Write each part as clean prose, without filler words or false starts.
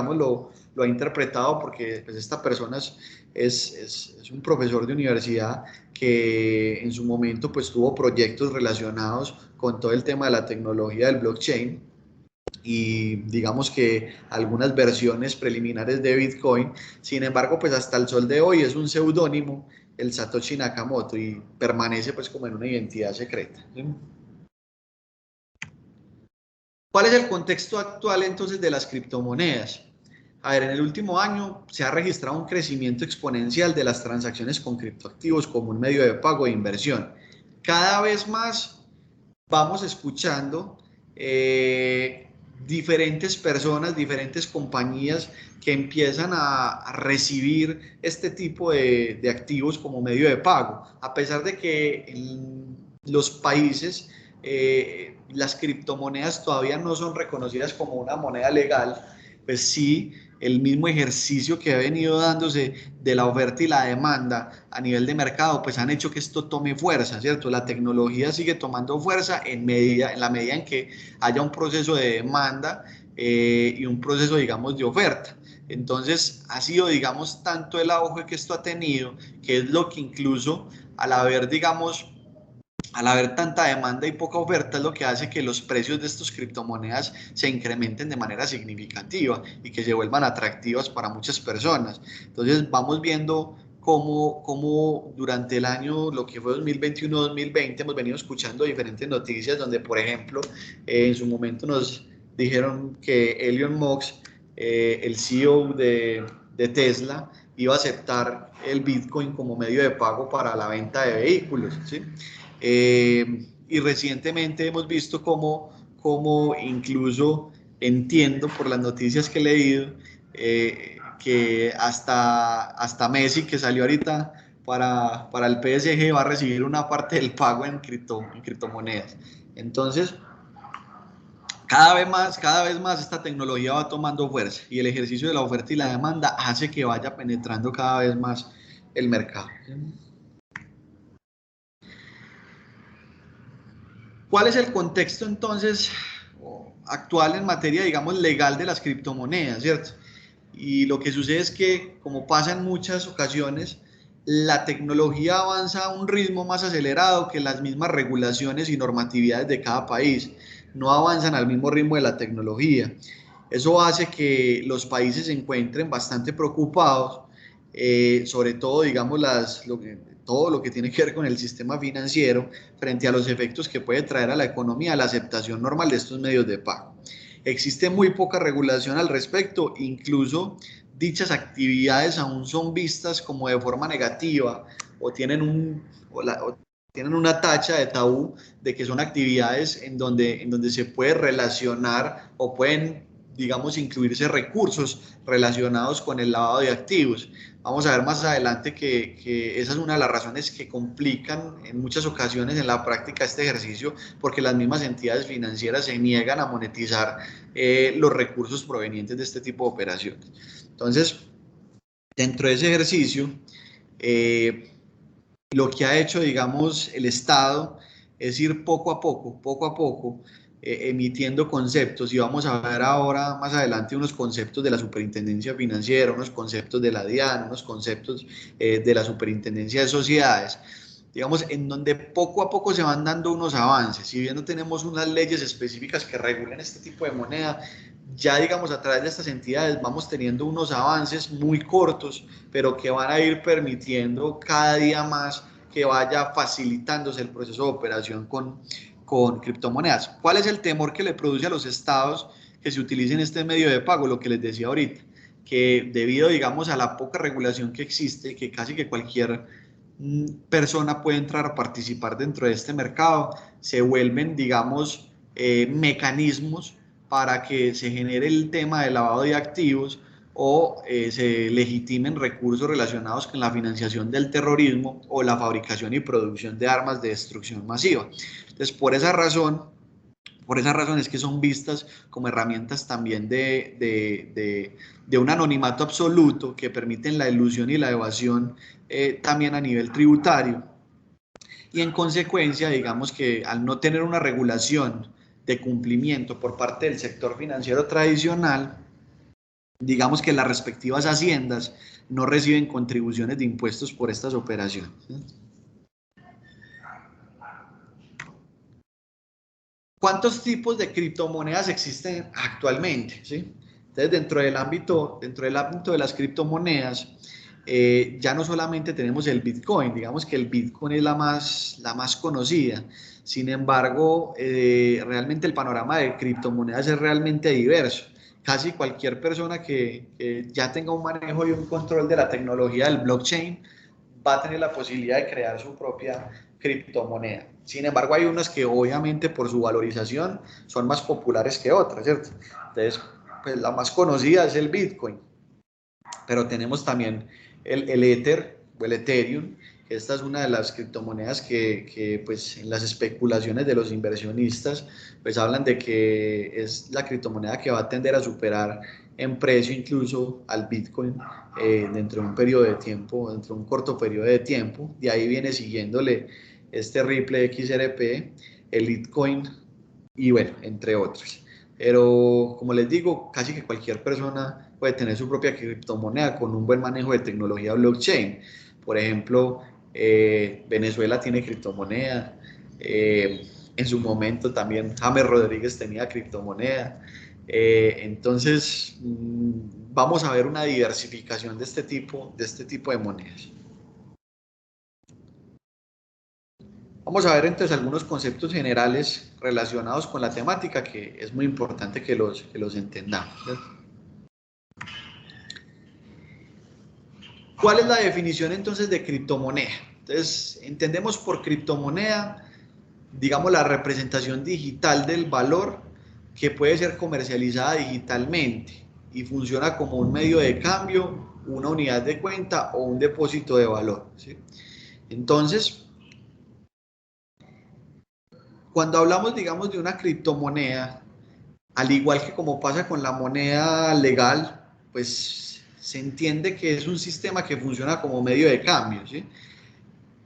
lo ha interpretado, porque pues, esta persona es un profesor de universidad que en su momento pues tuvo proyectos relacionados con todo el tema de la tecnología del blockchain y digamos que algunas versiones preliminares de Bitcoin. Sin embargo, pues hasta el sol de hoy es un seudónimo, el Satoshi Nakamoto, y permanece pues como en una identidad secreta, ¿sí? ¿Cuál es el contexto actual entonces de las criptomonedas? A ver, en el último año se ha registrado un crecimiento exponencial de las transacciones con criptoactivos como un medio de pago e inversión. Cada vez más vamos escuchando diferentes personas, diferentes compañías que empiezan a recibir este tipo de activos como medio de pago, a pesar de que en los países las criptomonedas todavía no son reconocidas como una moneda legal, pues sí, el mismo ejercicio que ha venido dándose de la oferta y la demanda a nivel de mercado, pues han hecho que esto tome fuerza, ¿cierto? La tecnología sigue tomando fuerza en la medida en que haya un proceso de demanda y un proceso, digamos, de oferta. Entonces, ha sido, digamos, tanto el auge que esto ha tenido, que es lo que incluso al haber, digamos, al haber tanta demanda y poca oferta es lo que hace que los precios de estas criptomonedas se incrementen de manera significativa y que se vuelvan atractivas para muchas personas. Entonces vamos viendo cómo durante el año, lo que fue 2021-2020, hemos venido escuchando diferentes noticias donde, por ejemplo, en su momento nos dijeron que Elon Musk, el CEO de Tesla, iba a aceptar el Bitcoin como medio de pago para la venta de vehículos, ¿sí? Y recientemente hemos visto cómo incluso entiendo por las noticias que he leído que hasta Messi, que salió ahorita para el PSG, va a recibir una parte del pago en criptomonedas. Entonces, cada vez más esta tecnología va tomando fuerza y el ejercicio de la oferta y la demanda hace que vaya penetrando cada vez más el mercado. ¿Cuál es el contexto entonces actual en materia, digamos, legal de las criptomonedas, cierto? Y lo que sucede es que, como pasa en muchas ocasiones, la tecnología avanza a un ritmo más acelerado que las mismas regulaciones y normatividades de cada país. No avanzan al mismo ritmo de la tecnología. Eso hace que los países se encuentren bastante preocupados, sobre todo, digamos, todo lo que tiene que ver con el sistema financiero frente a los efectos que puede traer a la economía la aceptación normal de estos medios de pago. Existe muy poca regulación al respecto, incluso dichas actividades aún son vistas como de forma negativa o tienen una tacha de tabú de que son actividades en donde se puede relacionar o pueden, digamos, incluirse recursos relacionados con el lavado de activos. Vamos a ver más adelante que esa es una de las razones que complican en muchas ocasiones en la práctica este ejercicio, porque las mismas entidades financieras se niegan a monetizar los recursos provenientes de este tipo de operaciones. Entonces, dentro de ese ejercicio, lo que ha hecho, digamos, el Estado es ir poco a poco, emitiendo conceptos, y vamos a ver ahora más adelante unos conceptos de la Superintendencia Financiera, unos conceptos de la DIAN, unos conceptos de la Superintendencia de Sociedades, digamos, en donde poco a poco se van dando unos avances. Si bien no tenemos unas leyes específicas que regulen este tipo de moneda, ya digamos a través de estas entidades vamos teniendo unos avances muy cortos, pero que van a ir permitiendo cada día más que vaya facilitándose el proceso de operación con criptomonedas. ¿Cuál es el temor que le produce a los estados que se utilicen este medio de pago? Lo que les decía ahorita, que debido, digamos, a la poca regulación que existe, que casi que cualquier persona puede entrar a participar dentro de este mercado, se vuelven, digamos, mecanismos para que se genere el tema del lavado de activos o se legitimen recursos relacionados con la financiación del terrorismo o la fabricación y producción de armas de destrucción masiva. Entonces, por esa razón es que son vistas como herramientas también de un anonimato absoluto que permiten la ilusión y la evasión también a nivel tributario. Y en consecuencia, digamos que al no tener una regulación de cumplimiento por parte del sector financiero tradicional, digamos que las respectivas haciendas no reciben contribuciones de impuestos por estas operaciones. ¿Cuántos tipos de criptomonedas existen actualmente? ¿Sí? Entonces, dentro del ámbito de las criptomonedas, ya no solamente tenemos el Bitcoin, digamos que el Bitcoin es la más conocida. Sin embargo, realmente el panorama de criptomonedas es realmente diverso. Casi cualquier persona que ya tenga un manejo y un control de la tecnología del blockchain va a tener la posibilidad de crear su propia criptomoneda. Sin embargo, hay unas que obviamente por su valorización son más populares que otras, ¿cierto? Entonces, pues la más conocida es el Bitcoin, pero tenemos también el Ether o el Ethereum. Esta es una de las criptomonedas que pues en las especulaciones de los inversionistas pues hablan de que es la criptomoneda que va a tender a superar en precio incluso al Bitcoin dentro de un periodo de tiempo, dentro de un corto periodo de tiempo. De ahí viene siguiéndole este Ripple XRP, el Bitcoin y bueno, entre otros. Pero como les digo, casi que cualquier persona puede tener su propia criptomoneda con un buen manejo de tecnología blockchain. Por ejemplo, Venezuela tiene criptomoneda. En su momento también James Rodríguez tenía criptomoneda. Entonces, vamos a ver una diversificación de este tipo de monedas. Vamos a ver entonces algunos conceptos generales relacionados con la temática que es muy importante que los entendamos. ¿Cierto? ¿Cuál es la definición entonces de criptomoneda? Entonces, entendemos por criptomoneda, digamos, la representación digital del valor que puede ser comercializada digitalmente y funciona como un medio de cambio, una unidad de cuenta o un depósito de valor. ¿Sí? Entonces, cuando hablamos, digamos, de una criptomoneda, al igual que como pasa con la moneda legal, pues se entiende que es un sistema que funciona como medio de cambio, ¿sí?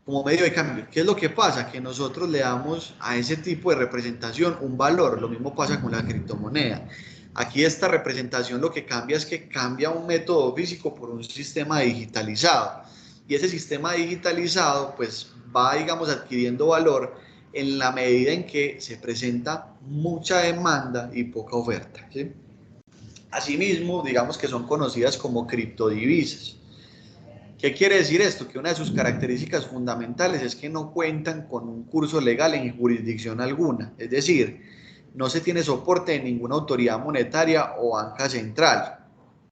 Como medio de cambio. ¿Qué es lo que pasa? Que nosotros le damos a ese tipo de representación un valor. Lo mismo pasa con la criptomoneda. Aquí esta representación lo que cambia es que cambia un método físico por un sistema digitalizado. Y ese sistema digitalizado pues va, digamos, adquiriendo valor en la medida en que se presenta mucha demanda y poca oferta, ¿sí? Asimismo, digamos que son conocidas como criptodivisas. ¿Qué quiere decir esto? Que una de sus características fundamentales es que no cuentan con un curso legal en jurisdicción alguna, es decir, no se tiene soporte de ninguna autoridad monetaria o banca central.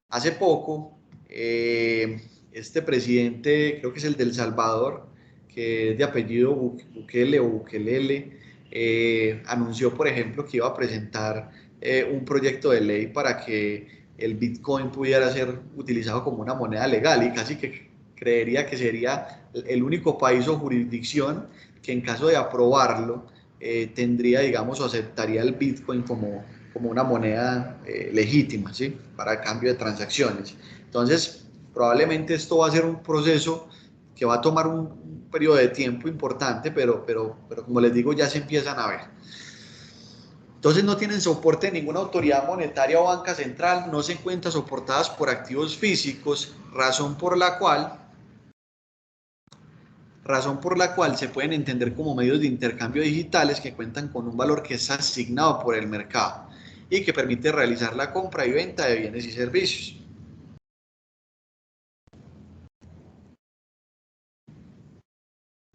Hace poco, este presidente, creo que es el de El Salvador, que es de apellido Bukele o Bukelele, anunció, por ejemplo, que iba a presentar un proyecto de ley para que el Bitcoin pudiera ser utilizado como una moneda legal y casi que creería que sería el único país o jurisdicción que en caso de aprobarlo tendría, digamos, o aceptaría el Bitcoin como una moneda legítima, ¿sí? Para cambio de transacciones. Entonces, probablemente esto va a ser un proceso que va a tomar un periodo de tiempo importante, pero como les digo, ya se empiezan a ver. Entonces no tienen soporte de ninguna autoridad monetaria o banca central, no se encuentran soportadas por activos físicos, razón por la cual se pueden entender como medios de intercambio digitales que cuentan con un valor que es asignado por el mercado y que permite realizar la compra y venta de bienes y servicios.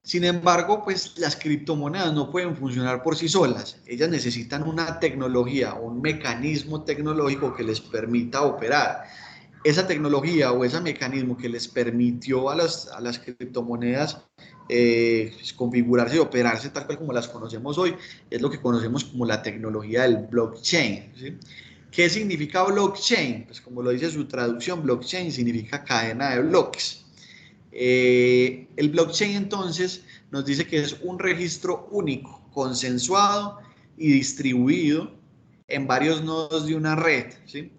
Sin embargo, pues las criptomonedas no pueden funcionar por sí solas. Ellas necesitan una tecnología, un mecanismo tecnológico que les permita operar. Esa tecnología o ese mecanismo que les permitió a las criptomonedas pues, configurarse y operarse tal cual como las conocemos hoy, es lo que conocemos como la tecnología del blockchain. ¿Sí? ¿Qué significa blockchain? Pues como lo dice su traducción, blockchain significa cadena de bloques. El blockchain entonces nos dice que es un registro único, consensuado y distribuido en varios nodos de una red. ¿Sí?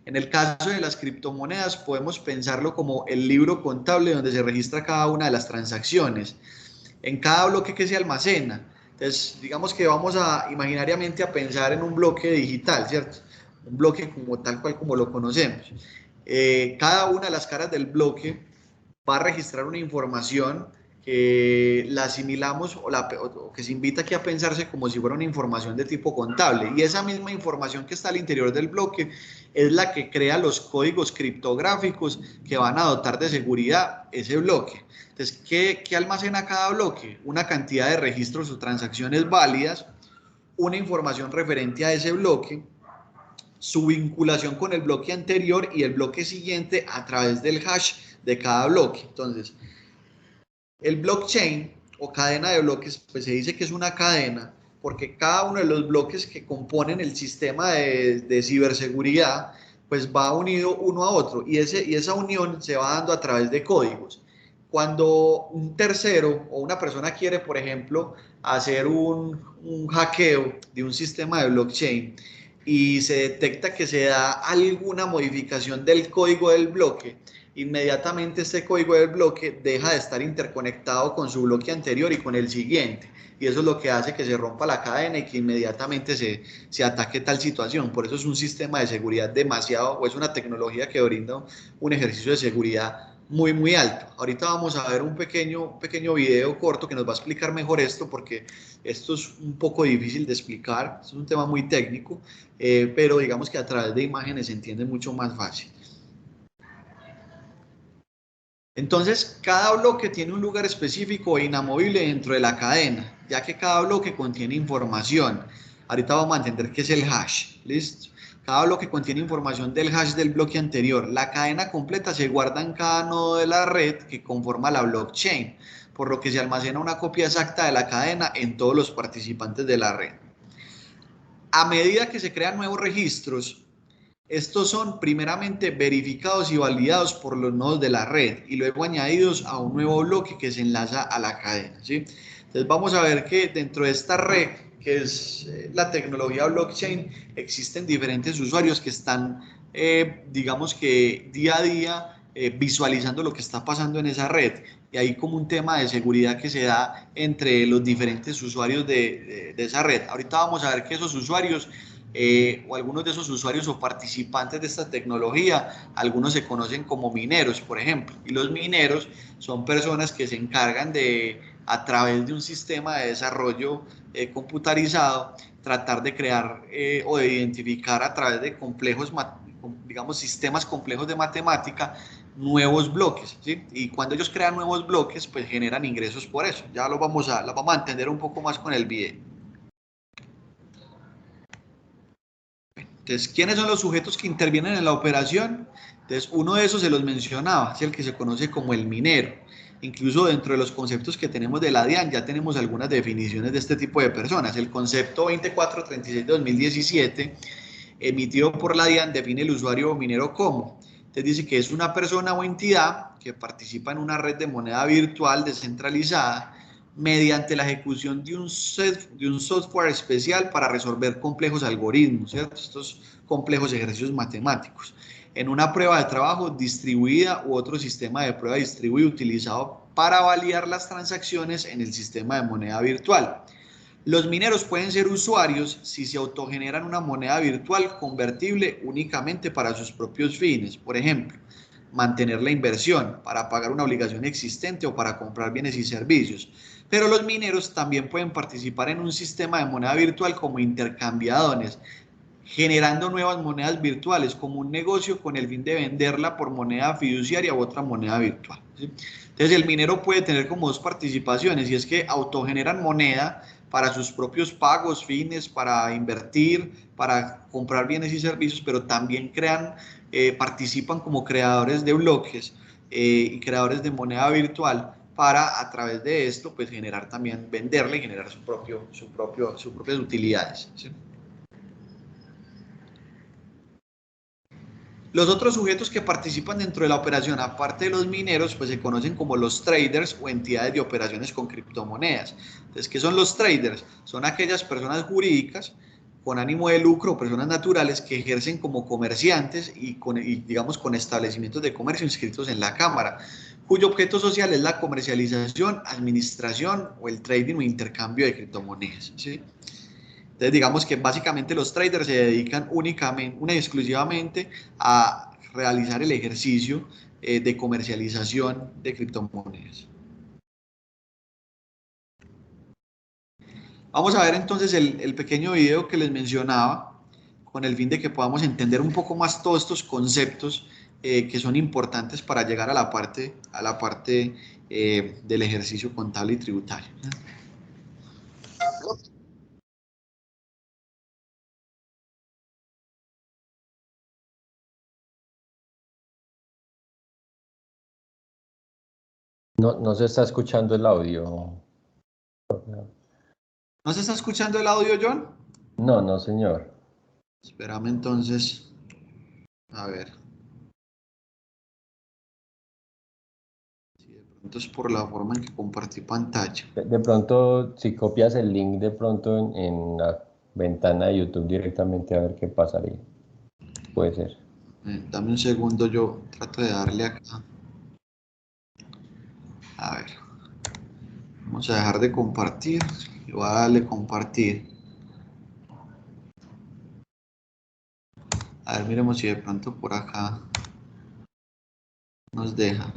En el caso de las criptomonedas podemos pensarlo como el libro contable donde se registra cada una de las transacciones, en cada bloque que se almacena. Entonces, digamos que vamos a imaginariamente a pensar en un bloque digital, ¿cierto? un bloque como tal cual como lo conocemos. Cada una de las caras del bloque va a registrar una información que la asimilamos o que se invita aquí a pensarse como si fuera una información de tipo contable. Y esa misma información que está al interior del bloque es la que crea los códigos criptográficos que van a dotar de seguridad ese bloque. Entonces, ¿qué almacena cada bloque? Una cantidad de registros o transacciones válidas, una información referente a ese bloque, su vinculación con el bloque anterior y el bloque siguiente a través del hash de cada bloque. Entonces, el blockchain o cadena de bloques, pues se dice que es una cadena porque cada uno de los bloques que componen el sistema de ciberseguridad, pues va unido uno a otro y esa unión se va dando a través de códigos. Cuando un tercero o una persona quiere, por ejemplo, hacer un hackeo de un sistema de blockchain y se detecta que se da alguna modificación del código del bloque, inmediatamente este código del bloque deja de estar interconectado con su bloque anterior y con el siguiente. Y eso es lo que hace que se rompa la cadena y que inmediatamente se ataque tal situación. Por eso es un sistema de seguridad demasiado, o es una tecnología que brinda un ejercicio de seguridad muy, muy alto. Ahorita vamos a ver un pequeño video corto que nos va a explicar mejor esto, porque esto es un poco difícil de explicar, es un tema muy técnico, pero digamos que a través de imágenes se entiende mucho más fácil. Entonces, cada bloque tiene un lugar específico e inamovible dentro de la cadena, ya que cada bloque contiene información. Ahorita vamos a entender qué es el hash, ¿listo? Cada bloque contiene información del hash del bloque anterior. La cadena completa se guarda en cada nodo de la red que conforma la blockchain, por lo que se almacena una copia exacta de la cadena en todos los participantes de la red. A medida que se crean nuevos registros, estos son primeramente verificados y validados por los nodos de la red y luego añadidos a un nuevo bloque que se enlaza a la cadena, ¿sí? Entonces vamos a ver que dentro de esta red, que es la tecnología blockchain, existen diferentes usuarios que están, digamos que día a día, visualizando lo que está pasando en esa red. Y hay como un tema de seguridad que se da entre los diferentes usuarios de esa red. Ahorita vamos a ver que esos usuarios o algunos de esos usuarios o participantes de esta tecnología, algunos se conocen como mineros, por ejemplo, y los mineros son personas que se encargan de, a través de un sistema de desarrollo computarizado, tratar de crear o de identificar a través de complejos, digamos, sistemas complejos de matemática, nuevos bloques, ¿sí? Y cuando ellos crean nuevos bloques, pues generan ingresos por eso. Ya lo vamos a entender un poco más con el video. Entonces, ¿quiénes son los sujetos que intervienen en la operación? Entonces, uno de esos se los mencionaba, es el que se conoce como el minero. Incluso dentro de los conceptos que tenemos de la DIAN ya tenemos algunas definiciones de este tipo de personas. El concepto 2436-2017, emitido por la DIAN, define el usuario minero como. Entonces dice que es una persona o entidad que participa en una red de moneda virtual descentralizada mediante la ejecución de un software especial para resolver complejos algoritmos, ¿cierto? Estos complejos ejercicios matemáticos, en una prueba de trabajo distribuida u otro sistema de prueba distribuido utilizado para validar las transacciones en el sistema de moneda virtual. Los mineros pueden ser usuarios si se autogeneran una moneda virtual convertible únicamente para sus propios fines, por ejemplo, mantener la inversión, para pagar una obligación existente o para comprar bienes y servicios. Pero los mineros también pueden participar en un sistema de moneda virtual como intercambiadores, generando nuevas monedas virtuales como un negocio con el fin de venderla por moneda fiduciaria u otra moneda virtual, ¿sí? Entonces el minero puede tener como dos participaciones y es que autogeneran moneda para sus propios pagos, fines, para invertir, para comprar bienes y servicios, pero también participan como creadores de bloques y creadores de moneda virtual para a través de esto pues generar también, venderle y generar sus propias utilidades, ¿sí? Los otros sujetos que participan dentro de la operación, aparte de los mineros, pues se conocen como los traders o entidades de operaciones con criptomonedas. Entonces, ¿qué son los traders? Son aquellas personas jurídicas con ánimo de lucro o personas naturales que ejercen como comerciantes y digamos con establecimientos de comercio inscritos en la Cámara, cuyo objeto social es la comercialización, administración o el trading o intercambio de criptomonedas, ¿sí? Entonces, digamos que básicamente los traders se dedican únicamente, una y exclusivamente a realizar el ejercicio de comercialización de criptomonedas. Vamos a ver entonces el pequeño video que les mencionaba con el fin de que podamos entender un poco más todos estos conceptos que son importantes para llegar a la parte del ejercicio contable y tributario. No se está escuchando el audio. ¿No se está escuchando el audio, John? No, señor. Espérame entonces. A ver. Si de pronto es por la forma en que compartí pantalla. De pronto, si copias el link de pronto en la ventana de YouTube directamente a ver qué pasaría. Puede ser. Dame un segundo, yo trato de darle acá. A ver. Vamos a dejar de compartir y voy a darle compartir. A ver, miremos si de pronto por acá nos deja.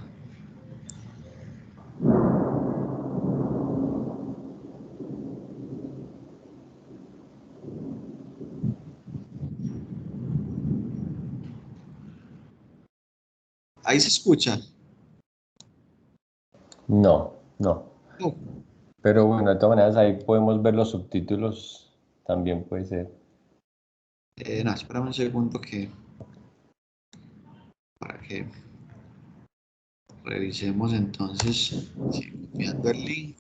Ahí se escucha. No. No. Pero bueno, de todas maneras ahí podemos ver los subtítulos. También puede ser. No, espérame un segundo para que revisemos entonces. Sí, copiando el link.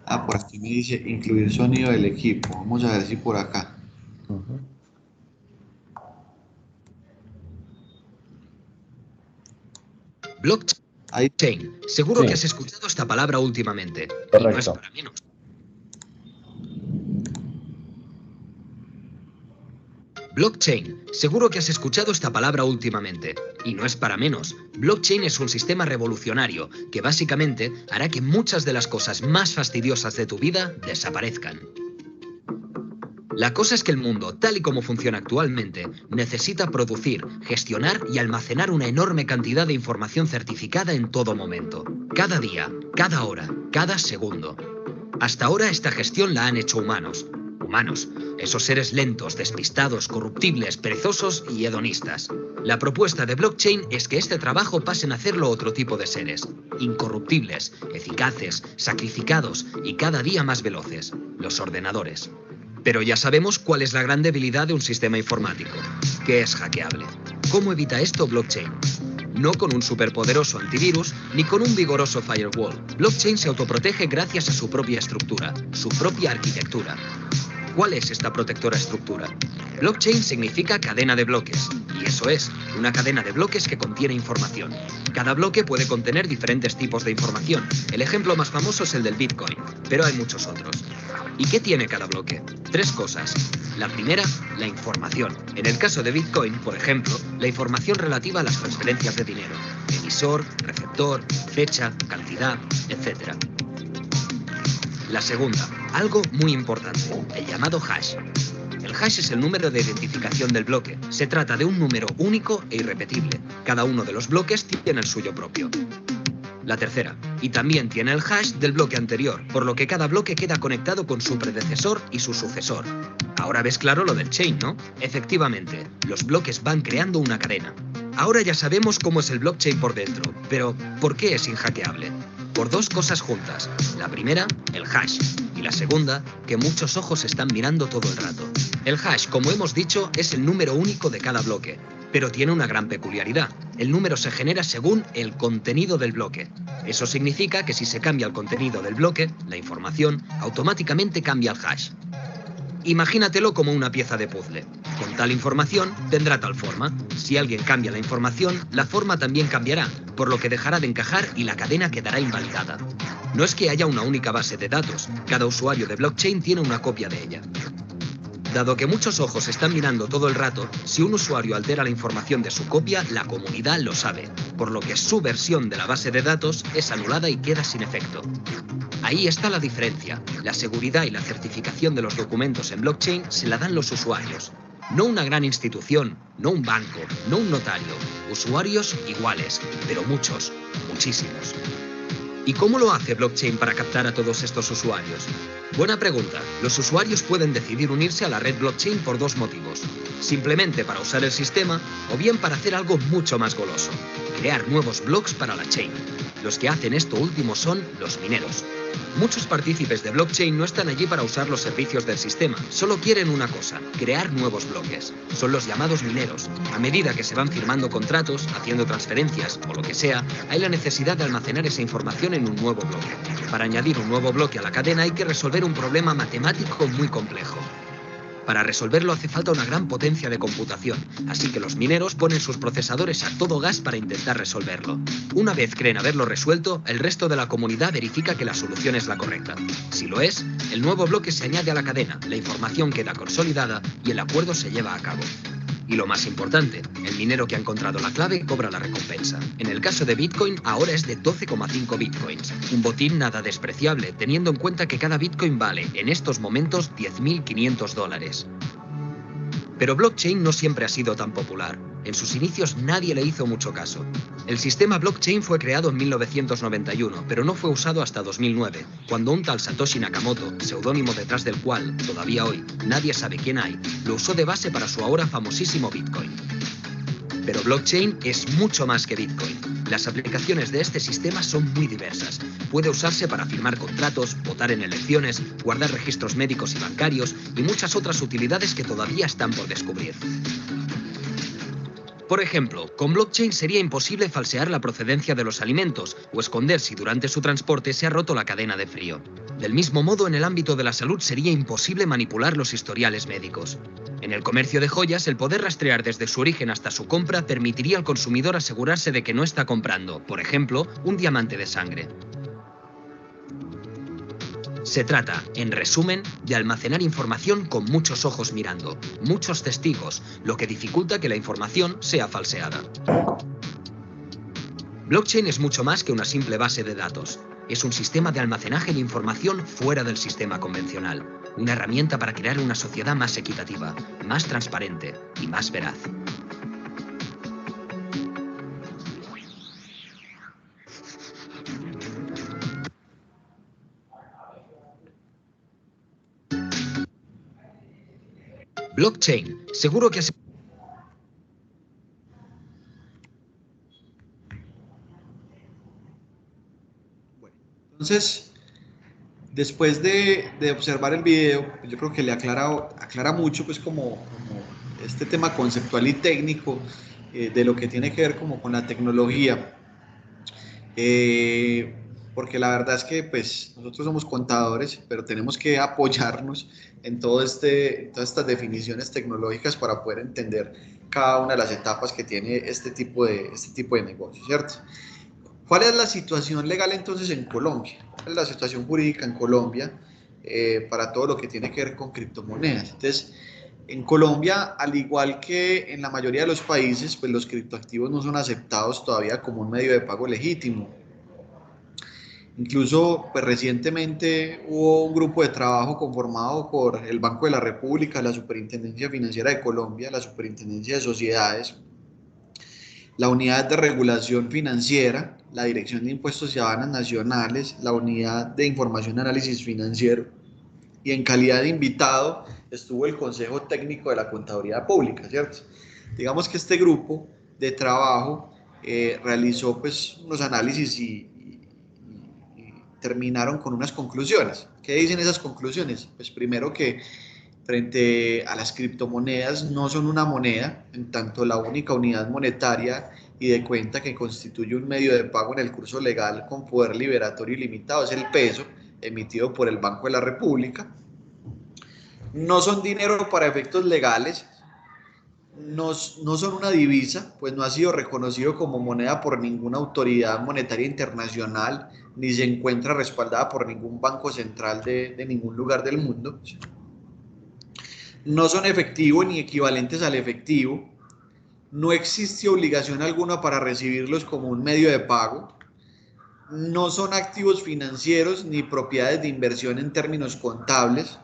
Ah, por aquí me dice incluir sonido del equipo. Vamos a ver si por acá. Blockchain. Seguro que has escuchado esta palabra últimamente. Correcto. Y no es para menos. Blockchain. Seguro que has escuchado esta palabra últimamente. Y no es para menos. Blockchain es un sistema revolucionario que básicamente hará que muchas de las cosas más fastidiosas de tu vida desaparezcan. La cosa es que el mundo, tal y como funciona actualmente, necesita producir, gestionar y almacenar una enorme cantidad de información certificada en todo momento. Cada día, cada hora, cada segundo. Hasta ahora esta gestión la han hecho humanos. Humanos, esos seres lentos, despistados, corruptibles, perezosos y hedonistas. La propuesta de blockchain es que este trabajo pasen a hacerlo otro tipo de seres. Incorruptibles, eficaces, sacrificados y cada día más veloces. Los ordenadores. Pero ya sabemos cuál es la gran debilidad de un sistema informático, que es hackeable. ¿Cómo evita esto blockchain? No con un superpoderoso antivirus, ni con un vigoroso firewall. Blockchain se autoprotege gracias a su propia estructura, su propia arquitectura. ¿Cuál es esta protectora estructura? Blockchain significa cadena de bloques, y eso es, una cadena de bloques que contiene información. Cada bloque puede contener diferentes tipos de información. El ejemplo más famoso es el del Bitcoin, pero hay muchos otros. ¿Y qué tiene cada bloque? 3 cosas. La primera, la información. En el caso de Bitcoin, por ejemplo, la información relativa a las transferencias de dinero. Emisor, receptor, fecha, cantidad, etc. La segunda, algo muy importante, el llamado hash. El hash es el número de identificación del bloque. Se trata de un número único e irrepetible. Cada uno de los bloques tiene el suyo propio. La tercera, y también tiene el hash del bloque anterior, por lo que cada bloque queda conectado con su predecesor y su sucesor. Ahora ves claro lo del chain, ¿no? Efectivamente, los bloques van creando una cadena. Ahora ya sabemos cómo es el blockchain por dentro, pero ¿por qué es inhackeable? Por 2 cosas juntas. La primera, el hash, y la segunda, que muchos ojos están mirando todo el rato. El hash, como hemos dicho, es el número único de cada bloque, pero tiene una gran peculiaridad. El número se genera según el contenido del bloque. Eso significa que si se cambia el contenido del bloque, la información, automáticamente cambia el hash. Imagínatelo como una pieza de puzzle. Con tal información tendrá tal forma. Si alguien cambia la información, la forma también cambiará, por lo que dejará de encajar y la cadena quedará invalidada. No es que haya una única base de datos, cada usuario de blockchain tiene una copia de ella. Dado que muchos ojos están mirando todo el rato, si un usuario altera la información de su copia, la comunidad lo sabe, por lo que su versión de la base de datos es anulada y queda sin efecto. Ahí está la diferencia. La seguridad y la certificación de los documentos en blockchain se la dan los usuarios. No una gran institución, no un banco, no un notario. Usuarios iguales, pero muchos, muchísimos. ¿Y cómo lo hace blockchain para captar a todos estos usuarios? Buena pregunta. Los usuarios pueden decidir unirse a la red blockchain por dos motivos. Simplemente para usar el sistema o bien para hacer algo mucho más goloso. Crear nuevos blocks para la chain. Los que hacen esto último son los mineros. Muchos partícipes de blockchain no están allí para usar los servicios del sistema, solo quieren una cosa, crear nuevos bloques. Son los llamados mineros. A medida que se van firmando contratos, haciendo transferencias o lo que sea, hay la necesidad de almacenar esa información en un nuevo bloque. Para añadir un nuevo bloque a la cadena hay que resolver un problema matemático muy complejo. Para resolverlo hace falta una gran potencia de computación, así que los mineros ponen sus procesadores a todo gas para intentar resolverlo. Una vez creen haberlo resuelto, el resto de la comunidad verifica que la solución es la correcta. Si lo es, el nuevo bloque se añade a la cadena, la información queda consolidada y el acuerdo se lleva a cabo. Y lo más importante, el minero que ha encontrado la clave cobra la recompensa. En el caso de Bitcoin, ahora es de 12,5 Bitcoins. Un botín nada despreciable, teniendo en cuenta que cada Bitcoin vale, en estos momentos, $10.500. Pero blockchain no siempre ha sido tan popular. En sus inicios nadie le hizo mucho caso. El sistema blockchain fue creado en 1991, pero no fue usado hasta 2009, cuando un tal Satoshi Nakamoto, seudónimo detrás del cual, todavía hoy, nadie sabe quién hay, lo usó de base para su ahora famosísimo Bitcoin. Pero blockchain es mucho más que Bitcoin. Las aplicaciones de este sistema son muy diversas. Puede usarse para firmar contratos, votar en elecciones, guardar registros médicos y bancarios y muchas otras utilidades que todavía están por descubrir. Por ejemplo, con blockchain sería imposible falsear la procedencia de los alimentos o esconder si durante su transporte se ha roto la cadena de frío. Del mismo modo, en el ámbito de la salud sería imposible manipular los historiales médicos. En el comercio de joyas, el poder rastrear desde su origen hasta su compra permitiría al consumidor asegurarse de que no está comprando, por ejemplo, un diamante de sangre. Se trata, en resumen, de almacenar información con muchos ojos mirando, muchos testigos, lo que dificulta que la información sea falseada. Blockchain es mucho más que una simple base de datos. Es un sistema de almacenaje de información fuera del sistema convencional. Una herramienta para crear una sociedad más equitativa, más transparente y más veraz. Blockchain, seguro que has... Bueno, entonces, después de observar el video, yo creo que le aclara mucho pues como este tema conceptual y técnico de lo que tiene que ver como con la tecnología. Porque la verdad es que pues nosotros somos contadores, pero tenemos que apoyarnos en todas estas definiciones tecnológicas para poder entender cada una de las etapas que tiene este tipo de negocio, ¿cierto? ¿Cuál es la situación legal entonces en Colombia? ¿Cuál es la situación jurídica en Colombia para todo lo que tiene que ver con criptomonedas? Entonces, en Colombia, al igual que en la mayoría de los países, pues los criptoactivos no son aceptados todavía como un medio de pago legítimo. Incluso, pues recientemente hubo un grupo de trabajo conformado por el Banco de la República, la Superintendencia Financiera de Colombia, la Superintendencia de Sociedades, la Unidad de Regulación Financiera, la Dirección de Impuestos y Aduanas Nacionales, la Unidad de Información y Análisis Financiero, y en calidad de invitado estuvo el Consejo Técnico de la Contaduría Pública, ¿cierto? Digamos que este grupo de trabajo realizó pues unos análisis y terminaron con unas conclusiones. ¿Qué dicen esas conclusiones? Pues primero que frente a las criptomonedas no son una moneda, en tanto la única unidad monetaria y de cuenta que constituye un medio de pago en el curso legal con poder liberatorio ilimitado es el peso emitido por el Banco de la República. No son dinero para efectos legales, no son una divisa, pues no ha sido reconocido como moneda por ninguna autoridad monetaria internacional, ni se encuentra respaldada por ningún banco central de ningún lugar del mundo. No son efectivo ni equivalentes al efectivo, no existe obligación alguna para recibirlos como un medio de pago, no son activos financieros ni propiedades de inversión en términos contables,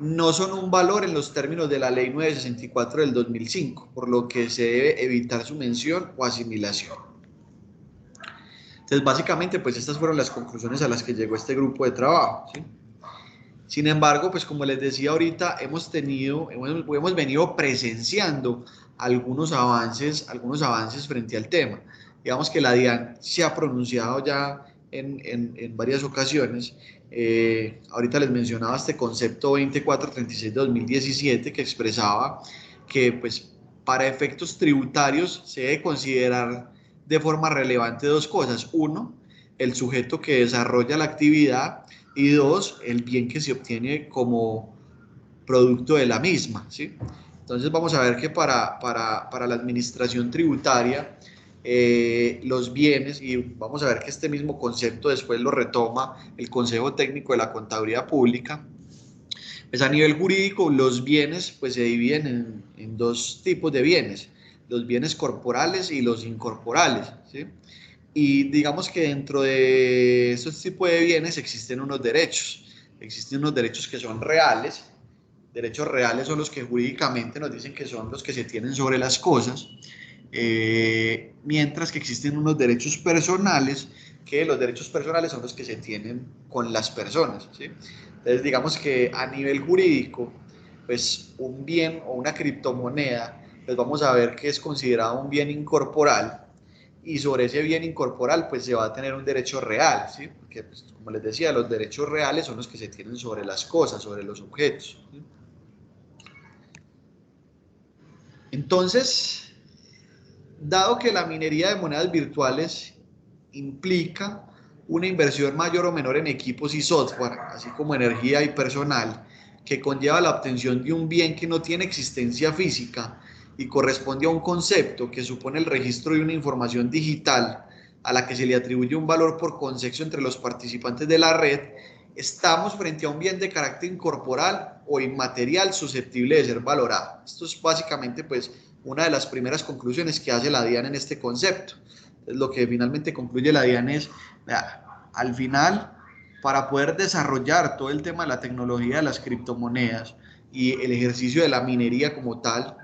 no son un valor en los términos de la Ley 964 del 2005, por lo que se debe evitar su mención o asimilación. Entonces, básicamente, pues estas fueron las conclusiones a las que llegó este grupo de trabajo, ¿sí? Sin embargo, pues como les decía ahorita, hemos venido presenciando algunos avances frente al tema. Digamos que la DIAN se ha pronunciado ya en varias ocasiones. Ahorita les mencionaba este concepto 2436 de 2017 que expresaba que pues para efectos tributarios se debe considerar de forma relevante dos cosas. Uno, el sujeto que desarrolla la actividad, y dos, el bien que se obtiene como producto de la misma, ¿sí? Entonces vamos a ver que para la administración tributaria, los bienes, y vamos a ver que este mismo concepto después lo retoma el Consejo Técnico de la Contaduría Pública, pues a nivel jurídico los bienes pues se dividen en dos tipos de bienes, los bienes corporales y los incorporales, ¿sí? Y digamos que dentro de esos tipos de bienes existen unos derechos que son reales. Derechos reales son los que jurídicamente nos dicen que son los que se tienen sobre las cosas, mientras que existen unos derechos personales, que los derechos personales son los que se tienen con las personas, ¿sí? Entonces digamos que a nivel jurídico, pues un bien o una criptomoneda, pues vamos a ver que es considerado un bien incorporal, y sobre ese bien incorporal pues se va a tener un derecho real, ¿sí? Porque pues, como les decía, los derechos reales son los que se tienen sobre las cosas, sobre los objetos, ¿sí? Entonces, dado que la minería de monedas virtuales implica una inversión mayor o menor en equipos y software, así como energía y personal, que conlleva la obtención de un bien que no tiene existencia física y corresponde a un concepto que supone el registro de una información digital a la que se le atribuye un valor por consenso entre los participantes de la red, estamos frente a un bien de carácter incorporal o inmaterial susceptible de ser valorado. Esto es básicamente pues una de las primeras conclusiones que hace la DIAN en este concepto. Entonces, lo que finalmente concluye la DIAN es, al final, para poder desarrollar todo el tema de la tecnología de las criptomonedas y el ejercicio de la minería como tal,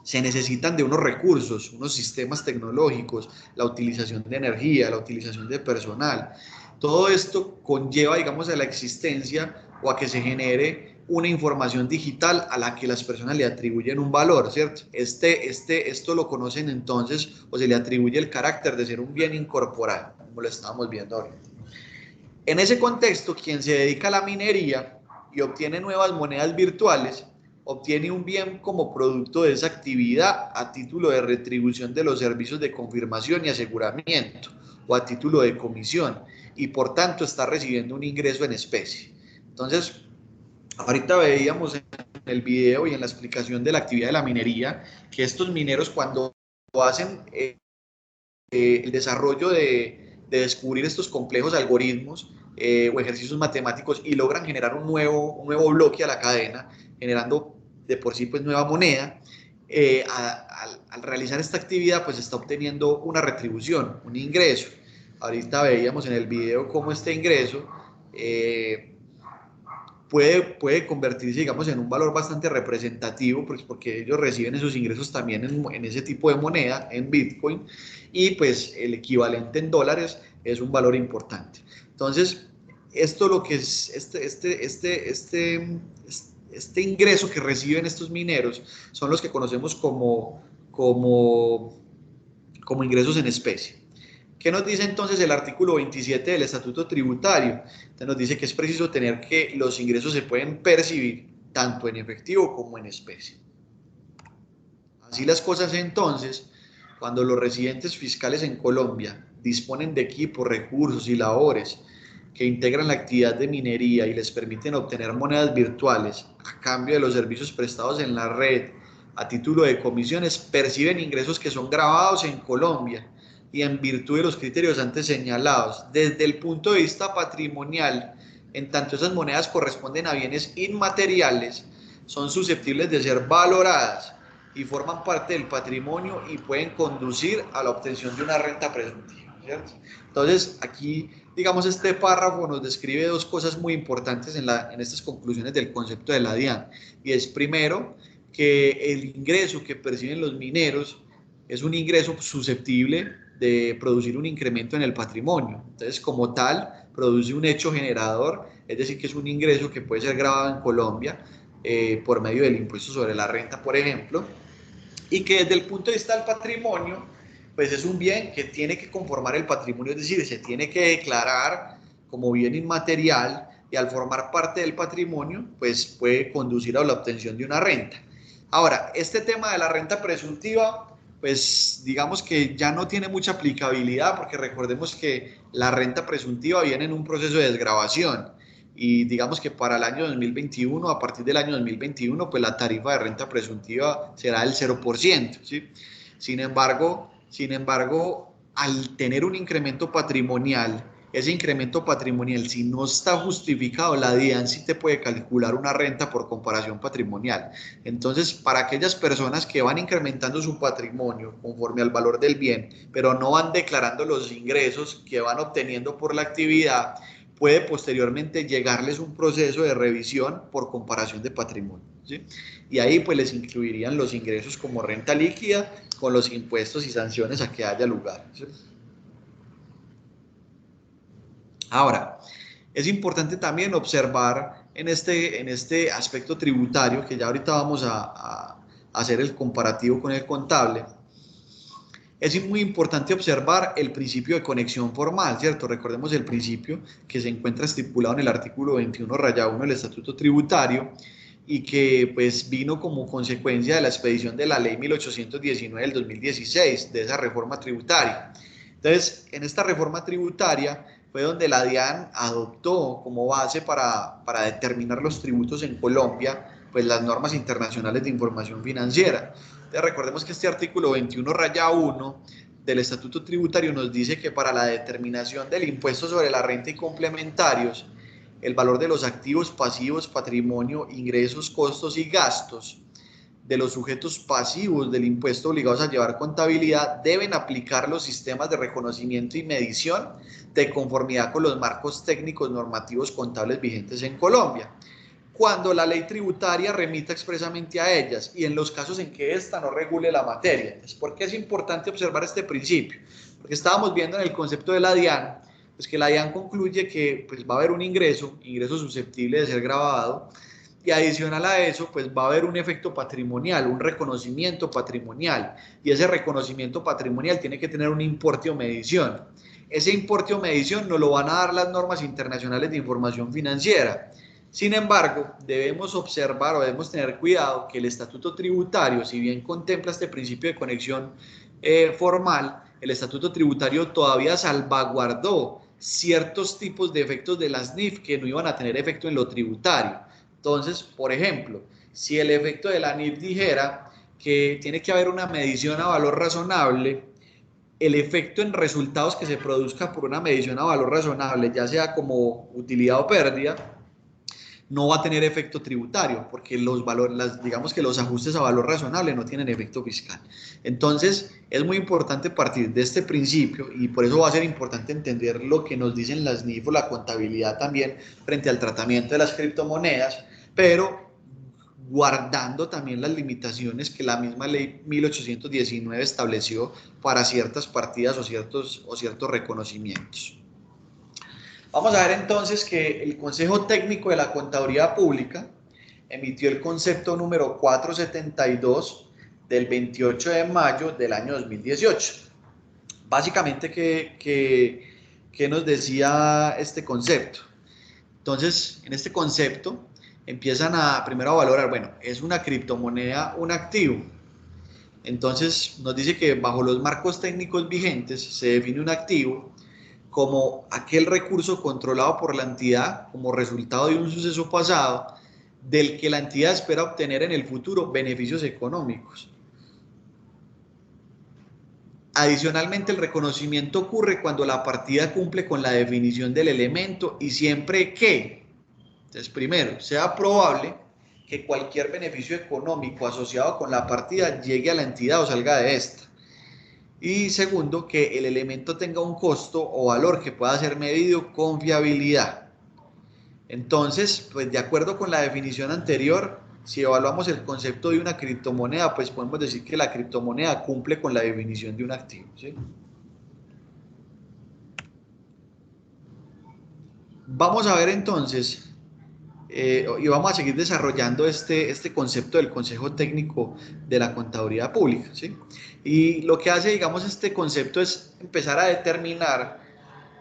se necesitan de unos recursos, unos sistemas tecnológicos, la utilización de energía, la utilización de personal. Todo esto conlleva, digamos, a la existencia o a que se genere una información digital a la que las personas le atribuyen un valor, ¿cierto? Esto lo conocen entonces, o se le atribuye el carácter de ser un bien incorporal, como lo estábamos viendo ahorita. En ese contexto, quien se dedica a la minería y obtiene nuevas monedas virtuales, obtiene un bien como producto de esa actividad a título de retribución de los servicios de confirmación y aseguramiento o a título de comisión, y por tanto está recibiendo un ingreso en especie. Entonces, ahorita veíamos en el video y en la explicación de la actividad de la minería que estos mineros, cuando hacen el desarrollo de descubrir estos complejos algoritmos o ejercicios matemáticos y logran generar un nuevo bloque a la cadena, generando de por sí pues nueva moneda, al realizar esta actividad pues está obteniendo una retribución, un ingreso. Ahorita veíamos en el video cómo este ingreso puede convertirse, digamos, en un valor bastante representativo, pues porque ellos reciben esos ingresos también en ese tipo de moneda, en Bitcoin, y pues el equivalente en dólares es un valor importante. Entonces, esto lo que es este ingreso que reciben estos mineros son los que conocemos como ingresos en especie. ¿Qué nos dice entonces el artículo 27 del Estatuto Tributario? Entonces nos dice que es preciso tener que los ingresos se pueden percibir tanto en efectivo como en especie. Así las cosas entonces, cuando los residentes fiscales en Colombia disponen de equipos, recursos y labores que integran la actividad de minería y les permiten obtener monedas virtuales a cambio de los servicios prestados en la red a título de comisiones, perciben ingresos que son grabados en Colombia y en virtud de los criterios antes señalados. Desde el punto de vista patrimonial, en tanto esas monedas corresponden a bienes inmateriales, son susceptibles de ser valoradas y forman parte del patrimonio y pueden conducir a la obtención de una renta presuntiva. ¿cierto? Entonces, aquí, digamos, este párrafo nos describe dos cosas muy importantes en estas conclusiones del concepto de la DIAN. Y es, primero, que el ingreso que perciben los mineros es un ingreso susceptible de producir un incremento en el patrimonio. Entonces, como tal, produce un hecho generador, es decir, que es un ingreso que puede ser grabado en Colombia por medio del impuesto sobre la renta, por ejemplo, y que desde el punto de vista del patrimonio, pues es un bien que tiene que conformar el patrimonio, es decir, se tiene que declarar como bien inmaterial y al formar parte del patrimonio, pues puede conducir a la obtención de una renta. Ahora, este tema de la renta presuntiva, pues digamos que ya no tiene mucha aplicabilidad porque recordemos que la renta presuntiva viene en un proceso de desgravación y digamos que para el año 2021, a partir del año 2021, pues la tarifa de renta presuntiva será del 0%, ¿sí? Sin embargo, al tener un incremento patrimonial, ese incremento patrimonial, si no está justificado, la DIAN sí te puede calcular una renta por comparación patrimonial. Entonces, para aquellas personas que van incrementando su patrimonio conforme al valor del bien, pero no van declarando los ingresos que van obteniendo por la actividad, puede posteriormente llegarles un proceso de revisión por comparación de patrimonio, ¿sí? Y ahí pues les incluirían los ingresos como renta líquida con los impuestos y sanciones a que haya lugar, ¿sí? Ahora, es importante también observar en este aspecto tributario, que ya ahorita vamos a hacer el comparativo con el contable, es muy importante observar el principio de conexión formal, ¿cierto? Recordemos el principio que se encuentra estipulado en el artículo 21-1 del Estatuto Tributario y que pues vino como consecuencia de la expedición de la Ley 1819 del 2016, de esa reforma tributaria. Entonces, en esta reforma tributaria fue donde la DIAN adoptó como base para determinar los tributos en Colombia, pues las normas internacionales de información financiera. Entonces, recordemos que este artículo 21-1 del Estatuto Tributario nos dice que para la determinación del impuesto sobre la renta y complementarios, el valor de los activos, pasivos, patrimonio, ingresos, costos y gastos de los sujetos pasivos del impuesto obligados a llevar contabilidad deben aplicar los sistemas de reconocimiento y medición de conformidad con los marcos técnicos normativos contables vigentes en Colombia, cuando la ley tributaria remita expresamente a ellas y en los casos en que ésta no regule la materia. Entonces, ¿por qué es importante observar este principio? Porque estábamos viendo en el concepto de la DIAN, pues que la DIAN concluye que pues, va a haber un ingreso susceptible de ser grabado, y adicional a eso, pues va a haber un efecto patrimonial, un reconocimiento patrimonial, y ese reconocimiento patrimonial tiene que tener un importe o medición. Ese importe o medición nos lo van a dar las normas internacionales de información financiera. Sin embargo, debemos observar o debemos tener cuidado que el Estatuto Tributario, si bien contempla este principio de conexión formal, el Estatuto Tributario todavía salvaguardó ciertos tipos de efectos de las NIF que no iban a tener efecto en lo tributario. Entonces, por ejemplo, si el efecto de la NIF dijera que tiene que haber una medición a valor razonable, el efecto en resultados que se produzca por una medición a valor razonable, ya sea como utilidad o pérdida, no va a tener efecto tributario, porque digamos que los ajustes a valor razonable no tienen efecto fiscal. Entonces, es muy importante partir de este principio y por eso va a ser importante entender lo que nos dicen las NIF o la contabilidad también frente al tratamiento de las criptomonedas, pero guardando también las limitaciones que la misma ley 1819 estableció para ciertas partidas o ciertos reconocimientos. Vamos a ver entonces que el Consejo Técnico de la Contaduría Pública emitió el concepto número 472 del 28 de mayo del año 2018. Básicamente, ¿qué nos decía este concepto? Entonces, en este concepto empiezan primero a valorar, bueno, ¿es una criptomoneda un activo? Entonces, nos dice que bajo los marcos técnicos vigentes se define un activo como aquel recurso controlado por la entidad como resultado de un suceso pasado del que la entidad espera obtener en el futuro beneficios económicos. Adicionalmente, el reconocimiento ocurre cuando la partida cumple con la definición del elemento y siempre que, entonces primero, sea probable que cualquier beneficio económico asociado con la partida llegue a la entidad o salga de esta. Y segundo, que el elemento tenga un costo o valor que pueda ser medido con fiabilidad. Entonces, pues de acuerdo con la definición anterior, si evaluamos el concepto de una criptomoneda, pues podemos decir que la criptomoneda cumple con la definición de un activo, ¿sí? Vamos a ver entonces, y vamos a seguir desarrollando este concepto del Consejo Técnico de la Contaduría Pública, ¿sí? Y lo que hace, digamos, este concepto es empezar a determinar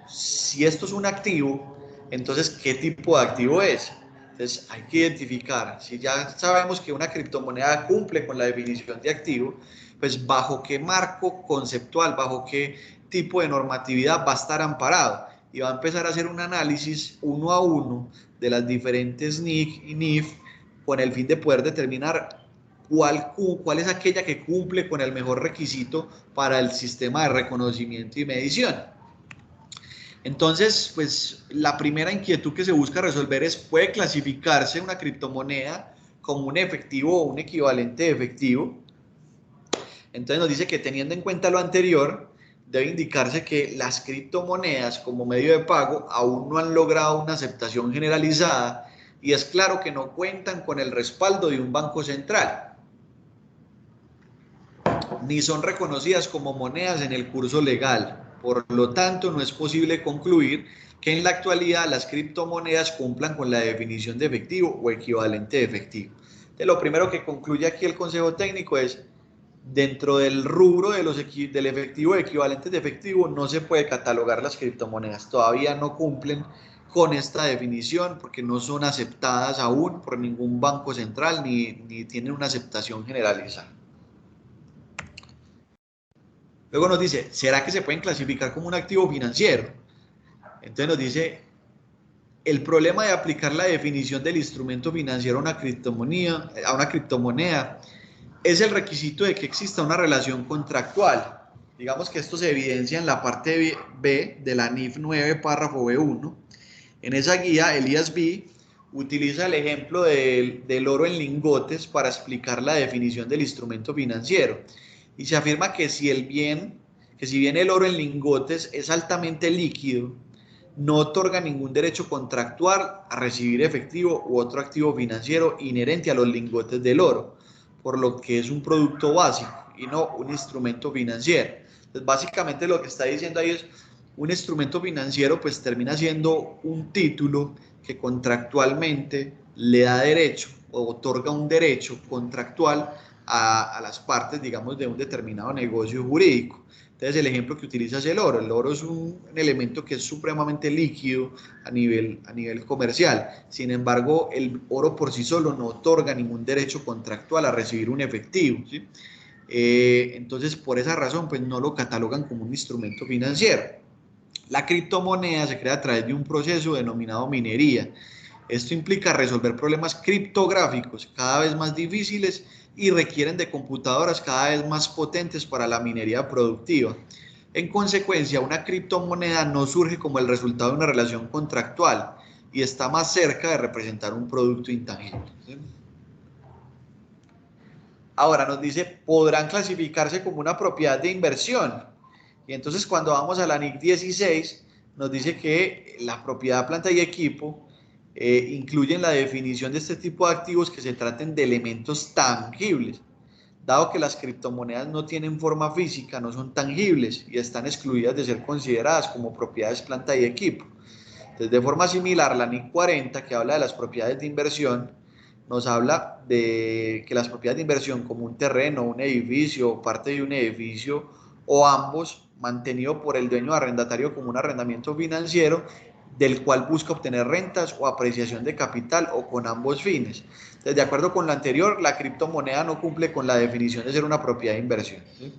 si esto es un activo, entonces, ¿qué tipo de activo es? Entonces, hay que identificar, si ya sabemos que una criptomoneda cumple con la definición de activo, pues bajo qué marco conceptual, bajo qué tipo de normatividad va a estar amparado. Y va a empezar a hacer un análisis uno a uno de las diferentes NIC y NIF con el fin de poder determinar cuál es aquella que cumple con el mejor requisito para el sistema de reconocimiento y medición. Entonces, pues la primera inquietud que se busca resolver es, ¿puede clasificarse una criptomoneda como un efectivo o un equivalente de efectivo? Entonces nos dice que teniendo en cuenta lo anterior, debe indicarse que las criptomonedas como medio de pago aún no han logrado una aceptación generalizada y es claro que no cuentan con el respaldo de un banco central, ni son reconocidas como monedas en el curso legal. Por lo tanto, no es posible concluir que en la actualidad las criptomonedas cumplan con la definición de efectivo o equivalente de efectivo. Entonces, lo primero que concluye aquí el Consejo Técnico es, dentro del rubro del efectivo y equivalentes de efectivo, no se puede catalogar las criptomonedas. Todavía no cumplen con esta definición porque no son aceptadas aún por ningún banco central ni tienen una aceptación generalizada. Luego nos dice, ¿será que se pueden clasificar como un activo financiero? Entonces nos dice, el problema de aplicar la definición del instrumento financiero a una criptomoneda es el requisito de que exista una relación contractual. Digamos que esto se evidencia en la parte B de la NIF 9, párrafo B1. En esa guía, el IASB utiliza el ejemplo del oro en lingotes para explicar la definición del instrumento financiero. Y se afirma que si bien el oro en lingotes es altamente líquido, no otorga ningún derecho contractual a recibir efectivo u otro activo financiero inherente a los lingotes del oro, por lo que es un producto básico y no un instrumento financiero. Entonces, básicamente lo que está diciendo ahí es, un instrumento financiero pues termina siendo un título que contractualmente le da derecho o otorga un derecho contractual a las partes, digamos, de un determinado negocio jurídico. Entonces el ejemplo que utiliza es el oro. El oro es un elemento que es supremamente líquido a nivel comercial. Sin embargo, el oro por sí solo no otorga ningún derecho contractual a recibir un efectivo, ¿sí? Entonces, por esa razón, pues no lo catalogan como un instrumento financiero. La criptomoneda se crea a través de un proceso denominado minería. Esto implica resolver problemas criptográficos cada vez más difíciles y requieren de computadoras cada vez más potentes para la minería productiva. En consecuencia, una criptomoneda no surge como el resultado de una relación contractual y está más cerca de representar un producto intangible. ¿Sí? Ahora nos dice, podrán clasificarse como una propiedad de inversión. Y entonces cuando vamos a la NIC 16, nos dice que la propiedad, planta y equipo incluyen la definición de este tipo de activos que se traten de elementos tangibles. Dado que las criptomonedas no tienen forma física, no son tangibles y están excluidas de ser consideradas como propiedades, planta y equipo. Entonces, de forma similar, la NIC 40, que habla de las propiedades de inversión, nos habla de que las propiedades de inversión como un terreno, un edificio, parte de un edificio o ambos, mantenido por el dueño arrendatario como un arrendamiento financiero, del cual busca obtener rentas o apreciación de capital o con ambos fines. Entonces, de acuerdo con lo anterior, la criptomoneda no cumple con la definición de ser una propiedad de inversión, ¿sí?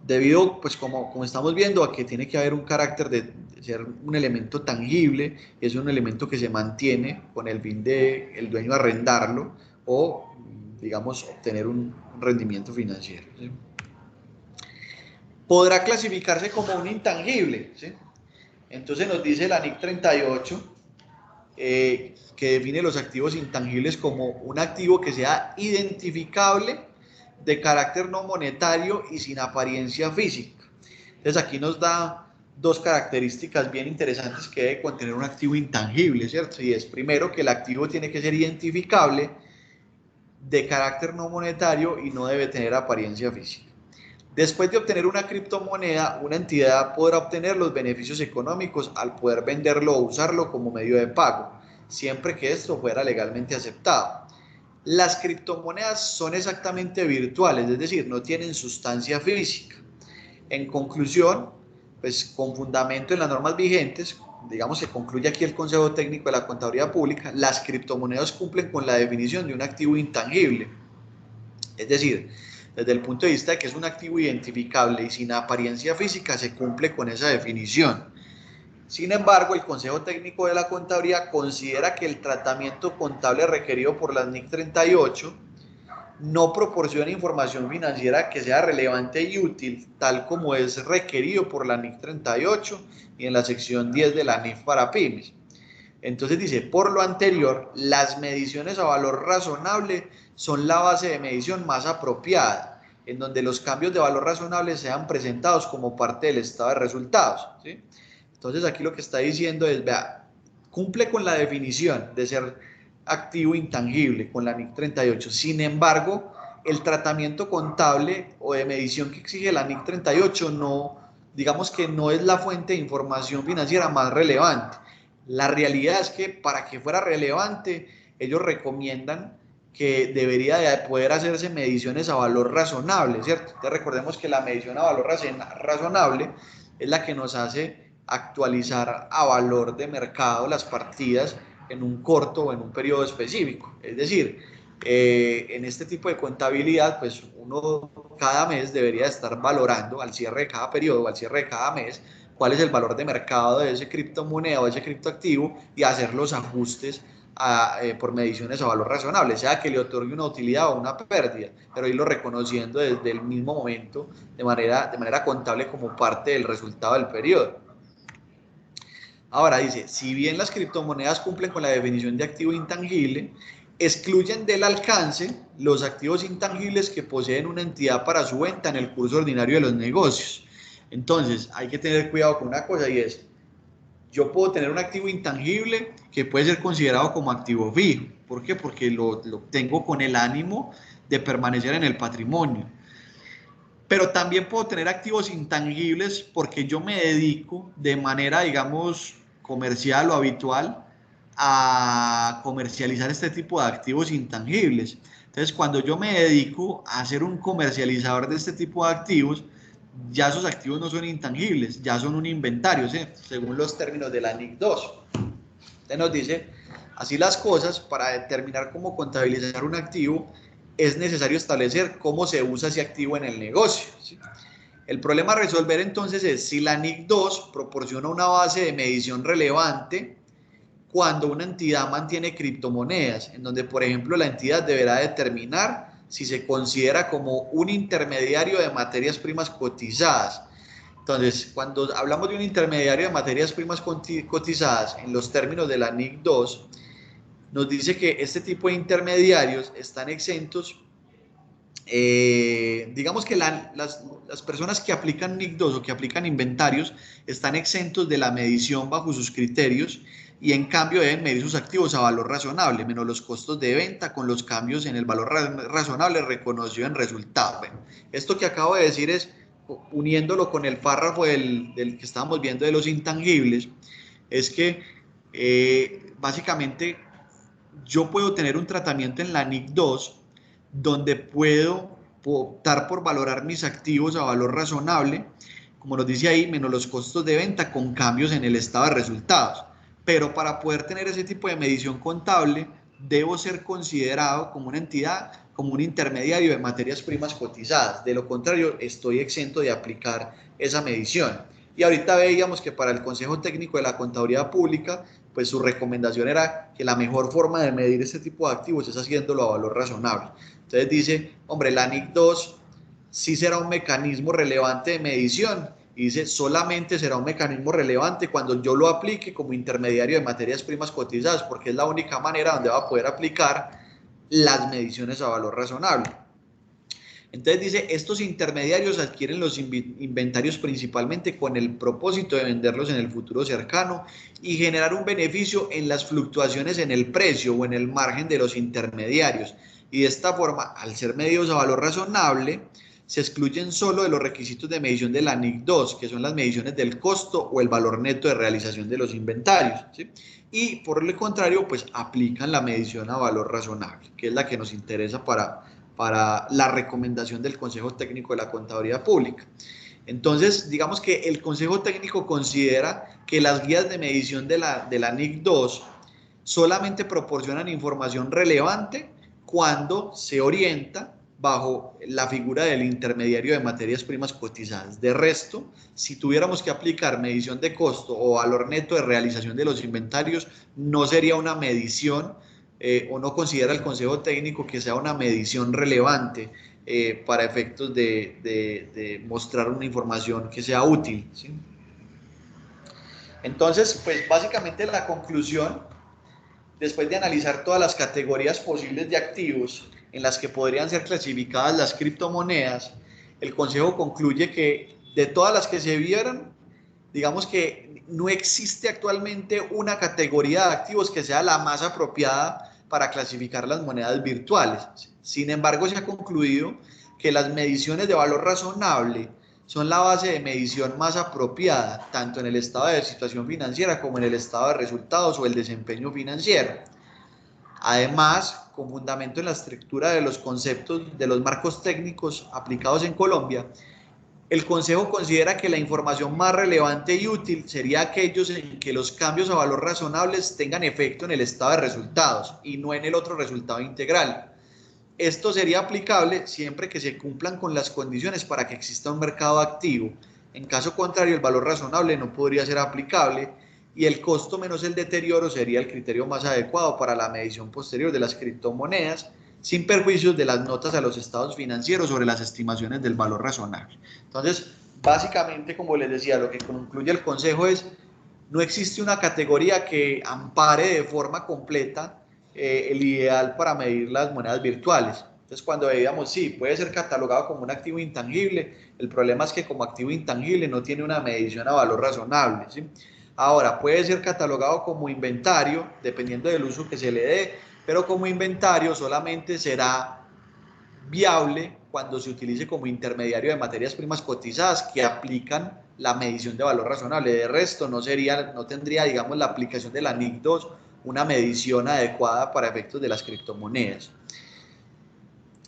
Debido, pues como estamos viendo, a que tiene que haber un carácter de ser un elemento tangible, es un elemento que se mantiene con el fin de el dueño arrendarlo o, digamos, obtener un rendimiento financiero, ¿sí? Podrá clasificarse como un intangible, ¿sí? Entonces nos dice la NIC 38 que define los activos intangibles como un activo que sea identificable de carácter no monetario y sin apariencia física. Entonces aquí nos da dos características bien interesantes que debe contener un activo intangible, ¿cierto? Y es primero que el activo tiene que ser identificable, de carácter no monetario y no debe tener apariencia física. Después de obtener una criptomoneda, una entidad podrá obtener los beneficios económicos al poder venderlo o usarlo como medio de pago, siempre que esto fuera legalmente aceptado. Las criptomonedas son exactamente virtuales, es decir, no tienen sustancia física. En conclusión, pues con fundamento en las normas vigentes, digamos que concluye aquí el Consejo Técnico de la Contaduría Pública, las criptomonedas cumplen con la definición de un activo intangible. Es decir, desde el punto de vista de que es un activo identificable y sin apariencia física, se cumple con esa definición. Sin embargo, el Consejo Técnico de la Contaduría considera que el tratamiento contable requerido por la NIC 38 no proporciona información financiera que sea relevante y útil, tal como es requerido por la NIC 38 y en la sección 10 de la NIF para pymes. Entonces dice, por lo anterior, las mediciones a valor razonable son la base de medición más apropiada, en donde los cambios de valor razonable sean presentados como parte del estado de resultados, ¿sí? Entonces aquí lo que está diciendo es, vea, cumple con la definición de ser activo intangible con la NIC 38. Sin embargo, el tratamiento contable o de medición que exige la NIC 38 no, digamos que no es la fuente de información financiera más relevante. La realidad es que para que fuera relevante, ellos recomiendan que debería de poder hacerse mediciones a valor razonable, ¿cierto? Entonces recordemos que la medición a valor razonable es la que nos hace actualizar a valor de mercado las partidas en un corto o en un periodo específico. Es decir, en este tipo de contabilidad, pues uno cada mes debería estar valorando al cierre de cada periodo, al cierre de cada mes, cuál es el valor de mercado de ese criptomoneda o de ese criptoactivo y hacer los ajustes por mediciones a valor razonable, sea que le otorgue una utilidad o una pérdida, pero irlo reconociendo desde el mismo momento de manera contable como parte del resultado del periodo. Ahora dice, si bien las criptomonedas cumplen con la definición de activo intangible, excluyen del alcance los activos intangibles que poseen una entidad para su venta en el curso ordinario de los negocios. Entonces, hay que tener cuidado con una cosa y es, yo puedo tener un activo intangible que puede ser considerado como activo fijo. ¿Por qué? Porque lo tengo con el ánimo de permanecer en el patrimonio. Pero también puedo tener activos intangibles porque yo me dedico de manera, digamos, comercial o habitual a comercializar este tipo de activos intangibles. Entonces, cuando yo me dedico a ser un comercializador de este tipo de activos, ya esos activos no son intangibles, ya son un inventario, ¿sí? Según los términos de la NIC 2. Entonces nos dice, así las cosas, para determinar cómo contabilizar un activo, es necesario establecer cómo se usa ese activo en el negocio, ¿sí? El problema a resolver entonces es si la NIC 2 proporciona una base de medición relevante cuando una entidad mantiene criptomonedas, en donde, por ejemplo, la entidad deberá determinar si se considera como un intermediario de materias primas cotizadas. Entonces, cuando hablamos de un intermediario de materias primas cotizadas en los términos de la NIC 2, nos dice que este tipo de intermediarios están exentos, digamos que las personas que aplican NIC 2 o que aplican inventarios están exentos de la medición bajo sus criterios y en cambio deben medir sus activos a valor razonable, menos los costos de venta con los cambios en el valor razonable reconocido en resultado. Bueno, esto que acabo de decir es, uniéndolo con el párrafo del que estábamos viendo de los intangibles, es que básicamente yo puedo tener un tratamiento en la NIC 2 donde puedo optar por valorar mis activos a valor razonable, como nos dice ahí, menos los costos de venta con cambios en el estado de resultados. Pero para poder tener ese tipo de medición contable, debo ser considerado como una entidad, como un intermediario de materias primas cotizadas. De lo contrario, estoy exento de aplicar esa medición. Y ahorita veíamos que para el Consejo Técnico de la Contaduría Pública, pues su recomendación era que la mejor forma de medir este tipo de activos es haciéndolo a valor razonable. Entonces dice, hombre, la NIC 2 sí será un mecanismo relevante de medición, y dice, solamente será un mecanismo relevante cuando yo lo aplique como intermediario de materias primas cotizadas, porque es la única manera donde va a poder aplicar las mediciones a valor razonable. Entonces dice, estos intermediarios adquieren los inventarios principalmente con el propósito de venderlos en el futuro cercano y generar un beneficio en las fluctuaciones en el precio o en el margen de los intermediarios. Y de esta forma, al ser medidos a valor razonable, se excluyen solo de los requisitos de medición de la NIC 2, que son las mediciones del costo o el valor neto de realización de los inventarios, ¿sí? Y por el contrario, pues aplican la medición a valor razonable, que es la que nos interesa para la recomendación del Consejo Técnico de la Contaduría Pública. Entonces, digamos que el Consejo Técnico considera que las guías de medición de la NIC 2 solamente proporcionan información relevante cuando se orienta bajo la figura del intermediario de materias primas cotizadas. De resto, si tuviéramos que aplicar medición de costo o valor neto de realización de los inventarios, no sería una medición o no considera el Consejo Técnico que sea una medición relevante para efectos de mostrar una información que sea útil, ¿sí? Entonces, pues básicamente la conclusión, después de analizar todas las categorías posibles de activos en las que podrían ser clasificadas las criptomonedas, el Consejo concluye que de todas las que se vieron, digamos que no existe actualmente una categoría de activos que sea la más apropiada para clasificar las monedas virtuales. Sin embargo, se ha concluido que las mediciones de valor razonable son la base de medición más apropiada, tanto en el estado de situación financiera como en el estado de resultados o el desempeño financiero. Además, con fundamento en la estructura de los conceptos de los marcos técnicos aplicados en Colombia, el Consejo considera que la información más relevante y útil sería aquellos en que los cambios a valor razonables tengan efecto en el estado de resultados y no en el otro resultado integral. Esto sería aplicable siempre que se cumplan con las condiciones para que exista un mercado activo. En caso contrario, el valor razonable no podría ser aplicable y el costo menos el deterioro sería el criterio más adecuado para la medición posterior de las criptomonedas, sin perjuicios de las notas a los estados financieros sobre las estimaciones del valor razonable. Entonces, básicamente, como les decía, lo que concluye el Consejo es: no existe una categoría que ampare de forma completa el ideal para medir las monedas virtuales. Entonces, cuando veíamos, sí, puede ser catalogado como un activo intangible, el problema es que como activo intangible no tiene una medición a valor razonable, ¿sí? Ahora, puede ser catalogado como inventario, dependiendo del uso que se le dé, pero como inventario solamente será viable cuando se utilice como intermediario de materias primas cotizadas que aplican la medición de valor razonable. De resto, no tendría, digamos, la aplicación de la NIC 2 una medición adecuada para efectos de las criptomonedas.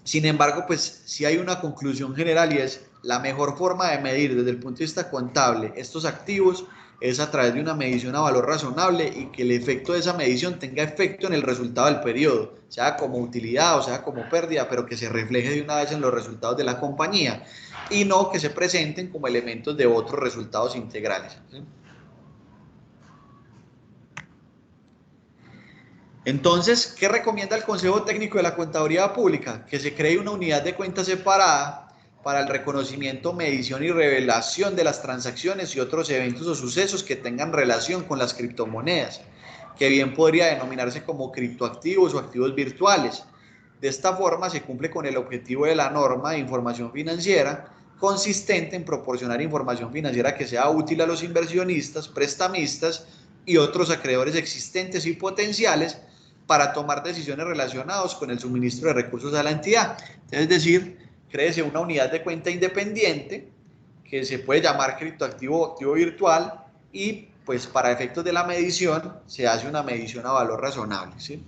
Sin embargo, pues sí hay una conclusión general y es: la mejor forma de medir desde el punto de vista contable estos activos es a través de una medición a valor razonable y que el efecto de esa medición tenga efecto en el resultado del periodo, sea como utilidad o sea como pérdida, pero que se refleje de una vez en los resultados de la compañía y no que se presenten como elementos de otros resultados integrales, ¿sí? Entonces, ¿qué recomienda el Consejo Técnico de la Contaduría Pública? Que se cree una unidad de cuenta separada para el reconocimiento, medición y revelación de las transacciones y otros eventos o sucesos que tengan relación con las criptomonedas, que bien podría denominarse como criptoactivos o activos virtuales. De esta forma se cumple con el objetivo de la norma de información financiera, consistente en proporcionar información financiera que sea útil a los inversionistas, prestamistas y otros acreedores existentes y potenciales para tomar decisiones relacionadas con el suministro de recursos a la entidad. Es decir, créese una unidad de cuenta independiente que se puede llamar criptoactivo o activo virtual y pues para efectos de la medición se hace una medición a valor razonable, ¿sí?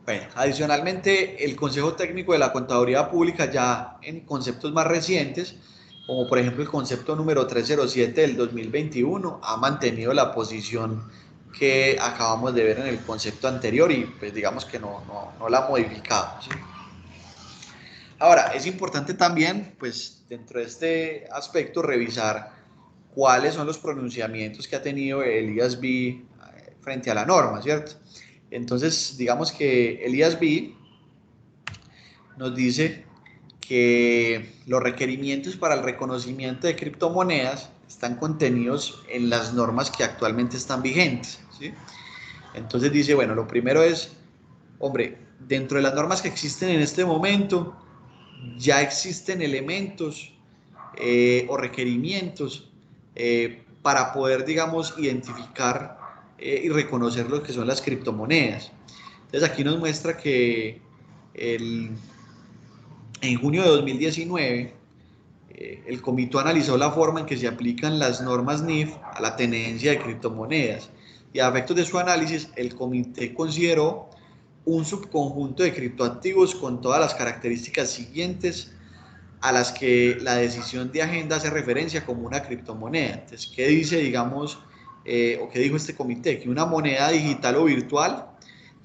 Bueno, adicionalmente, el Consejo Técnico de la Contaduría Pública ya en conceptos más recientes, como por ejemplo el concepto número 307 del 2021, ha mantenido la posición que acabamos de ver en el concepto anterior y pues digamos que no la ha modificado, ¿sí? Ahora, es importante también, pues dentro de este aspecto, revisar cuáles son los pronunciamientos que ha tenido el IASB frente a la norma, ¿cierto? Entonces, digamos que el IASB nos dice que los requerimientos para el reconocimiento de criptomonedas están contenidos en las normas que actualmente están vigentes, ¿sí? Entonces dice, bueno, lo primero es, hombre, dentro de las normas que existen en este momento, ya existen elementos o requerimientos para poder, digamos, identificar y reconocer lo que son las criptomonedas. Entonces aquí nos muestra que en junio de 2019 el comité analizó la forma en que se aplican las normas NIF a la tenencia de criptomonedas y a efectos de su análisis el comité consideró un subconjunto de criptoactivos con todas las características siguientes a las que la decisión de agenda hace referencia como una criptomoneda. Entonces, ¿qué dice, digamos, o qué dijo este comité? Que una moneda digital o virtual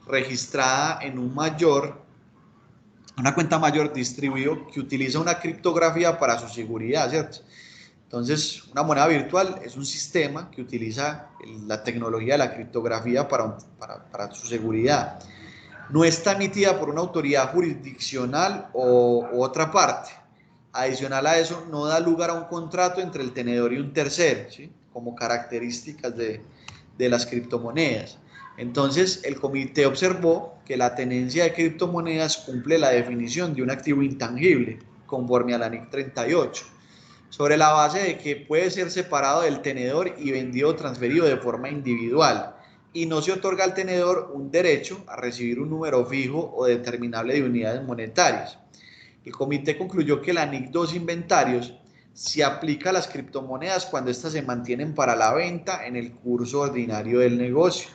registrada en una cuenta mayor distribuido que utiliza una criptografía para su seguridad, ¿cierto? Entonces, una moneda virtual es un sistema que utiliza la tecnología de la criptografía para su seguridad. No está emitida por una autoridad jurisdiccional u otra parte. Adicional a eso, no da lugar a un contrato entre el tenedor y un tercero, ¿sí? Como características de las criptomonedas. Entonces, el comité observó que la tenencia de criptomonedas cumple la definición de un activo intangible, conforme a la NIC 38, sobre la base de que puede ser separado del tenedor y vendido o transferido de forma individual, y no se otorga al tenedor un derecho a recibir un número fijo o determinable de unidades monetarias. El comité concluyó que la NIC 2 inventarios se aplica a las criptomonedas cuando éstas se mantienen para la venta en el curso ordinario del negocio.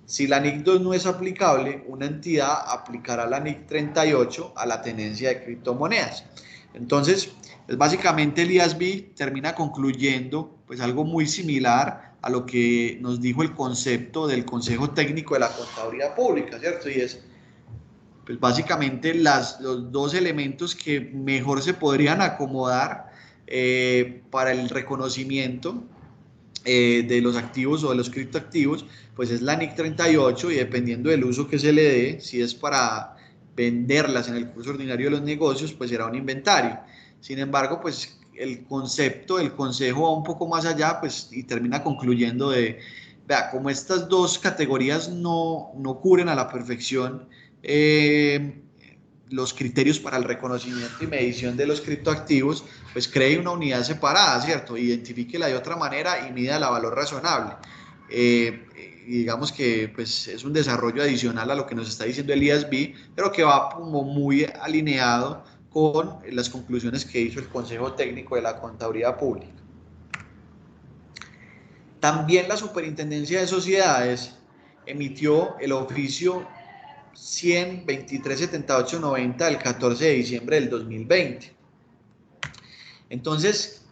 Si la NIC 2 no es aplicable, una entidad aplicará la NIC 38 a la tenencia de criptomonedas. Entonces, pues básicamente el IASB termina concluyendo pues algo muy similar a lo que nos dijo el concepto del Consejo Técnico de la Contaduría Pública, ¿cierto? Y es pues básicamente los dos elementos que mejor se podrían acomodar para el reconocimiento de los activos o de los criptoactivos, pues es la NIC 38 y dependiendo del uso que se le dé, si es para venderlas en el curso ordinario de los negocios, pues será un inventario. Sin embargo, pues el concepto, el consejo va un poco más allá, pues y termina concluyendo de, vea, como estas dos categorías no cubren a la perfección los criterios para el reconocimiento y medición de los criptoactivos, pues cree una unidad separada, ¿cierto? Identifíquela de otra manera y mida la valor razonable. Y digamos que pues, es un desarrollo adicional a lo que nos está diciendo el IASB, pero que va como muy alineado con las conclusiones que hizo el Consejo Técnico de la Contaduría Pública. También la Superintendencia de Sociedades emitió el oficio 100-2378-90 del 14 de diciembre del 2020. Entonces,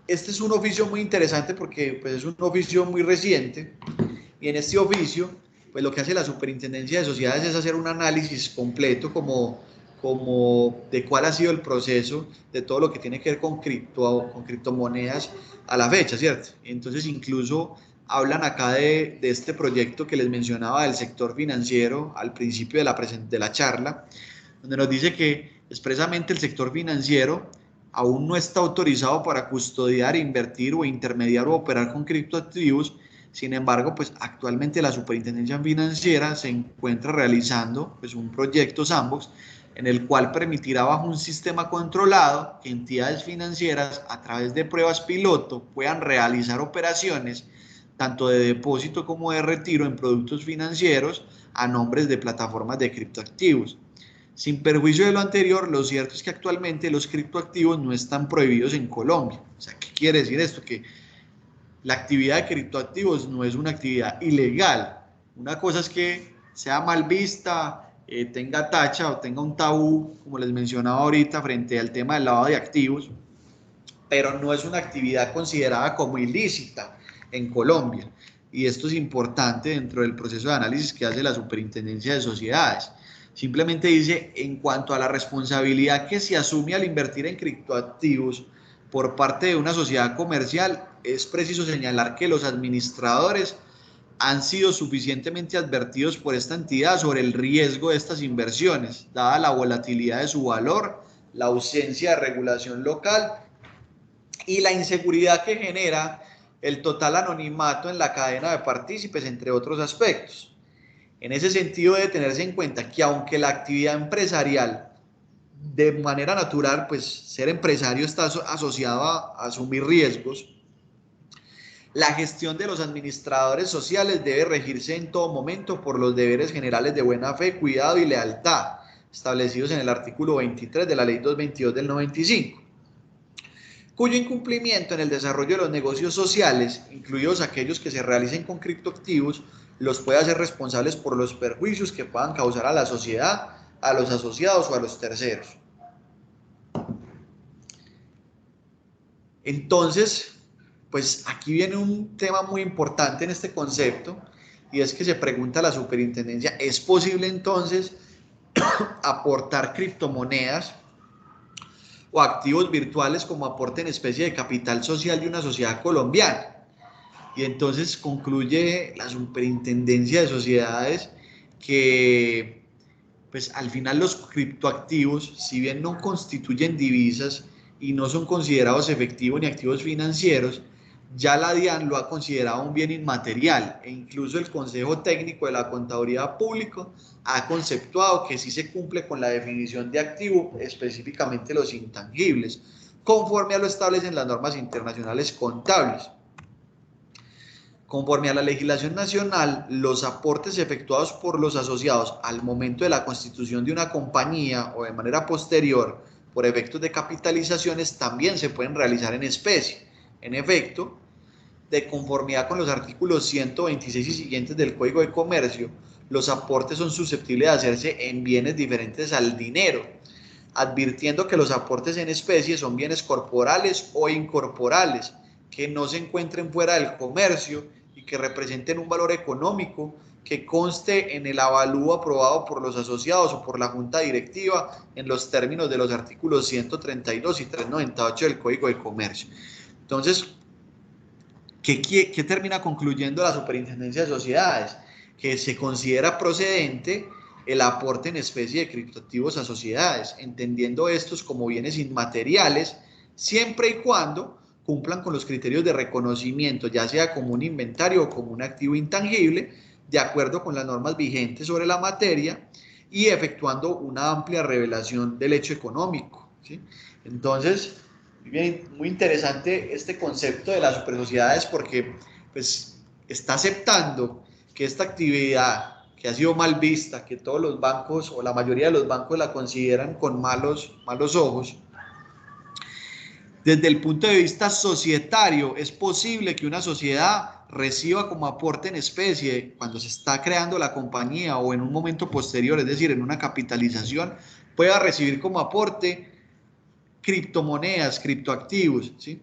este es un oficio muy interesante porque pues, es un oficio muy reciente y en este oficio, pues lo que hace la Superintendencia de Sociedades es hacer un análisis completo como de cuál ha sido el proceso de todo lo que tiene que ver con criptomonedas a la fecha, ¿cierto? Entonces, incluso hablan acá de este proyecto que les mencionaba del sector financiero al principio de la charla, donde nos dice que expresamente el sector financiero aún no está autorizado para custodiar, invertir o intermediar o operar con criptoactivos. Sin embargo, pues actualmente la Superintendencia Financiera se encuentra realizando pues, un proyecto Sandbox en el cual permitirá bajo un sistema controlado que entidades financieras a través de pruebas piloto puedan realizar operaciones tanto de depósito como de retiro en productos financieros a nombres de plataformas de criptoactivos. Sin perjuicio de lo anterior, lo cierto es que actualmente los criptoactivos no están prohibidos en Colombia. O sea, ¿qué quiere decir esto? Que la actividad de criptoactivos no es una actividad ilegal. Una cosa es que sea mal vista, tenga tacha o tenga un tabú, como les mencionaba ahorita, frente al tema del lavado de activos, pero no es una actividad considerada como ilícita en Colombia. Y esto es importante dentro del proceso de análisis que hace la Superintendencia de Sociedades. Simplemente dice, en cuanto a la responsabilidad que se asume al invertir en criptoactivos por parte de una sociedad comercial, es preciso señalar que los administradores han sido suficientemente advertidos por esta entidad sobre el riesgo de estas inversiones, dada la volatilidad de su valor, la ausencia de regulación local y la inseguridad que genera el total anonimato en la cadena de partícipes, entre otros aspectos. En ese sentido debe tenerse en cuenta que aunque la actividad empresarial de manera natural, pues ser empresario está asociado a asumir riesgos, la gestión de los administradores sociales debe regirse en todo momento por los deberes generales de buena fe, cuidado y lealtad, establecidos en el artículo 23 de la Ley 222 del 95, cuyo incumplimiento en el desarrollo de los negocios sociales, incluidos aquellos que se realicen con criptoactivos, los puede hacer responsables por los perjuicios que puedan causar a la sociedad, a los asociados o a los terceros. Entonces, pues aquí viene un tema muy importante en este concepto, y es que se pregunta a la superintendencia, ¿es posible entonces aportar criptomonedas o activos virtuales como aporte en especie de capital social de una sociedad colombiana? Y entonces concluye la superintendencia de sociedades que pues al final los criptoactivos, si bien no constituyen divisas y no son considerados efectivos ni activos financieros, ya la DIAN lo ha considerado un bien inmaterial, e incluso el Consejo Técnico de la Contaduría Pública ha conceptuado que sí se cumple con la definición de activo, específicamente los intangibles, conforme a lo establecen las normas internacionales contables. Conforme a la legislación nacional, los aportes efectuados por los asociados al momento de la constitución de una compañía o de manera posterior por efectos de capitalizaciones también se pueden realizar en especie. En efecto, de conformidad con los artículos 126 y siguientes del Código de Comercio, los aportes son susceptibles de hacerse en bienes diferentes al dinero, advirtiendo que los aportes en especie son bienes corporales o incorporales, que no se encuentren fuera del comercio y que representen un valor económico que conste en el avalúo aprobado por los asociados o por la junta directiva en los términos de los artículos 132 y 398 del Código de Comercio. Entonces, ¿qué termina concluyendo la Superintendencia de Sociedades? Que se considera procedente el aporte en especie de criptoactivos a sociedades, entendiendo estos como bienes inmateriales, siempre y cuando cumplan con los criterios de reconocimiento, ya sea como un inventario o como un activo intangible, de acuerdo con las normas vigentes sobre la materia y efectuando una amplia revelación del hecho económico, ¿sí? Entonces, muy interesante este concepto de las supersociedades porque pues, está aceptando que esta actividad que ha sido mal vista, que todos los bancos o la mayoría de los bancos la consideran con malos ojos, desde el punto de vista societario, es posible que una sociedad reciba como aporte en especie cuando se está creando la compañía o en un momento posterior, es decir, en una capitalización, pueda recibir como aporte criptomonedas, criptoactivos, ¿sí?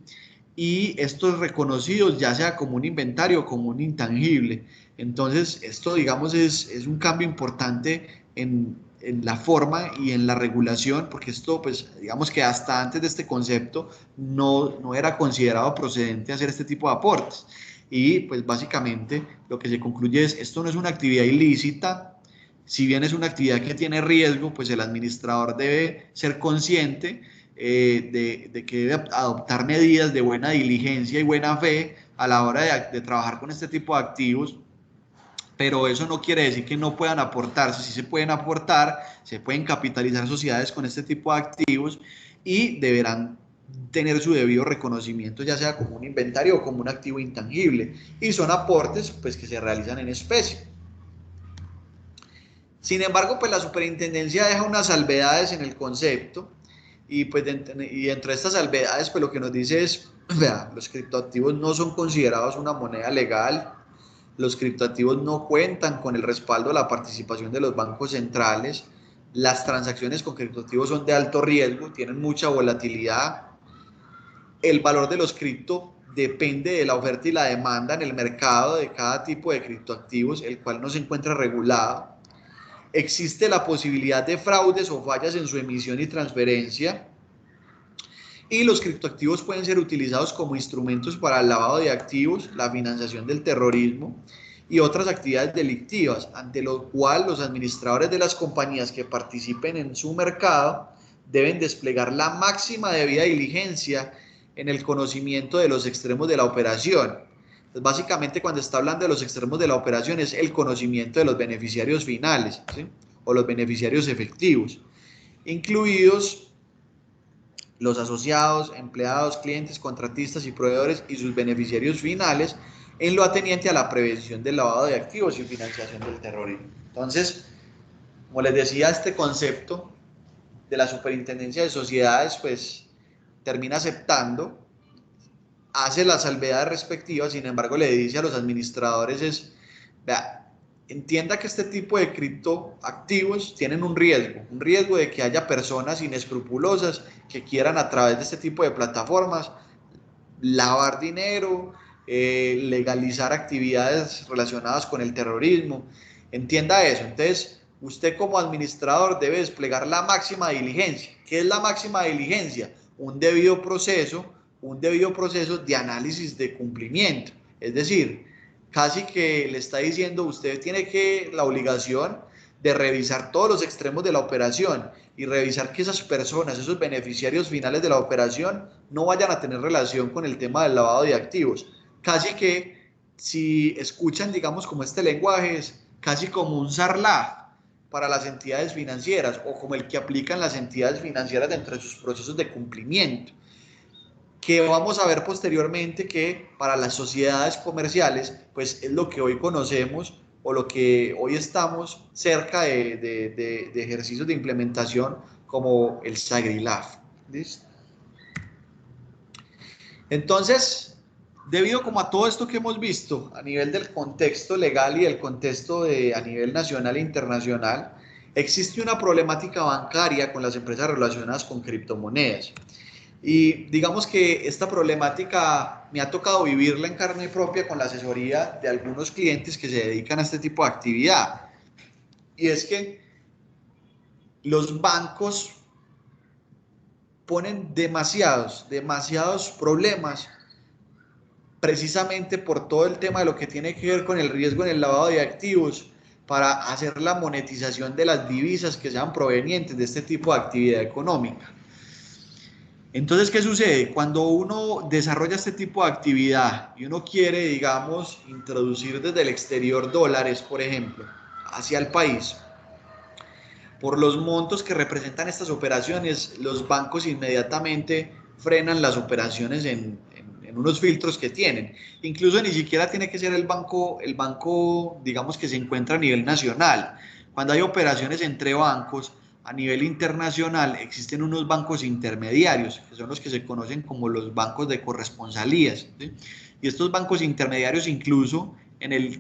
Y estos reconocidos ya sea como un inventario o como un intangible. Entonces, esto, digamos, es un cambio importante en la forma y en la regulación, porque esto, pues, digamos que hasta antes de este concepto no era considerado procedente hacer este tipo de aportes. Y, pues, básicamente, lo que se concluye es, esto no es una actividad ilícita, si bien es una actividad que tiene riesgo, pues el administrador debe ser consciente de que debe adoptar medidas de buena diligencia y buena fe a la hora de trabajar con este tipo de activos, pero eso no quiere decir que no puedan aportarse, sí se pueden aportar, se pueden capitalizar sociedades con este tipo de activos y deberán tener su debido reconocimiento, ya sea como un inventario o como un activo intangible, y son aportes pues, que se realizan en especie. Sin embargo, pues la superintendencia deja unas salvedades en el concepto, y pues dentro de estas salvedades, pues lo que nos dice es, vea, los criptoactivos no son considerados una moneda legal, los criptoactivos no cuentan con el respaldo de la participación de los bancos centrales, las transacciones con criptoactivos son de alto riesgo, tienen mucha volatilidad, el valor de los cripto depende de la oferta y la demanda en el mercado de cada tipo de criptoactivos, el cual no se encuentra regulado. Existe la posibilidad de fraudes o fallas en su emisión y transferencia, y los criptoactivos pueden ser utilizados como instrumentos para el lavado de activos, la financiación del terrorismo y otras actividades delictivas, ante lo cual los administradores de las compañías que participen en su mercado deben desplegar la máxima debida diligencia en el conocimiento de los extremos de la operación. Entonces, básicamente, cuando está hablando de los extremos de la operación es el conocimiento de los beneficiarios finales, ¿sí? O los beneficiarios efectivos, incluidos los asociados, empleados, clientes, contratistas y proveedores y sus beneficiarios finales, en lo ateniente a la prevención del lavado de activos y financiación del terrorismo. Entonces, como les decía, este concepto de la Superintendencia de Sociedades, pues termina aceptando, hace las salvedades respectivas, sin embargo le dice a los administradores vea, entienda que este tipo de criptoactivos tienen un riesgo de que haya personas inescrupulosas que quieran a través de este tipo de plataformas lavar dinero, legalizar actividades relacionadas con el terrorismo. Entienda eso. Entonces, usted como administrador debe desplegar la máxima diligencia. ¿Qué es la máxima diligencia? Un debido proceso de análisis de cumplimiento. Es decir, casi que le está diciendo, usted tiene la obligación de revisar todos los extremos de la operación y revisar que esas personas, esos beneficiarios finales de la operación, no vayan a tener relación con el tema del lavado de activos. Casi que, si escuchan, digamos, como este lenguaje, es casi como un SARLAF para las entidades financieras, o como el que aplican las entidades financieras dentro de sus procesos de cumplimiento, que vamos a ver posteriormente que para las sociedades comerciales, pues es lo que hoy conocemos o lo que hoy estamos cerca de ejercicios de implementación como el SAGRILAF. ¿Listo? Entonces, debido como a todo esto que hemos visto a nivel del contexto legal y del contexto a nivel nacional e internacional, existe una problemática bancaria con las empresas relacionadas con criptomonedas. Y digamos que esta problemática me ha tocado vivirla en carne propia con la asesoría de algunos clientes que se dedican a este tipo de actividad. Y es que los bancos ponen demasiados problemas precisamente por todo el tema de lo que tiene que ver con el riesgo en el lavado de activos para hacer la monetización de las divisas que sean provenientes de este tipo de actividad económica. Entonces, ¿qué sucede? Cuando uno desarrolla este tipo de actividad y uno quiere, digamos, introducir desde el exterior dólares, por ejemplo, hacia el país, por los montos que representan estas operaciones, los bancos inmediatamente frenan las operaciones en unos filtros que tienen. Incluso ni siquiera tiene que ser el banco, digamos, que se encuentra a nivel nacional. Cuando hay operaciones entre bancos, a nivel internacional existen unos bancos intermediarios, que son los que se conocen como los bancos de corresponsalías, ¿sí? Y estos bancos intermediarios incluso,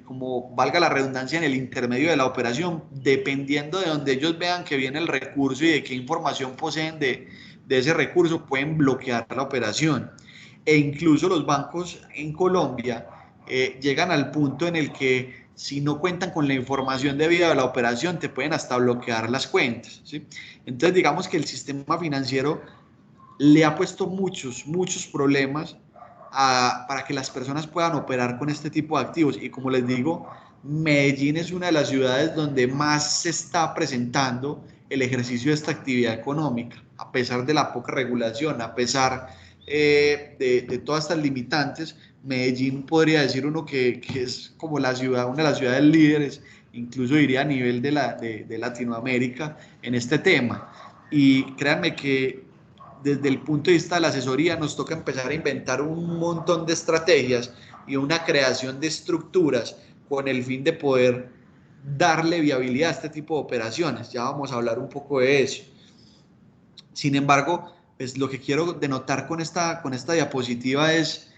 como valga la redundancia, en el intermedio de la operación, dependiendo de donde ellos vean que viene el recurso y de qué información poseen de ese recurso, pueden bloquear la operación. E incluso los bancos en Colombia llegan al punto en el que si no cuentan con la información debida a la operación, te pueden hasta bloquear las cuentas, ¿sí? Entonces, digamos que el sistema financiero le ha puesto muchos problemas para que las personas puedan operar con este tipo de activos. Y como les digo, Medellín es una de las ciudades donde más se está presentando el ejercicio de esta actividad económica, a pesar de la poca regulación, a pesar de todas estas limitantes. Medellín podría decir uno que es como una de las ciudades líderes, incluso diría a nivel de Latinoamérica en este tema. Y créanme que desde el punto de vista de la asesoría nos toca empezar a inventar un montón de estrategias y una creación de estructuras con el fin de poder darle viabilidad a este tipo de operaciones. Ya vamos a hablar un poco de eso. Sin embargo, pues lo que quiero denotar con esta diapositiva es: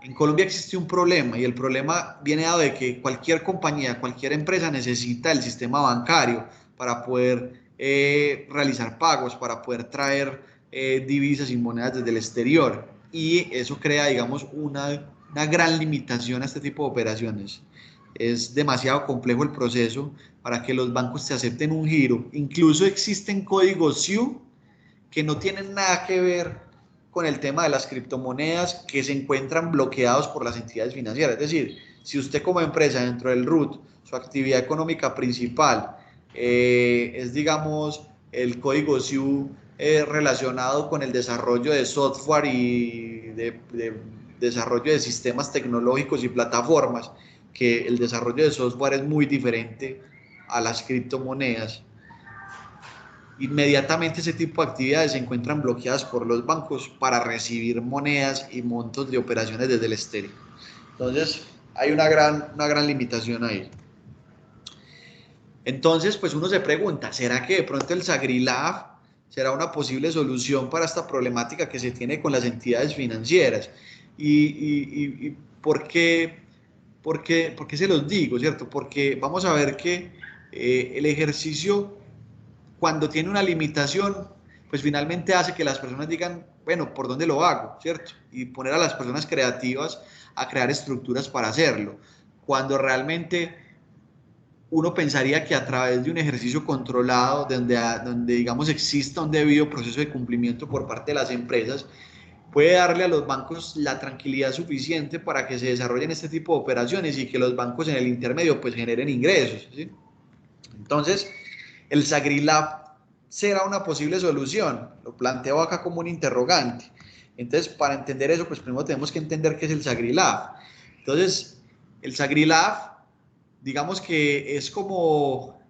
en Colombia existe un problema, y el problema viene dado de que cualquier compañía, cualquier empresa necesita el sistema bancario para poder realizar pagos, para poder traer divisas y monedas desde el exterior, y eso crea, digamos, una gran limitación a este tipo de operaciones. Es demasiado complejo el proceso para que los bancos te acepten un giro. Incluso existen códigos SIU que no tienen nada que ver con el tema de las criptomonedas, que se encuentran bloqueados por las entidades financieras. Es decir, si usted como empresa dentro del RUT, su actividad económica principal es, digamos, el código SIU relacionado con el desarrollo de software y de desarrollo de sistemas tecnológicos y plataformas, que el desarrollo de software es muy diferente a las criptomonedas. Inmediatamente ese tipo de actividades se encuentran bloqueadas por los bancos para recibir monedas y montos de operaciones desde el exterior. Entonces hay una gran limitación ahí. Entonces pues uno se pregunta, ¿será que de pronto el SagriLab será una posible solución para esta problemática que se tiene con las entidades financieras? ¿Y por qué se los digo, cierto? Porque vamos a ver que el ejercicio, cuando tiene una limitación, pues finalmente hace que las personas digan, bueno, ¿por dónde lo hago? ¿Cierto? Y poner a las personas creativas a crear estructuras para hacerlo. Cuando realmente uno pensaría que a través de un ejercicio controlado, donde digamos exista un debido proceso de cumplimiento por parte de las empresas, puede darle a los bancos la tranquilidad suficiente para que se desarrollen este tipo de operaciones y que los bancos en el intermedio pues generen ingresos, ¿sí? Entonces, el SagriLab será una posible solución. Lo planteo acá como un interrogante. Entonces, para entender eso, pues primero tenemos que entender qué es el SagriLab. Entonces, el SagriLab, digamos que es como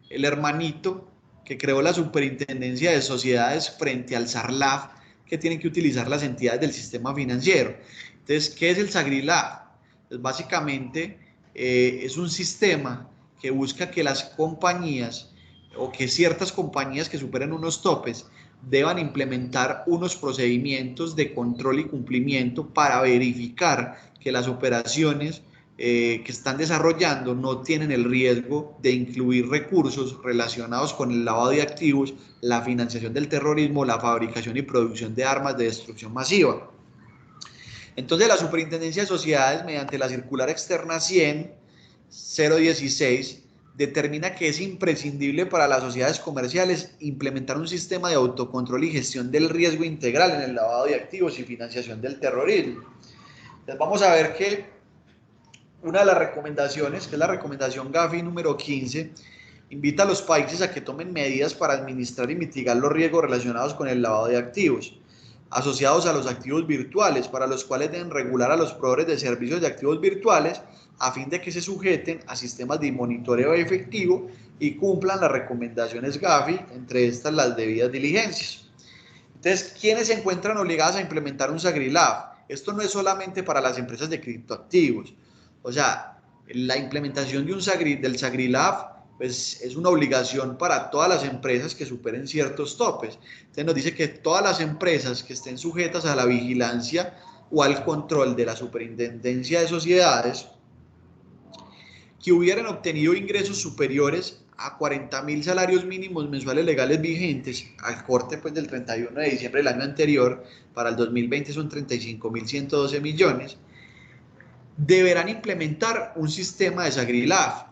el hermanito que creó la Superintendencia de Sociedades frente al SARLAF, que tienen que utilizar las entidades del sistema financiero. Entonces, ¿qué es el SagriLab? Pues básicamente es un sistema que busca que las compañías o que ciertas compañías que superen unos topes deban implementar unos procedimientos de control y cumplimiento para verificar que las operaciones que están desarrollando no tienen el riesgo de incluir recursos relacionados con el lavado de activos, la financiación del terrorismo, la fabricación y producción de armas de destrucción masiva. Entonces la Superintendencia de Sociedades, mediante la circular externa 100-016, determina que es imprescindible para las sociedades comerciales implementar un sistema de autocontrol y gestión del riesgo integral en el lavado de activos y financiación del terrorismo. Entonces vamos a ver que una de las recomendaciones, que es la recomendación Gafi número 15, invita a los países a que tomen medidas para administrar y mitigar los riesgos relacionados con el lavado de activos, asociados a los activos virtuales, para los cuales deben regular a los proveedores de servicios de activos virtuales a fin de que se sujeten a sistemas de monitoreo efectivo y cumplan las recomendaciones Gafi, entre estas las debidas diligencias. Entonces, ¿quiénes se encuentran obligadas a implementar un SagriLab? Esto no es solamente para las empresas de criptoactivos. O sea, la implementación de del SagriLab pues, es una obligación para todas las empresas que superen ciertos topes. Entonces nos dice que todas las empresas que estén sujetas a la vigilancia o al control de la Superintendencia de Sociedades, que hubieran obtenido ingresos superiores a 40.000 salarios mínimos mensuales legales vigentes al corte pues, del 31 de diciembre del año anterior, para el 2020 son 35.112 millones, deberán implementar un sistema de SagriLab.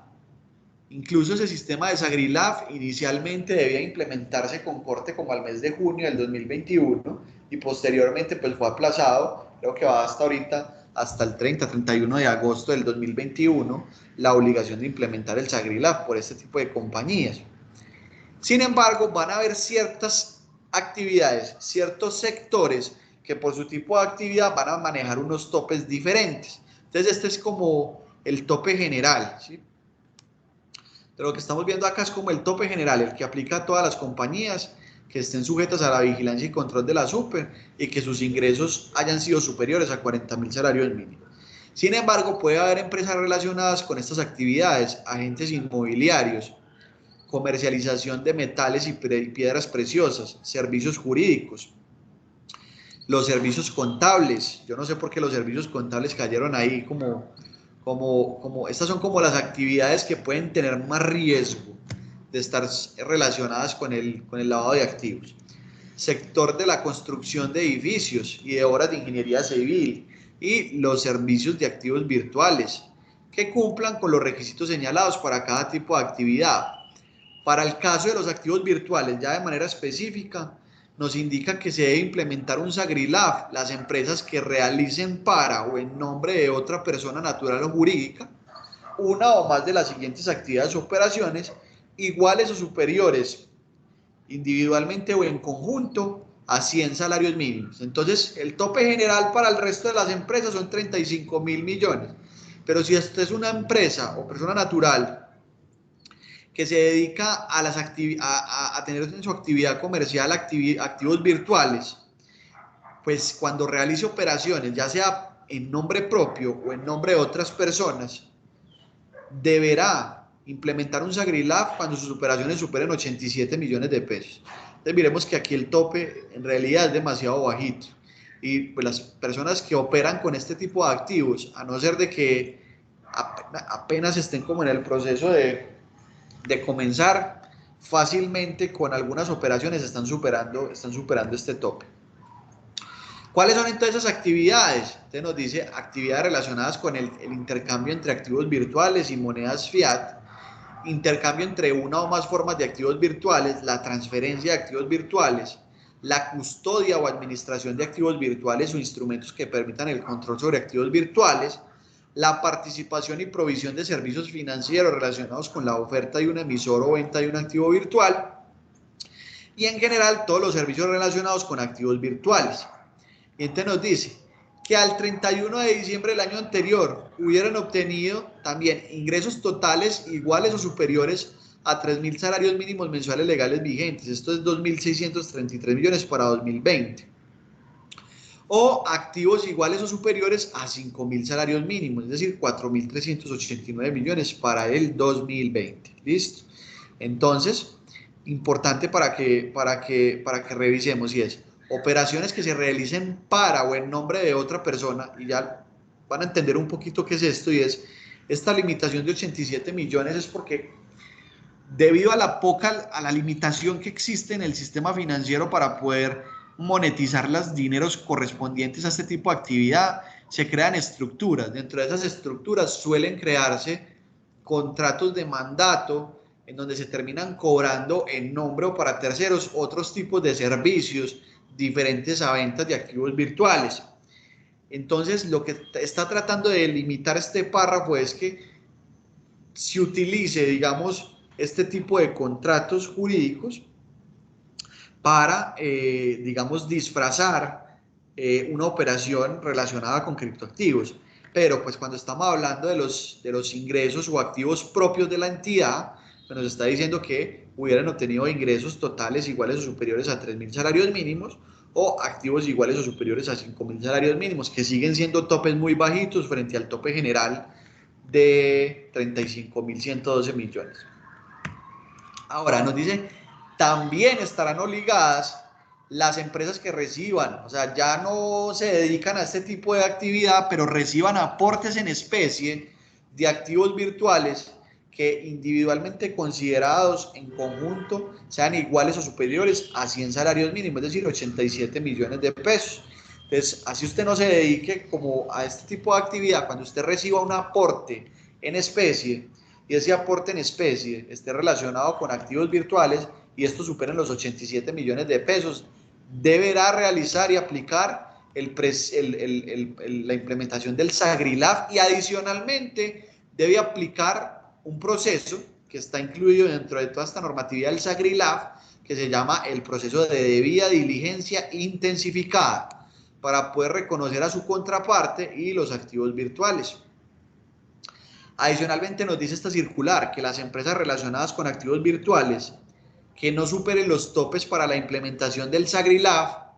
Incluso ese sistema de SagriLab inicialmente debía implementarse con corte como al mes de junio del 2021 y posteriormente pues fue aplazado, creo que va hasta ahorita, hasta el 30-31 de agosto del 2021, la obligación de implementar el SagriLab por este tipo de compañías. Sin embargo, van a haber ciertas actividades, ciertos sectores que por su tipo de actividad van a manejar unos topes diferentes. Entonces este es como el tope general, ¿sí? Pero lo que estamos viendo acá es como el tope general, el que aplica a todas las compañías que estén sujetas a la vigilancia y control de la Super y que sus ingresos hayan sido superiores a 40.000 salarios mínimos. Sin embargo, puede haber empresas relacionadas con estas actividades, agentes inmobiliarios, comercialización de metales y piedras preciosas, servicios jurídicos, los servicios contables. Yo no sé por qué los servicios contables cayeron ahí como estas son como las actividades que pueden tener más riesgo de estar relacionadas con el lavado de activos. Sector de la construcción de edificios y de obras de ingeniería civil y los servicios de activos virtuales que cumplan con los requisitos señalados para cada tipo de actividad. Para el caso de los activos virtuales, ya de manera específica, nos indica que se debe implementar un SagriLab, las empresas que realicen para o en nombre de otra persona natural o jurídica una o más de las siguientes actividades o operaciones iguales o superiores individualmente o en conjunto, a 100 salarios mínimos. Entonces, el tope general para el resto de las empresas son 35.000 millones. Pero si usted es una empresa o persona natural que se dedica a tener en su actividad comercial activos virtuales, pues cuando realice operaciones, ya sea en nombre propio o en nombre de otras personas, deberá implementar un SagriLab cuando sus operaciones superen 87 millones de pesos. Entonces miremos que aquí el tope en realidad es demasiado bajito. Y pues las personas que operan con este tipo de activos, a no ser de que apenas estén como en el proceso de comenzar, fácilmente con algunas operaciones están superando este tope. ¿Cuáles son entonces esas actividades? Entonces nos dice actividades relacionadas con el intercambio entre activos virtuales y monedas fiat, intercambio entre una o más formas de activos virtuales, la transferencia de activos virtuales, la custodia o administración de activos virtuales o instrumentos que permitan el control sobre activos virtuales, la participación y provisión de servicios financieros relacionados con la oferta de un emisor o venta de un activo virtual, y en general todos los servicios relacionados con activos virtuales. Y entonces nos dice que al 31 de diciembre del año anterior hubieran obtenido también ingresos totales iguales o superiores a 3.000 salarios mínimos mensuales legales vigentes. Esto es 2.633 millones para 2020. O activos iguales o superiores a 5.000 salarios mínimos, es decir, 4.389 millones para el 2020. ¿Listo? Entonces, importante para que revisemos, y es operaciones que se realicen para o en nombre de otra persona, y ya van a entender un poquito qué es esto, y es esta limitación de 87 millones es porque debido a la limitación que existe en el sistema financiero para poder monetizar los dineros correspondientes a este tipo de actividad, se crean estructuras. Dentro de esas estructuras suelen crearse contratos de mandato en donde se terminan cobrando en nombre o para terceros otros tipos de servicios diferentes a ventas de activos virtuales. Entonces, lo que está tratando de limitar este párrafo es que se utilice, digamos, este tipo de contratos jurídicos para, digamos, disfrazar una operación relacionada con criptoactivos. Pero pues cuando estamos hablando de los ingresos o activos propios de la entidad, pues nos está diciendo que hubieran obtenido ingresos totales iguales o superiores a 3.000 salarios mínimos o activos iguales o superiores a 5.000 salarios mínimos, que siguen siendo topes muy bajitos frente al tope general de 35.112 millones. Ahora nos dice, también estarán obligadas las empresas que reciban, o sea, ya no se dedican a este tipo de actividad, pero reciban aportes en especie de activos virtuales que individualmente considerados en conjunto sean iguales o superiores a 100 salarios mínimos, es decir, 87 millones de pesos. Entonces, así usted no se dedique como a este tipo de actividad, cuando usted reciba un aporte en especie y ese aporte en especie esté relacionado con activos virtuales y estos superen los 87 millones de pesos, deberá realizar y aplicar la implementación del SagriLab y adicionalmente debe aplicar un proceso que está incluido dentro de toda esta normatividad del SagriLab, que se llama el proceso de debida diligencia intensificada, para poder reconocer a su contraparte y los activos virtuales. Adicionalmente nos dice esta circular que las empresas relacionadas con activos virtuales que no superen los topes para la implementación del SagriLab,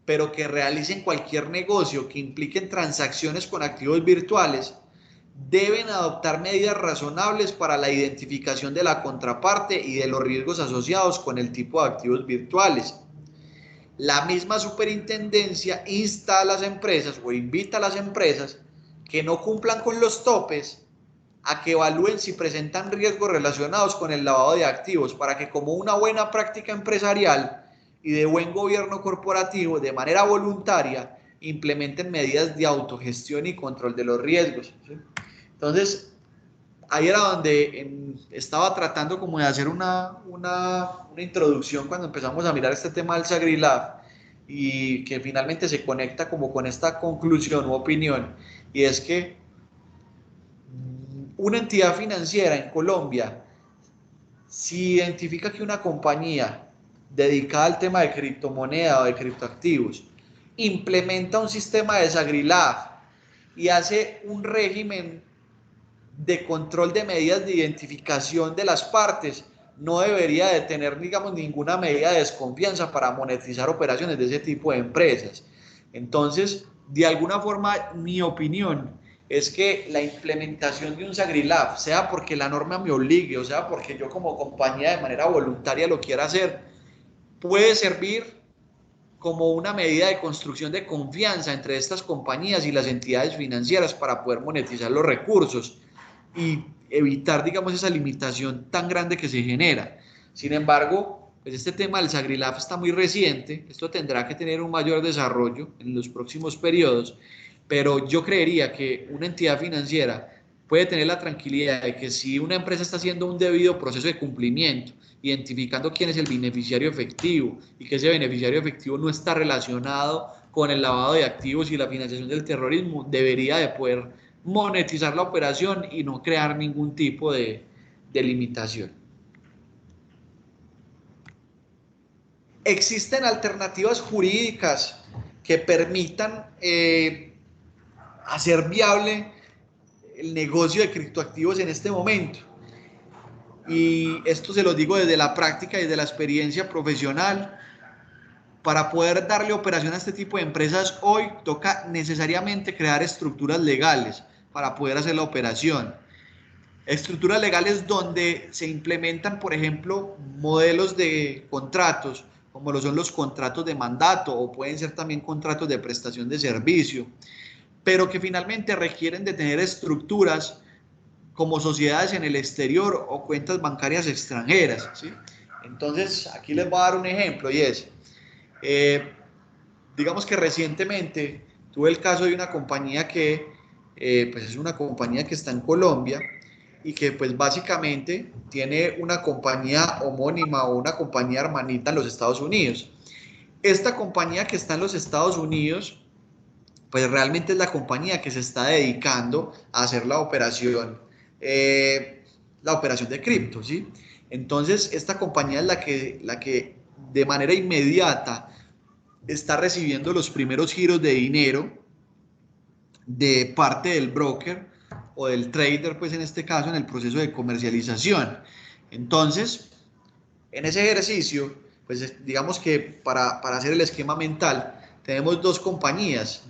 pero que realicen cualquier negocio que impliquen transacciones con activos virtuales, deben adoptar medidas razonables para la identificación de la contraparte y de los riesgos asociados con el tipo de activos virtuales. La misma superintendencia insta a las empresas o invita a las empresas que no cumplan con los topes a que evalúen si presentan riesgos relacionados con el lavado de activos, para que como una buena práctica empresarial y de buen gobierno corporativo, de manera voluntaria, implementen medidas de autogestión y control de los riesgos. ¿Sí? Entonces, ahí era donde estaba tratando como de hacer una introducción cuando empezamos a mirar este tema del SagriLab, y que finalmente se conecta como con esta conclusión u opinión, y es que una entidad financiera en Colombia, si identifica que una compañía dedicada al tema de criptomoneda o de criptoactivos implementa un sistema de SagriLab y hace un régimen de control de medidas de identificación de las partes, no debería de tener, digamos, ninguna medida de desconfianza para monetizar operaciones de ese tipo de empresas. Entonces, de alguna forma, mi opinión es que la implementación de un SagriLab, sea porque la norma me obligue, o sea porque yo como compañía de manera voluntaria lo quiera hacer, puede servir como una medida de construcción de confianza entre estas compañías y las entidades financieras para poder monetizar los recursos y evitar, digamos, esa limitación tan grande que se genera. Sin embargo, pues este tema del SagriLab está muy reciente, esto tendrá que tener un mayor desarrollo en los próximos periodos, pero yo creería que una entidad financiera puede tener la tranquilidad de que si una empresa está haciendo un debido proceso de cumplimiento, identificando quién es el beneficiario efectivo y que ese beneficiario efectivo no está relacionado con el lavado de activos y la financiación del terrorismo, debería de poder monetizar la operación y no crear ningún tipo de limitación. Existen alternativas jurídicas que permitan hacer viable el negocio de criptoactivos en este momento. Y esto se lo digo desde la práctica y desde la experiencia profesional. Para poder darle operación a este tipo de empresas hoy toca necesariamente crear estructuras legales para poder hacer la operación. Estructuras legales donde se implementan, por ejemplo, modelos de contratos, como lo son los contratos de mandato o pueden ser también contratos de prestación de servicio, pero que finalmente requieren de tener estructuras como sociedades en el exterior o cuentas bancarias extranjeras, ¿sí? Entonces, aquí les voy a dar un ejemplo y es, digamos que recientemente tuve el caso de una compañía que pues es una compañía que está en Colombia y que pues básicamente tiene una compañía homónima o una compañía hermanita en los Estados Unidos. Esta compañía que está en los Estados Unidos pues realmente es la compañía que se está dedicando a hacer la operación de cripto, ¿sí? Entonces esta compañía es la que de manera inmediata está recibiendo los primeros giros de dinero de parte del broker o del trader, pues en este caso en el proceso de comercialización. Entonces, en ese ejercicio, pues digamos que para hacer el esquema mental, tenemos dos compañías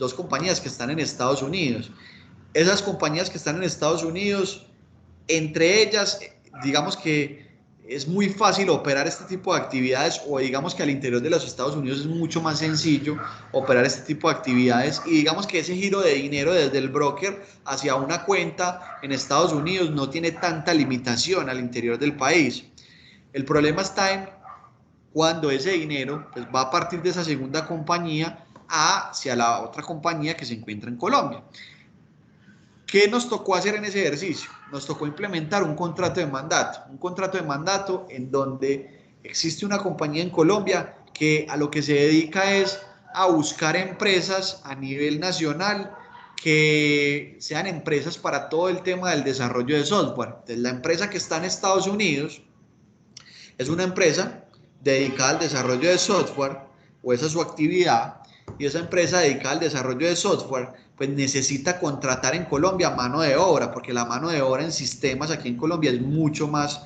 que están en Estados Unidos. Esas compañías que están en Estados Unidos, entre ellas, digamos que es muy fácil operar este tipo de actividades o digamos que al interior de los Estados Unidos es mucho más sencillo operar este tipo de actividades y digamos que ese giro de dinero desde el broker hacia una cuenta en Estados Unidos no tiene tanta limitación al interior del país. El problema está en cuando ese dinero pues, va a partir de esa segunda compañía hacia la otra compañía que se encuentra en Colombia. ¿Qué nos tocó hacer en ese ejercicio? Nos tocó implementar un contrato de mandato en donde existe una compañía en Colombia que a lo que se dedica es a buscar empresas a nivel nacional que sean empresas para todo el tema del desarrollo de software. Entonces, la empresa que está en Estados Unidos es una empresa dedicada al desarrollo de software, o esa es su actividad, y esa empresa dedicada al desarrollo de software pues necesita contratar en Colombia mano de obra, porque la mano de obra en sistemas aquí en Colombia es mucho más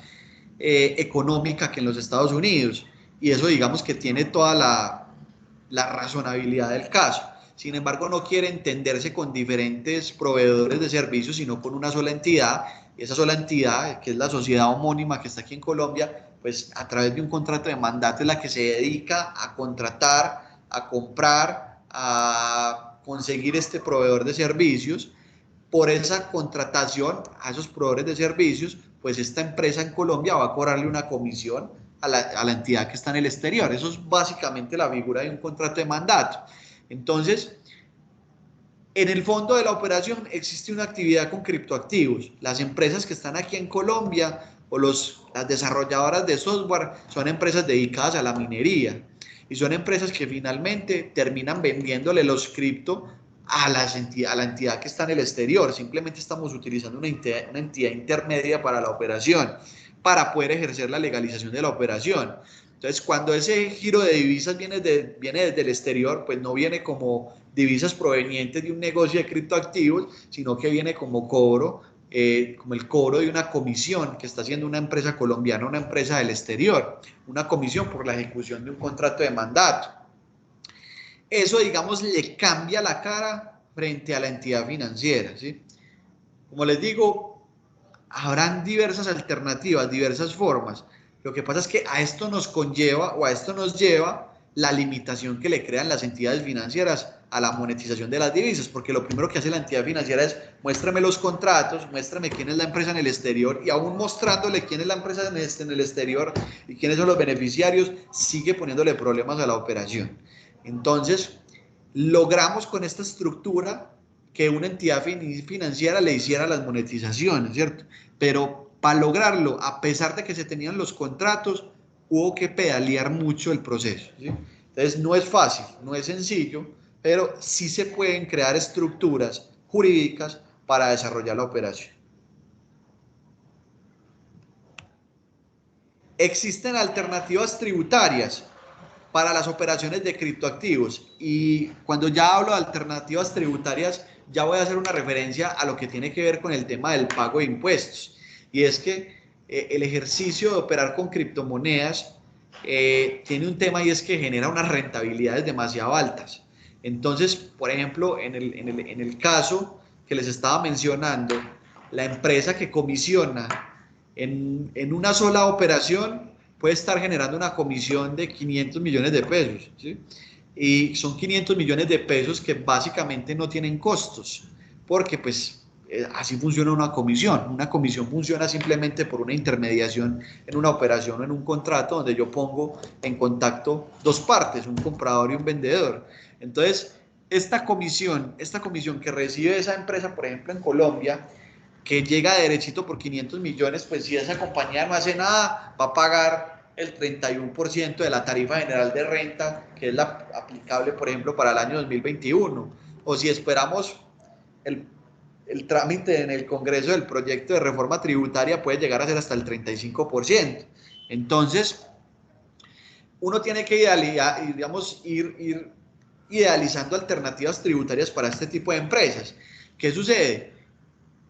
económica que en los Estados Unidos, y eso digamos que tiene toda la razonabilidad del caso. Sin embargo, no quiere entenderse con diferentes proveedores de servicios, sino con una sola entidad, y esa sola entidad, que es la sociedad homónima que está aquí en Colombia, pues a través de un contrato de mandato es la que se dedica a contratar, a comprar, a conseguir este proveedor de servicios. Por esa contratación a esos proveedores de servicios, pues esta empresa en Colombia va a cobrarle una comisión a la entidad que está en el exterior. Eso es básicamente la figura de un contrato de mandato. Entonces, en el fondo de la operación existe una actividad con criptoactivos. Las empresas que están aquí en Colombia o las desarrolladoras de software son empresas dedicadas a la minería y son empresas que finalmente terminan vendiéndole los cripto a la entidad que está en el exterior. Simplemente estamos utilizando una entidad intermedia para la operación. para poder ejercer la legalización de la operación. Entonces, cuando ese giro de divisas viene desde el exterior, pues no viene como divisas provenientes de un negocio de criptoactivos, sino que viene como cobro, como el cobro de una comisión que está haciendo una empresa colombiana, una empresa del exterior, una comisión por la ejecución de un contrato de mandato. Eso, digamos, le cambia la cara frente a la entidad financiera, ¿sí? Como les digo, habrán diversas alternativas, diversas formas. Lo que pasa es que a esto nos conlleva o a esto nos lleva la limitación que le crean las entidades financieras a la monetización de las divisas, porque lo primero que hace la entidad financiera es muéstrame los contratos, muéstrame quién es la empresa en el exterior, y aún mostrándole quién es la empresa en el exterior y quiénes son los beneficiarios, sigue poniéndole problemas a la operación. Entonces, logramos con esta estructura que una entidad financiera le hiciera las monetizaciones, ¿cierto? Pero para lograrlo, a pesar de que se tenían los contratos, hubo que pedalear mucho el proceso, ¿sí? Entonces, no es fácil, no es sencillo, pero sí se pueden crear estructuras jurídicas para desarrollar la operación. Existen alternativas tributarias para las operaciones de criptoactivos, y cuando ya hablo de alternativas tributarias ya voy a hacer una referencia a lo que tiene que ver con el tema del pago de impuestos, y es que el ejercicio de operar con criptomonedas tiene un tema, y es que genera unas rentabilidades demasiado altas. Entonces, por ejemplo, en el caso que les estaba mencionando, la empresa que comisiona en una sola operación puede estar generando una comisión de 500 millones de pesos, ¿sí? Y son 500 millones de pesos que básicamente no tienen costos, porque pues así funciona una comisión. Una comisión funciona simplemente por una intermediación en una operación o en un contrato donde yo pongo en contacto dos partes, un comprador y un vendedor. Entonces, esta comisión que recibe esa empresa, por ejemplo, en Colombia, que llega derechito por 500 millones, pues si esa compañía no hace nada, va a pagar el 31% de la tarifa general de renta, que es la aplicable, por ejemplo, para el año 2021. O si esperamos el trámite en el Congreso del proyecto de reforma tributaria, puede llegar a ser hasta el 35%. Entonces, uno tiene que ir idealizando alternativas tributarias para este tipo de empresas. ¿Qué sucede?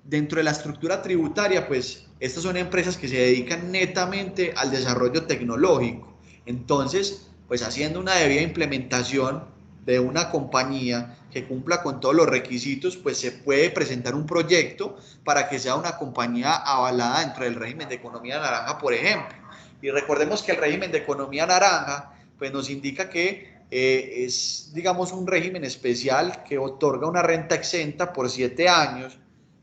Dentro de la estructura tributaria, pues estas son empresas que se dedican netamente al desarrollo tecnológico. Entonces, pues haciendo una debida implementación de una compañía que cumpla con todos los requisitos, pues se puede presentar un proyecto para que sea una compañía avalada dentro del régimen de economía naranja, por ejemplo. Y recordemos que el régimen de economía naranja, pues nos indica que es, digamos, un régimen especial que otorga una renta exenta por 7 años,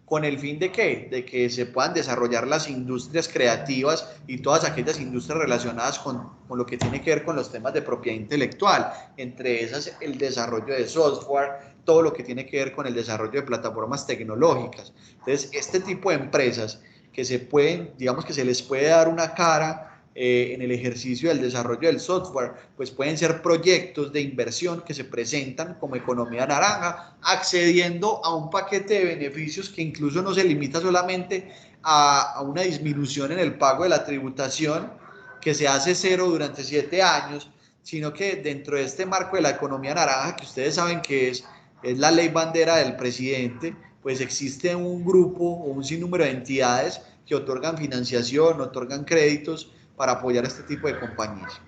con el fin de ¿qué? De que se puedan desarrollar las industrias creativas y todas aquellas industrias relacionadas con lo que tiene que ver con los temas de propiedad intelectual, entre esas el desarrollo de software, todo lo que tiene que ver con el desarrollo de plataformas tecnológicas. Entonces, este tipo de empresas que se pueden, digamos que se les puede dar una cara en el ejercicio del desarrollo del software, pues pueden ser proyectos de inversión que se presentan como economía naranja, accediendo a un paquete de beneficios que incluso no se limita solamente a una disminución en el pago de la tributación, que se hace cero durante 7 años, sino que dentro de este marco de la economía naranja, que ustedes saben que es la ley bandera del presidente, pues existe un grupo o un sinnúmero de entidades que otorgan financiación, otorgan créditos para apoyar a este tipo de compañías.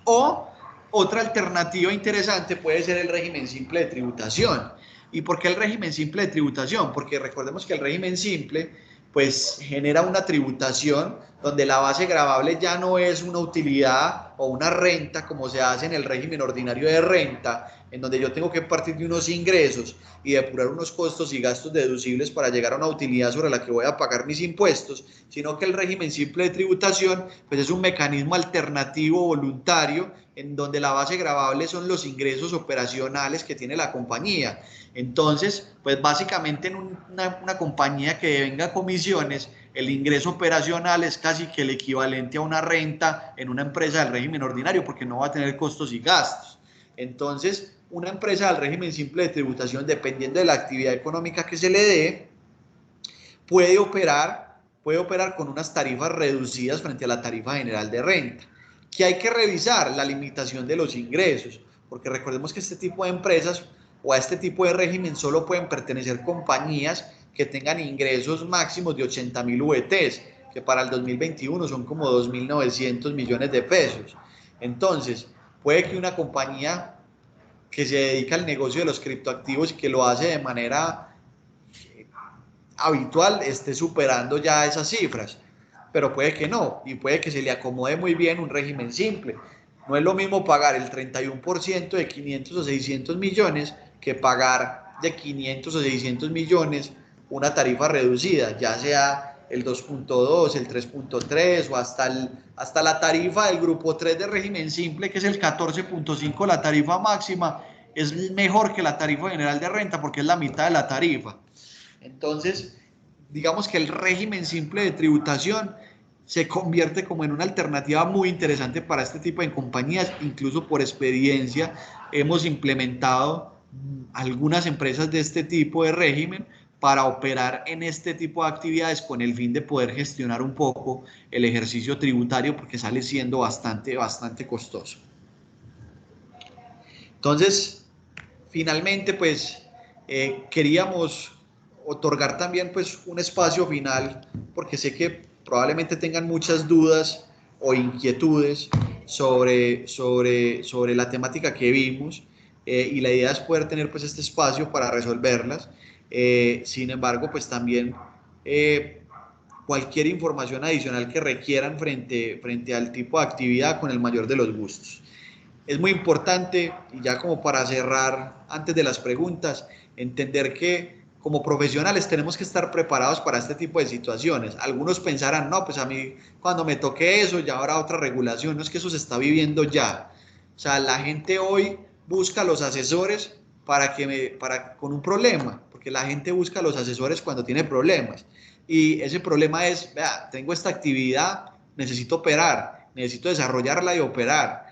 O otra alternativa interesante puede ser el régimen simple de tributación. ¿Y por qué el régimen simple de tributación? Porque recordemos que el régimen simple pues genera una tributación donde la base gravable ya no es una utilidad o una renta como se hace en el régimen ordinario de renta, en donde yo tengo que partir de unos ingresos y depurar unos costos y gastos deducibles para llegar a una utilidad sobre la que voy a pagar mis impuestos, sino que el régimen simple de tributación pues es un mecanismo alternativo voluntario en donde la base gravable son los ingresos operacionales que tiene la compañía. Entonces, pues básicamente en una compañía que venga comisiones, el ingreso operacional es casi que el equivalente a una renta en una empresa del régimen ordinario, porque no va a tener costos y gastos. Entonces, una empresa del régimen simple de tributación, dependiendo de la actividad económica que se le dé, puede operar puede operar con unas tarifas reducidas frente a la tarifa general de renta. Que hay que revisar la limitación de los ingresos, porque recordemos que este tipo de empresas o a este tipo de régimen solo pueden pertenecer compañías que tengan ingresos máximos de 80.000 VTs, que para el 2021 son como 2.900 millones de pesos. Entonces, puede que una compañía que se dedica al negocio de los criptoactivos y que lo hace de manera habitual esté superando ya esas cifras, pero puede que no, y puede que se le acomode muy bien un régimen simple. No es lo mismo pagar el 31% de 500 o 600 millones que pagar de 500 o 600 millones una tarifa reducida, ya sea el 2.2, el 3.3 o hasta la tarifa del grupo 3 de régimen simple, que es el 14.5, la tarifa máxima, es mejor que la tarifa general de renta porque es la mitad de la tarifa. Entonces, digamos que el régimen simple de tributación se convierte como en una alternativa muy interesante para este tipo de compañías. Incluso por experiencia hemos implementado algunas empresas de este tipo de régimen para operar en este tipo de actividades con el fin de poder gestionar un poco el ejercicio tributario porque sale siendo bastante costoso. Entonces, finalmente, pues queríamos otorgar también pues un espacio final porque sé que probablemente tengan muchas dudas o inquietudes sobre la temática que vimos, y la idea es poder tener pues este espacio para resolverlas. Sin embargo, pues también cualquier información adicional que requieran frente al tipo de actividad, con el mayor de los gustos. Es muy importante, y ya como para cerrar antes de las preguntas, entender que como profesionales tenemos que estar preparados para este tipo de situaciones. Algunos pensarán, no, pues a mí cuando me toque eso ya habrá otra regulación. No, es que eso se está viviendo ya. O sea, la gente hoy busca los asesores con un problema, porque la gente busca los asesores cuando tiene problemas. Y ese problema es, vea, tengo esta actividad, necesito operar, necesito desarrollarla y operar.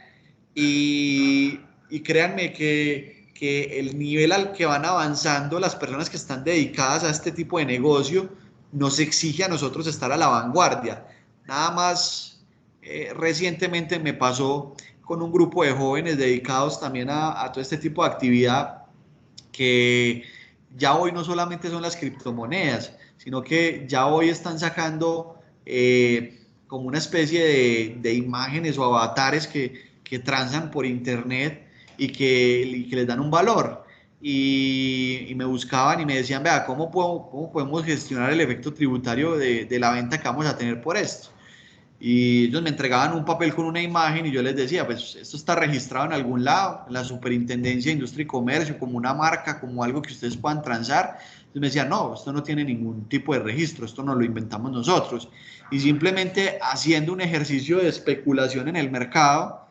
Y créanme que el nivel al que van avanzando las personas que están dedicadas a este tipo de negocio nos exige a nosotros estar a la vanguardia. Nada más recientemente me pasó con un grupo de jóvenes dedicados también a todo este tipo de actividad, que ya hoy no solamente son las criptomonedas, sino que ya hoy están sacando como una especie de imágenes o avatares que transan por internet y que les dan un valor. Y me buscaban y me decían, vea, ¿cómo podemos gestionar el efecto tributario de la venta que vamos a tener por esto? Y ellos me entregaban un papel con una imagen y yo les decía, pues esto está registrado en algún lado, en la Superintendencia de Industria y Comercio, como una marca, como algo que ustedes puedan transar. Entonces me decían, no, esto no tiene ningún tipo de registro, esto no lo inventamos nosotros. Y simplemente haciendo un ejercicio de especulación en el mercado,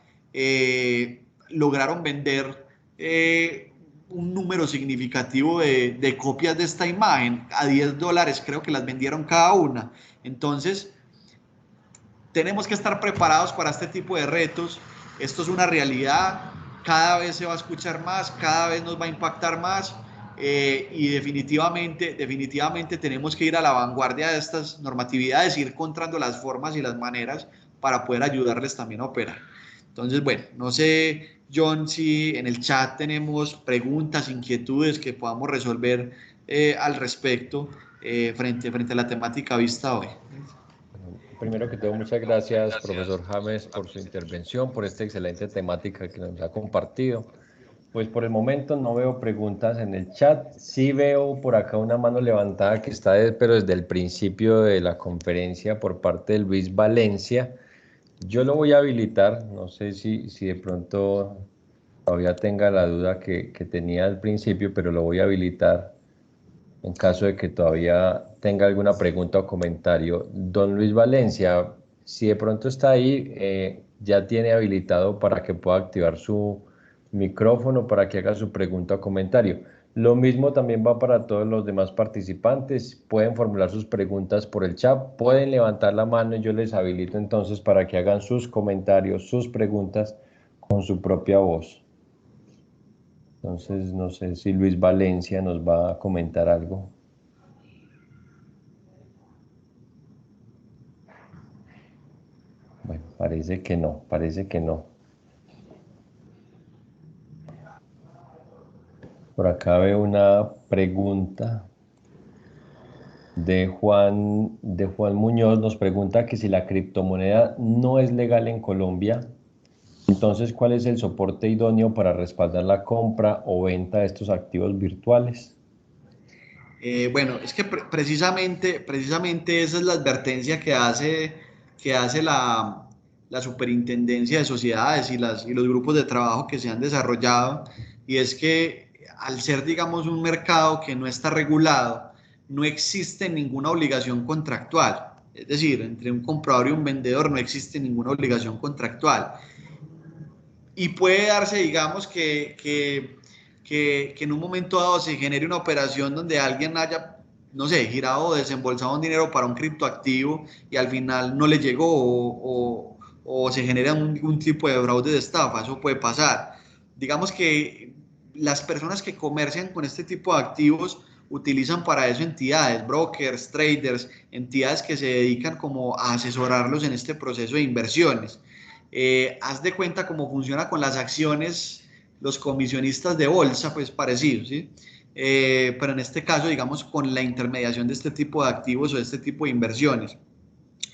lograron vender un número significativo de copias de esta imagen, a $10 creo que las vendieron cada una. Entonces, tenemos que estar preparados para este tipo de retos. Esto es una realidad, cada vez se va a escuchar más, cada vez nos va a impactar más, y definitivamente tenemos que ir a la vanguardia de estas normatividades, ir encontrando las formas y las maneras para poder ayudarles también a operar. Entonces, bueno, no sé, John, si en el chat tenemos preguntas, inquietudes que podamos resolver al respecto, frente a la temática vista hoy. Primero que todo, muchas gracias, profesor James, por su intervención, por esta excelente temática que nos ha compartido. Pues por el momento no veo preguntas en el chat. Sí veo por acá una mano levantada que está, pero desde el principio de la conferencia por parte de Luis Valencia. Yo lo voy a habilitar, no sé si de pronto todavía tenga la duda que tenía al principio, pero lo voy a habilitar en caso de que todavía tenga alguna pregunta o comentario. Don Luis Valencia, si de pronto está ahí, ya tiene habilitado para que pueda activar su micrófono para que haga su pregunta o comentario. Lo mismo también va para todos los demás participantes. Pueden formular sus preguntas por el chat, pueden levantar la mano y yo les habilito entonces para que hagan sus comentarios, sus preguntas con su propia voz. Entonces, no sé si Luis Valencia nos va a comentar algo. Parece que no, parece que no. Por acá veo una pregunta de Juan Muñoz. Nos pregunta que si la criptomoneda no es legal en Colombia, entonces, ¿cuál es el soporte idóneo para respaldar la compra o venta de estos activos virtuales? Bueno, es que precisamente esa es la advertencia que hace la Superintendencia de Sociedades y los grupos de trabajo que se han desarrollado, y es que al ser, digamos, un mercado que no está regulado, no existe ninguna obligación contractual. Es decir, entre un comprador y un vendedor no existe ninguna obligación contractual. Y puede darse, digamos, que en un momento dado se genere una operación donde alguien haya, no sé, girado o desembolsado un dinero para un criptoactivo y al final no le llegó o se genera un tipo de fraude de estafa. Eso puede pasar. Digamos que las personas que comercian con este tipo de activos utilizan para eso entidades, brokers, traders, entidades que se dedican como a asesorarlos en este proceso de inversiones. Haz de cuenta cómo funciona con las acciones, los comisionistas de bolsa, pues parecido, ¿sí? Pero en este caso, digamos, con la intermediación de este tipo de activos o de este tipo de inversiones.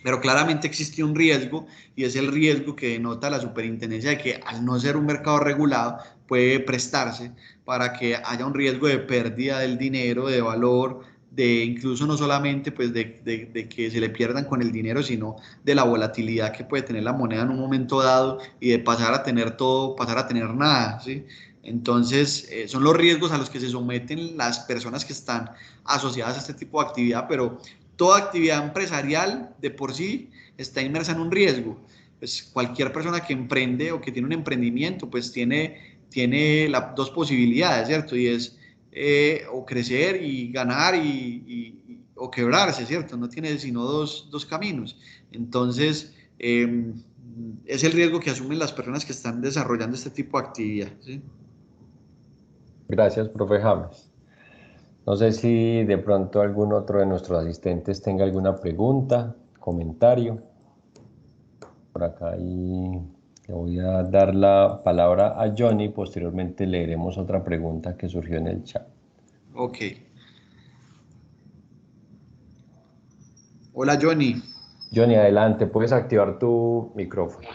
Pero claramente existe un riesgo, y es el riesgo que denota la superintendencia de que, al no ser un mercado regulado, puede prestarse para que haya un riesgo de pérdida del dinero, de valor, de incluso no solamente pues de que se le pierdan con el dinero, sino de la volatilidad que puede tener la moneda en un momento dado y de pasar a tener todo, pasar a tener nada, ¿sí? Entonces, son los riesgos a los que se someten las personas que están asociadas a este tipo de actividad, pero toda actividad empresarial de por sí está inmersa en un riesgo. Pues cualquier persona que emprende o que tiene un emprendimiento, pues tiene dos posibilidades, ¿cierto? Y es o crecer y ganar o quebrarse, ¿cierto? No tiene sino dos caminos. Entonces, es el riesgo que asumen las personas que están desarrollando este tipo de actividad, ¿sí? Gracias, profe James. No sé si de pronto algún otro de nuestros asistentes tenga alguna pregunta, comentario. Por acá y le voy a dar la palabra a Johnny. Posteriormente leeremos otra pregunta que surgió en el chat. Ok. Hola, Johnny. Johnny, adelante, puedes activar tu micrófono.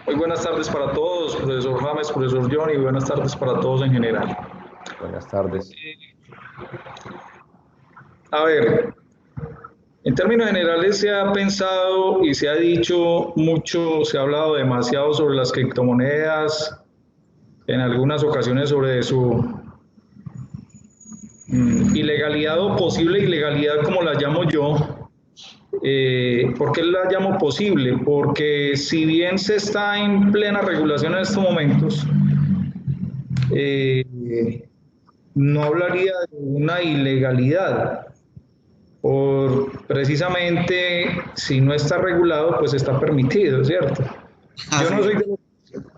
Muy buenas tardes para todos, profesor James, profesor Johnny, buenas tardes para todos en general. Buenas tardes. A ver, en términos generales se ha pensado y se ha dicho mucho, se ha hablado demasiado sobre las criptomonedas, en algunas ocasiones sobre su ilegalidad o posible ilegalidad, como la llamo yo. ¿Por qué la llamo posible? Porque si bien se está en plena regulación en estos momentos, no hablaría de una ilegalidad, por precisamente si no está regulado, pues está permitido, ¿cierto? Yo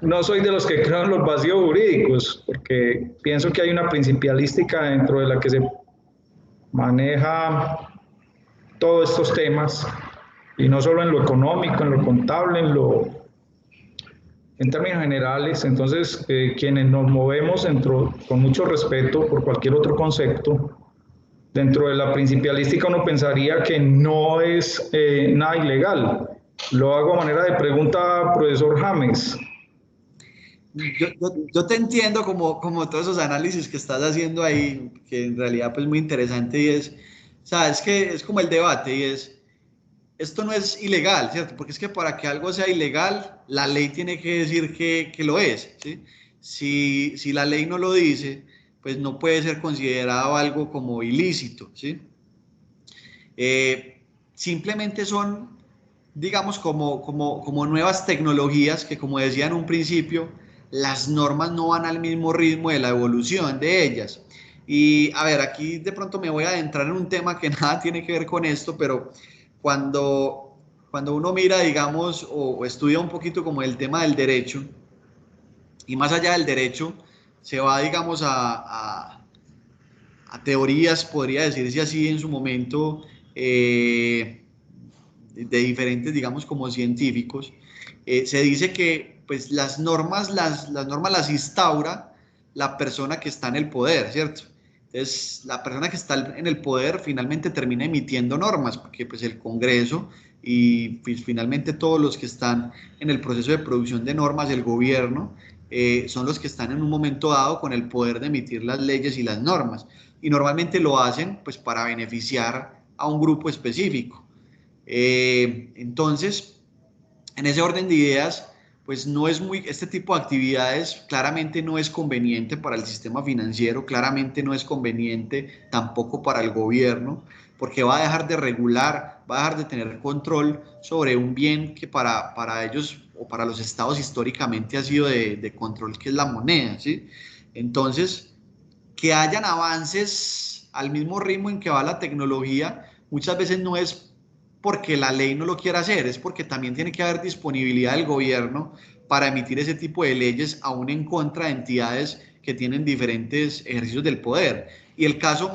no soy de los que creo en los vacíos jurídicos, porque pienso que hay una principialística dentro de la que se maneja todos estos temas, y no solo en lo económico, en lo contable, en términos generales. Entonces, quienes nos movemos con mucho respeto por cualquier otro concepto, dentro de la principialística uno pensaría que no es nada ilegal. Lo hago a manera de pregunta, profesor James. Yo te entiendo como todos esos análisis que estás haciendo ahí, que en realidad pues muy interesante, y es, sabes que es como el debate, y es, esto no es ilegal, ¿cierto? Porque es que para que algo sea ilegal, la ley tiene que decir que lo es, ¿sí? Si la ley no lo dice, pues no puede ser considerado algo como ilícito, ¿sí? Simplemente son, digamos, como nuevas tecnologías que, como decía en un principio, las normas no van al mismo ritmo de la evolución de ellas. Y a ver, aquí de pronto me voy a adentrar en un tema que nada tiene que ver con esto, pero cuando uno mira, digamos, o estudia un poquito como el tema del derecho, y más allá del derecho, se va, digamos, a teorías, podría decirse así en su momento, de diferentes, digamos, como científicos. Se dice que pues, las normas las instaura la persona que está en el poder, ¿cierto? Entonces, la persona que está en el poder finalmente termina emitiendo normas, porque pues, el Congreso y pues, finalmente todos los que están en el proceso de producción de normas, el gobierno, son los que están en un momento dado con el poder de emitir las leyes y las normas. Y normalmente lo hacen pues, para beneficiar a un grupo específico. Entonces, en ese orden de ideas, pues no es este tipo de actividades claramente no es conveniente para el sistema financiero, claramente no es conveniente tampoco para el gobierno, porque va a dejar de regular, va a dejar de tener control sobre un bien que para ellos o para los estados históricamente ha sido de control, que es la moneda, ¿sí? Entonces, que hayan avances al mismo ritmo en que va la tecnología, muchas veces no es porque la ley no lo quiera hacer, es porque también tiene que haber disponibilidad del gobierno para emitir ese tipo de leyes, aún en contra de entidades que tienen diferentes ejercicios del poder. Y el caso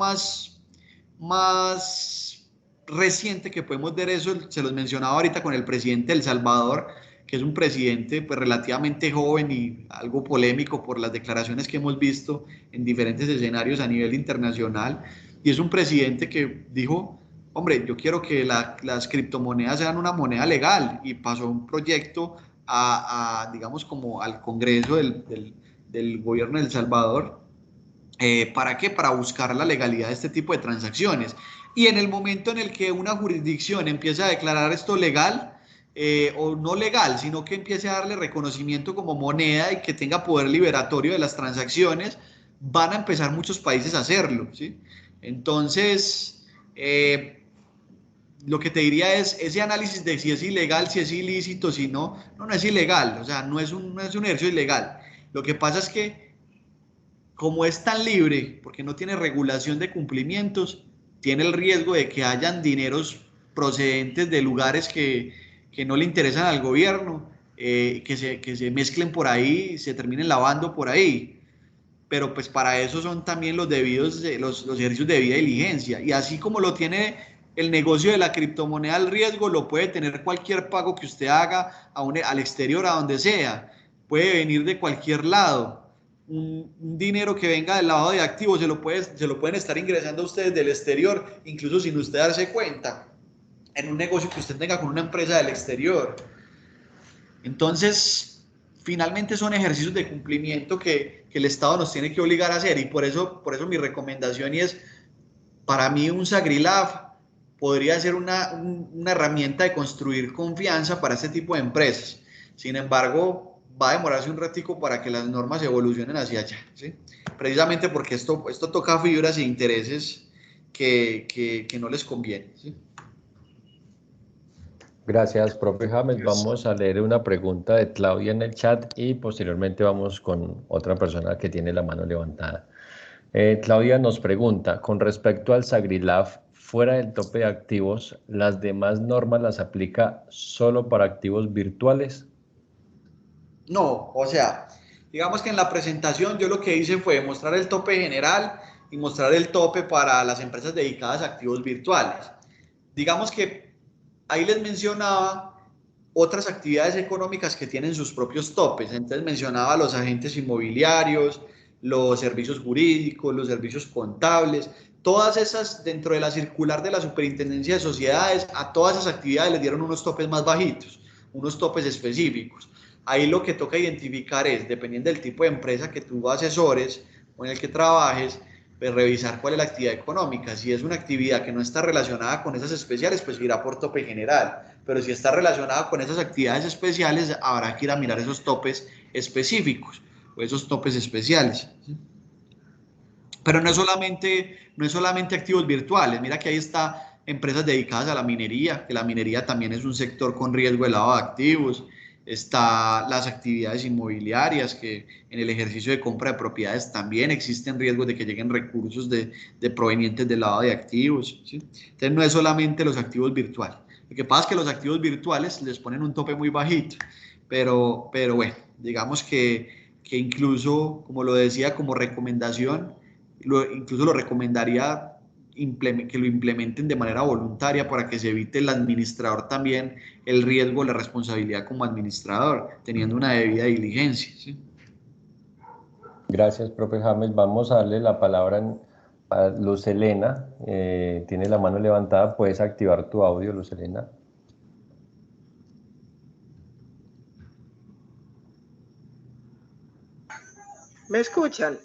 más reciente que podemos ver eso, se los mencionaba ahorita con el presidente de El Salvador, que es un presidente pues, relativamente joven y algo polémico por las declaraciones que hemos visto en diferentes escenarios a nivel internacional. Y es un presidente que dijo, hombre, yo quiero que las criptomonedas sean una moneda legal, y pasó un proyecto digamos, como al Congreso del gobierno de El Salvador. ¿Para qué? Para buscar la legalidad de este tipo de transacciones. Y en el momento en el que una jurisdicción empieza a declarar esto legal, o no legal, sino que empiece a darle reconocimiento como moneda y que tenga poder liberatorio de las transacciones, van a empezar muchos países a hacerlo, ¿sí? Entonces, lo que te diría es ese análisis de si es ilegal, si es ilícito, si no, no es ilegal, o sea, no es un ejercicio ilegal. Lo que pasa es que como es tan libre, porque no tiene regulación de cumplimientos, tiene el riesgo de que hayan dineros procedentes de lugares que no le interesan al gobierno, que se mezclen por ahí, se terminen lavando por ahí. Pero pues para eso son también los ejercicios de debida diligencia. Y así como lo tiene el negocio de la criptomoneda, el riesgo lo puede tener cualquier pago que usted haga al exterior, a donde sea. Puede venir de cualquier lado. Un dinero que venga del lavado de activos se lo pueden estar ingresando a ustedes del exterior, incluso sin usted darse cuenta, en un negocio que usted tenga con una empresa del exterior. Entonces, finalmente son ejercicios de cumplimiento que el Estado nos tiene que obligar a hacer, y por eso mi recomendación es, para mí un SagriLab podría ser una herramienta de construir confianza para este tipo de empresas. Sin embargo, va a demorarse un ratico para que las normas evolucionen hacia allá, ¿sí? Precisamente porque esto toca fibras e intereses que no les conviene, ¿sí? Gracias, profe James. Vamos a leer una pregunta de Claudia en el chat y posteriormente vamos con otra persona que tiene la mano levantada. Claudia nos pregunta, con respecto al SagriLab, fuera del tope de activos, ¿las demás normas las aplica solo para activos virtuales? No, o sea, digamos que en la presentación yo lo que hice fue mostrar el tope general y mostrar el tope para las empresas dedicadas a activos virtuales. Digamos que ahí les mencionaba otras actividades económicas que tienen sus propios topes. Entonces mencionaba los agentes inmobiliarios, los servicios jurídicos, los servicios contables, todas esas dentro de la circular de la Superintendencia de Sociedades, a todas esas actividades les dieron unos topes más bajitos, unos topes específicos. Ahí lo que toca identificar es, dependiendo del tipo de empresa que tú asesores o en el que trabajes, pues revisar cuál es la actividad económica. Si es una actividad que no está relacionada con esas especiales, pues irá por tope general. Pero si está relacionada con esas actividades especiales, habrá que ir a mirar esos topes específicos o esos topes especiales, ¿sí? Pero no es solamente activos virtuales. Mira que ahí está empresas dedicadas a la minería, que la minería también es un sector con riesgo de lavado de activos. Está las actividades inmobiliarias, que en el ejercicio de compra de propiedades también existen riesgos de que lleguen recursos provenientes del lavado de activos, ¿sí? Entonces no es solamente los activos virtuales. Lo que pasa es que los activos virtuales les ponen un tope muy bajito, pero bueno, digamos que incluso, como lo decía, como recomendación, incluso lo recomendaría que lo implementen de manera voluntaria para que se evite el administrador también el riesgo, la responsabilidad como administrador, teniendo una debida diligencia, ¿sí? Gracias, profe James. Vamos a darle la palabra a Luz Helena. Tiene la mano levantada. Puedes activar tu audio, Luz Helena. ¿Me escuchan?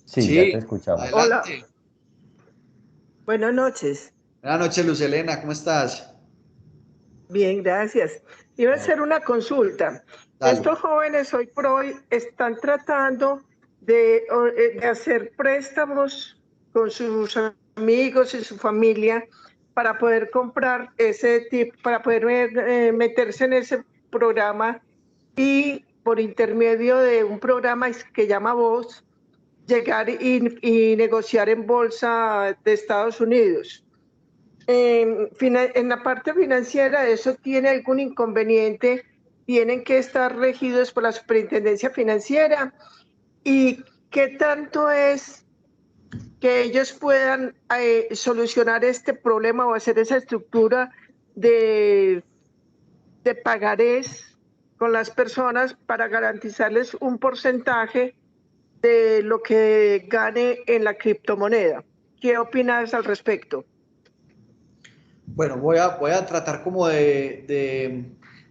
Sí, ya te escuchamos. Adelante. Hola. Buenas noches. Buenas noches, Luz Helena, ¿cómo estás? Bien, gracias. Iba a hacer una consulta. Dale. Estos jóvenes hoy por hoy están tratando de hacer préstamos con sus amigos y su familia para poder comprar ese tipo, para poder meterse en ese programa y por intermedio de un programa que llama Voz, llegar y negociar en bolsa de Estados Unidos. En la parte financiera, ¿eso tiene algún inconveniente? ¿Tienen que estar regidos por la Superintendencia Financiera? ¿Y qué tanto es que ellos puedan solucionar este problema o hacer esa estructura de pagarés con las personas para garantizarles un porcentaje de lo que gane en la criptomoneda? ¿Qué opinas al respecto? Bueno, voy a tratar como de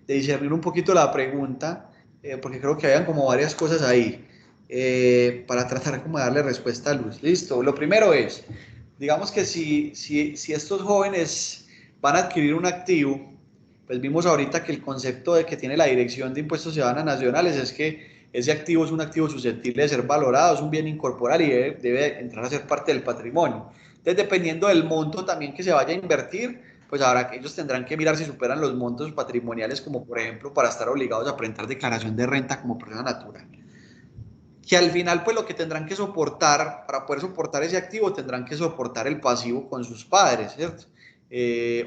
discernir un poquito la pregunta, porque creo que hayan como varias cosas ahí, para tratar como de darle respuesta a Luz. Listo, lo primero es, digamos que si estos jóvenes van a adquirir un activo, pues vimos ahorita que el concepto de que tiene la Dirección de Impuestos Ciudadanos Nacionales es que ese activo es un activo susceptible de ser valorado, es un bien incorporal y debe entrar a ser parte del patrimonio. Entonces, dependiendo del monto también que se vaya a invertir, pues ahora que ellos tendrán que mirar si superan los montos patrimoniales, como por ejemplo para estar obligados a presentar declaración de renta como persona natural. Que al final, pues lo que tendrán que soportar, para poder soportar ese activo, tendrán que soportar el pasivo con sus padres, ¿cierto?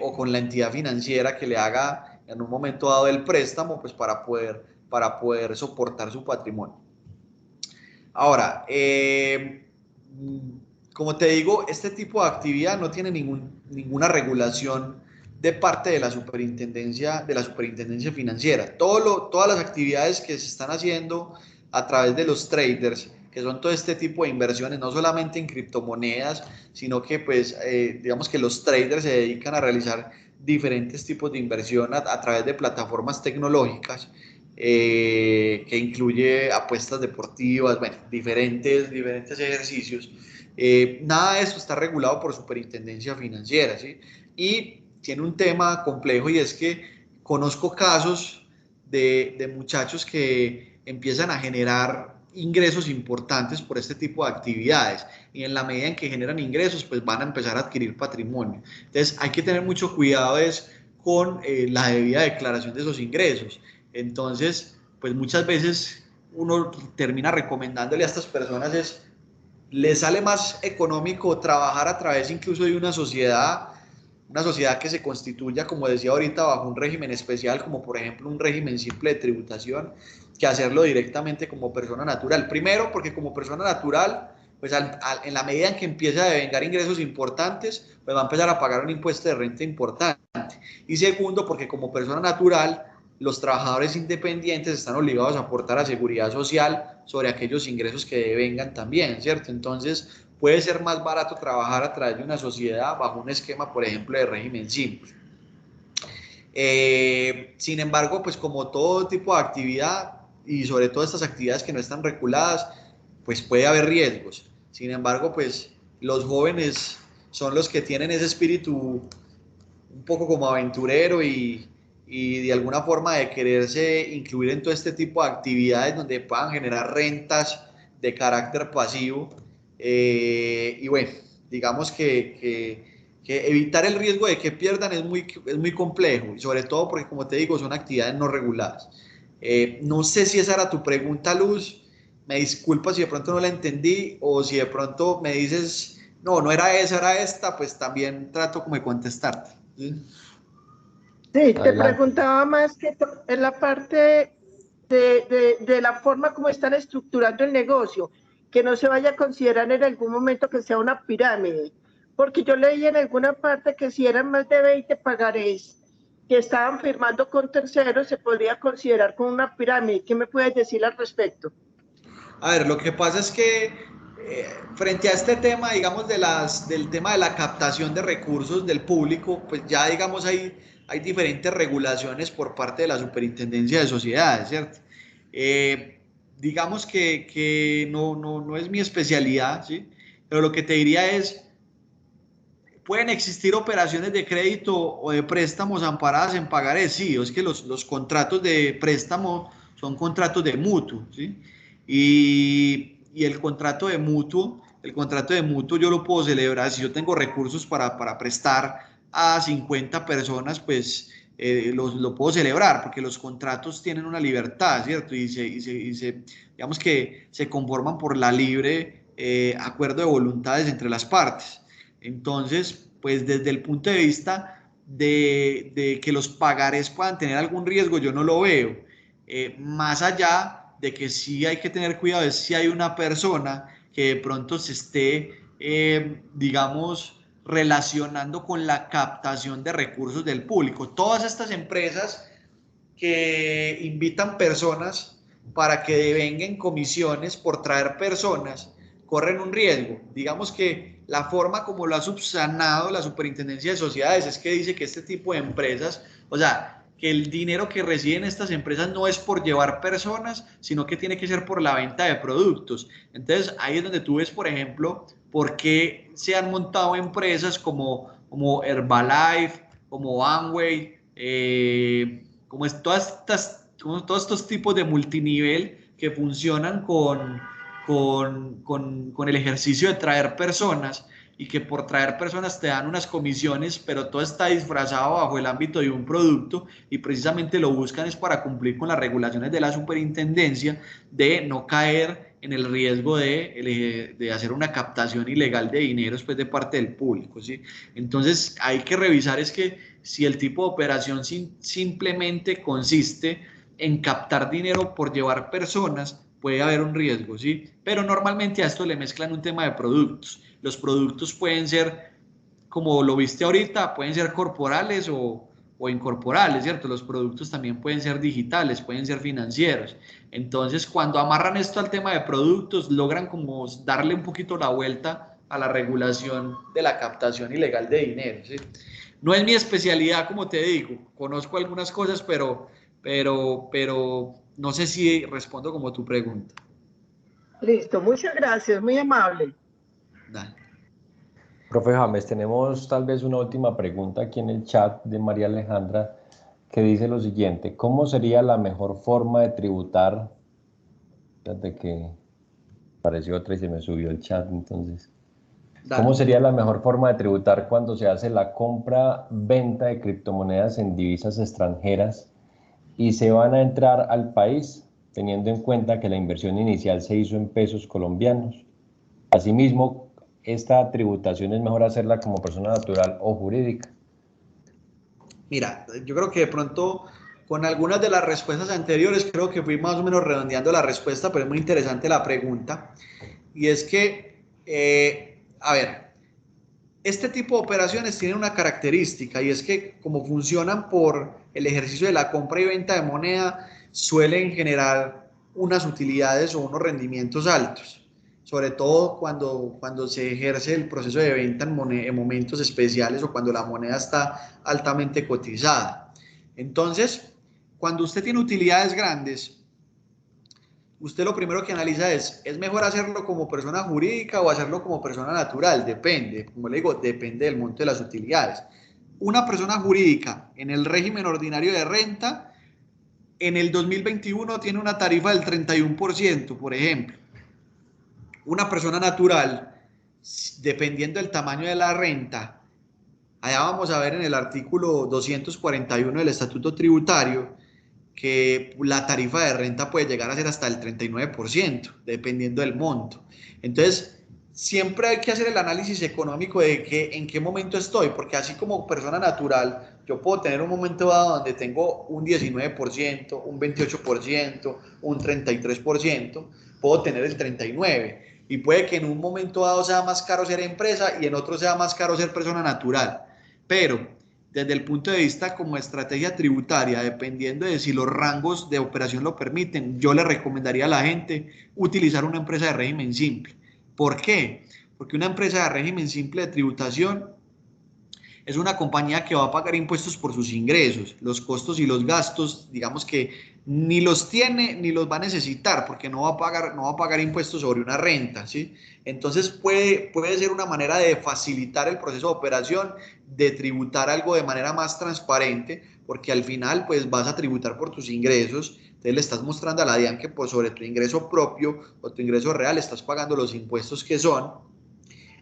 O con la entidad financiera que le haga en un momento dado el préstamo, pues para poder soportar su patrimonio. Ahora, como te digo, este tipo de actividad no tiene ninguna regulación de parte de la superintendencia financiera. Todas las actividades que se están haciendo a través de los traders, que son todo este tipo de inversiones, no solamente en criptomonedas, sino que pues digamos que los traders se dedican a realizar diferentes tipos de inversión a través de plataformas tecnológicas, que incluye apuestas deportivas, bueno, diferentes ejercicios. Nada de eso está regulado por superintendencia financiera, ¿sí? Y tiene un tema complejo, y es que conozco casos de muchachos que empiezan a generar ingresos importantes por este tipo de actividades, y en la medida en que generan ingresos pues van a empezar a adquirir patrimonio. Entonces hay que tener mucho cuidado con la debida declaración de esos ingresos. Entonces pues muchas veces uno termina recomendándole a estas personas les sale más económico trabajar a través incluso de una sociedad que se constituya, como decía ahorita, bajo un régimen especial, como por ejemplo un régimen simple de tributación, que hacerlo directamente como persona natural. Primero, porque como persona natural, pues en la medida en que empiece a devengar ingresos importantes, pues va a empezar a pagar un impuesto de renta importante. Y segundo, porque como persona natural, los trabajadores independientes están obligados a aportar a seguridad social sobre aquellos ingresos que devengan también, ¿cierto? Entonces, puede ser más barato trabajar a través de una sociedad bajo un esquema, por ejemplo, de régimen simple. Sin embargo, pues como todo tipo de actividad, y sobre todo estas actividades que no están reguladas, pues puede haber riesgos. Sin embargo, pues los jóvenes son los que tienen ese espíritu un poco como aventurero y de alguna forma de quererse incluir en todo este tipo de actividades donde puedan generar rentas de carácter pasivo. Y bueno, digamos que evitar el riesgo de que pierdan es muy complejo, y sobre todo porque, como te digo, son actividades no reguladas. No sé si esa era tu pregunta, Luz. Me disculpas si de pronto no la entendí, o si de pronto me dices, no, no era esa, era esta, pues también trato como de contestarte. ¿Sí? Sí, te Adelante. preguntaba más que en la parte de la forma como están estructurando el negocio, que no se vaya a considerar en algún momento que sea una pirámide, porque yo leí en alguna parte que si eran más de 20 pagarés que estaban firmando con terceros, se podría considerar como una pirámide. ¿Qué me puedes decir al respecto? A ver, lo que pasa es que frente a este tema, digamos, del tema de la captación de recursos del público, pues ya, digamos, hay diferentes regulaciones por parte de la Superintendencia de Sociedades, ¿cierto? Digamos que no es mi especialidad, ¿sí? Pero lo que te diría es, ¿pueden existir operaciones de crédito o de préstamos amparadas en pagarés? Sí, es que los contratos de préstamo son contratos de mutuo, ¿sí? Y el contrato de mutuo yo lo puedo celebrar, si yo tengo recursos para prestar a 50 personas, pues lo puedo celebrar, porque los contratos tienen una libertad, ¿cierto? Digamos que se conforman por la libre acuerdo de voluntades entre las partes. Entonces, pues desde el punto de vista de que los pagarés puedan tener algún riesgo, yo no lo veo. Más allá de que sí hay que tener cuidado, es si hay una persona que de pronto se esté, digamos, relacionando con la captación de recursos del público. Todas estas empresas que invitan personas para que devenguen comisiones por traer personas, corren un riesgo. Digamos que la forma como lo ha subsanado la Superintendencia de Sociedades es que dice que este tipo de empresas, o sea, que el dinero que reciben estas empresas no es por llevar personas, sino que tiene que ser por la venta de productos. Entonces ahí es donde tú ves, por ejemplo, por qué se han montado empresas como Herbalife, como Amway, como todos estos tipos de multinivel que funcionan con el ejercicio de traer personas y que por traer personas te dan unas comisiones, pero todo está disfrazado bajo el ámbito de un producto y precisamente lo buscan es para cumplir con las regulaciones de la superintendencia de no caer en el riesgo de hacer una captación ilegal de dinero después de parte del público, ¿sí? Entonces hay que revisar es que si el tipo de operación simplemente consiste en captar dinero por llevar personas, puede haber un riesgo, ¿sí? Pero normalmente a esto le mezclan un tema de productos. Los productos pueden ser, como lo viste ahorita, pueden ser corporales o incorporales, ¿cierto? Los productos también pueden ser digitales, pueden ser financieros. Entonces, cuando amarran esto al tema de productos, logran como darle un poquito la vuelta a la regulación de la captación ilegal de dinero, ¿sí? No es mi especialidad, como te digo, conozco algunas cosas, pero no sé si respondo como tu pregunta. Listo, muchas gracias, muy amable. Dale. Profe James, tenemos tal vez una última pregunta aquí en el chat de María Alejandra que dice lo siguiente: ¿cómo sería la mejor forma de tributar? Fíjate que apareció otra y se me subió el chat, entonces. Dale. ¿Cómo sería la mejor forma de tributar cuando se hace la compra-venta de criptomonedas en divisas extranjeras y se van a entrar al país, teniendo en cuenta que la inversión inicial se hizo en pesos colombianos? Asimismo, esta tributación es mejor hacerla como persona natural o jurídica. Mira, yo creo que de pronto con algunas de las respuestas anteriores creo que fui más o menos redondeando la respuesta, pero es muy interesante la pregunta. Y es que, a ver, este tipo de operaciones tienen una característica y es que como funcionan por el ejercicio de la compra y venta de moneda, suelen generar unas utilidades o unos rendimientos altos, sobre todo cuando se ejerce el proceso de venta en momentos especiales o cuando la moneda está altamente cotizada. Entonces, cuando usted tiene utilidades grandes, usted lo primero que analiza ¿es mejor hacerlo como persona jurídica o hacerlo como persona natural? Depende, como le digo, depende del monto de las utilidades. Una persona jurídica en el régimen ordinario de renta, en el 2021 tiene una tarifa del 31%, por ejemplo. Una persona natural, dependiendo del tamaño de la renta, allá vamos a ver en el artículo 241 del Estatuto Tributario, que la tarifa de renta puede llegar a ser hasta el 39%, dependiendo del monto. Entonces, siempre hay que hacer el análisis económico de en qué momento estoy, porque así como persona natural, yo puedo tener un momento dado donde tengo un 19%, un 28%, un 33%, puedo tener el 39%. Y puede que en un momento dado sea más caro ser empresa y en otro sea más caro ser persona natural. Pero desde el punto de vista como estrategia tributaria, dependiendo de si los rangos de operación lo permiten, yo le recomendaría a la gente utilizar una empresa de régimen simple. ¿Por qué? Porque una empresa de régimen simple de tributación es una compañía que va a pagar impuestos por sus ingresos, los costos y los gastos, digamos que ni los tiene ni los va a necesitar porque no va a pagar impuestos sobre una renta, ¿sí? Entonces puede ser una manera de facilitar el proceso de operación, de tributar algo de manera más transparente, porque al final pues vas a tributar por tus ingresos, entonces le estás mostrando a la DIAN que por sobre tu ingreso propio o tu ingreso real estás pagando los impuestos que son,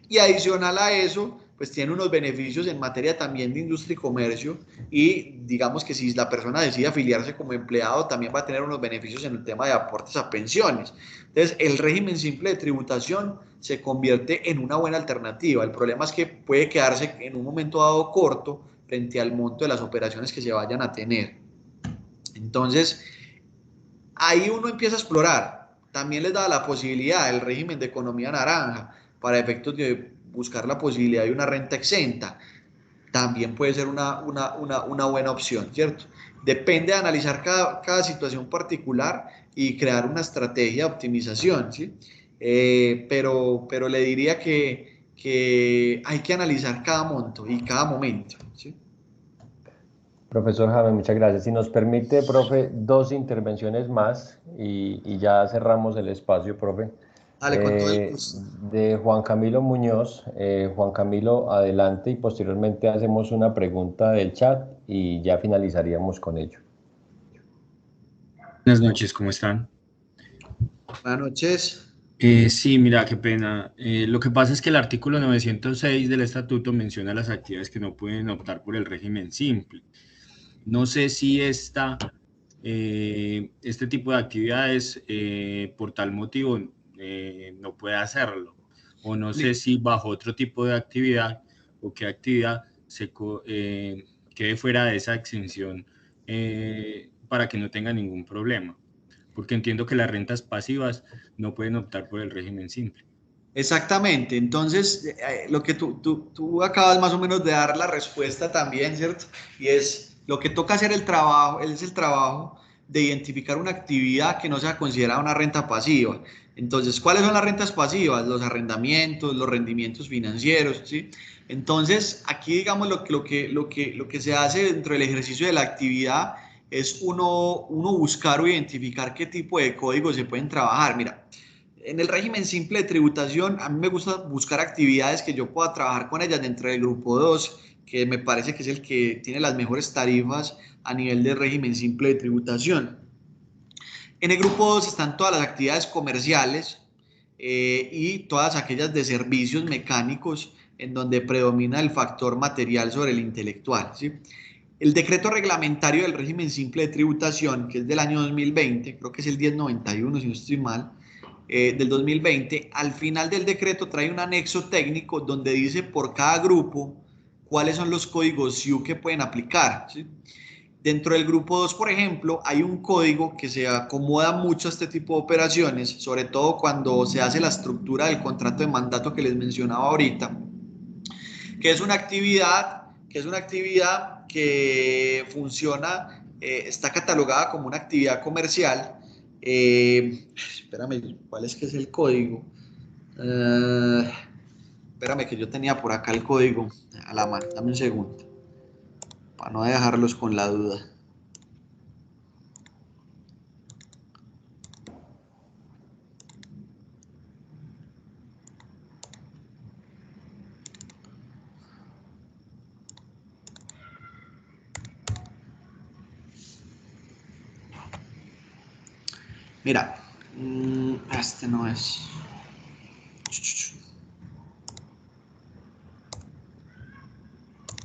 y adicional a eso pues tiene unos beneficios en materia también de industria y comercio, y digamos que si la persona decide afiliarse como empleado también va a tener unos beneficios en el tema de aportes a pensiones. Entonces el régimen simple de tributación se convierte en una buena alternativa. El problema es que puede quedarse en un momento dado corto frente al monto de las operaciones que se vayan a tener. Entonces ahí uno empieza a explorar. También les da la posibilidad el régimen de economía naranja para efectos de buscar la posibilidad de una renta exenta. También puede ser una buena opción, ¿cierto? Depende de analizar cada situación particular y crear una estrategia de optimización, ¿sí? Pero le diría que hay que analizar cada monto y cada momento, ¿sí? Profesor James, muchas gracias. Si nos permite, profe, 2 intervenciones más y ya cerramos el espacio, profe. Dale, con todo el gusto. De Juan Camilo Muñoz. Juan Camilo, adelante, y posteriormente hacemos una pregunta del chat y ya finalizaríamos con ello. Buenas noches, ¿cómo están? Buenas noches. Sí, mira, qué pena. Lo que pasa es que el artículo 906 del estatuto menciona las actividades que no pueden optar por el régimen simple. No sé si este tipo de actividades, por tal motivo, no puede hacerlo. O no sé si bajo otro tipo de actividad o qué actividad quede fuera de esa exención para que no tenga ningún problema. Porque entiendo que las rentas pasivas no pueden optar por el régimen simple. Exactamente, entonces lo que tú acabas más o menos de dar la respuesta también, ¿cierto? Y es lo que toca hacer el trabajo de identificar una actividad que no sea considerada una renta pasiva. Entonces, ¿cuáles son las rentas pasivas? Los arrendamientos, los rendimientos financieros, ¿sí? Entonces, aquí digamos lo que se hace dentro del ejercicio de la actividad es uno buscar o identificar qué tipo de códigos se pueden trabajar. Mira, en el régimen simple de tributación, a mí me gusta buscar actividades que yo pueda trabajar con ellas dentro del grupo 2, que me parece que es el que tiene las mejores tarifas a nivel de régimen simple de tributación. En el grupo 2 están todas las actividades comerciales y todas aquellas de servicios mecánicos en donde predomina el factor material sobre el intelectual, ¿sí? El decreto reglamentario del régimen simple de tributación, que es del año 2020, creo que es el 1091 si no estoy mal, del 2020, al final del decreto trae un anexo técnico donde dice por cada grupo cuáles son los códigos SIU que pueden aplicar, ¿sí? Dentro del grupo 2, por ejemplo, hay un código que se acomoda mucho a este tipo de operaciones, sobre todo cuando se hace la estructura del contrato de mandato que les mencionaba ahorita, que es una actividad que funciona, está catalogada como una actividad comercial. Espérame, ¿cuál es que es el código? Espérame que yo tenía por acá el código a la mano, dame un segundo, para no dejarlos con la duda. Mira, este no es.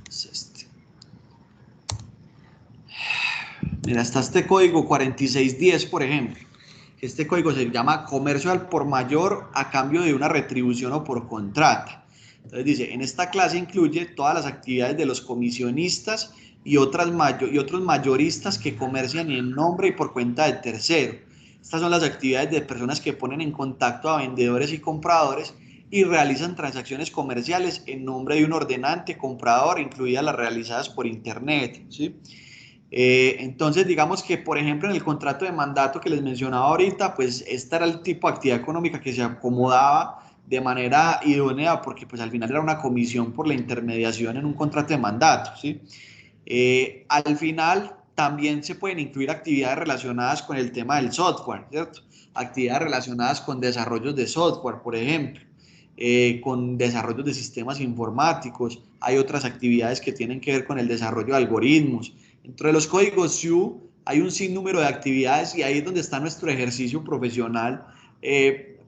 Es este. Mira, está este código 4610, por ejemplo. Este código se llama comercio al por mayor a cambio de una retribución o por contrata. Entonces dice, en esta clase incluye todas las actividades de los comisionistas y otros mayoristas que comercian en nombre y por cuenta de tercero, Estas son las actividades de personas que ponen en contacto a vendedores y compradores y realizan transacciones comerciales en nombre de un ordenante comprador, incluidas las realizadas por internet, ¿sí? Entonces, digamos que, por ejemplo, en el contrato de mandato que les mencionaba ahorita, pues este era el tipo de actividad económica que se acomodaba de manera idónea, porque pues al final era una comisión por la intermediación en un contrato de mandato, ¿sí? Al final también se pueden incluir actividades relacionadas con el tema del software, ¿cierto? Actividades relacionadas con desarrollos de software, por ejemplo, con desarrollos de sistemas informáticos. Hay otras actividades que tienen que ver con el desarrollo de algoritmos. Dentro de los códigos SU hay un sinnúmero de actividades y ahí es donde está nuestro ejercicio profesional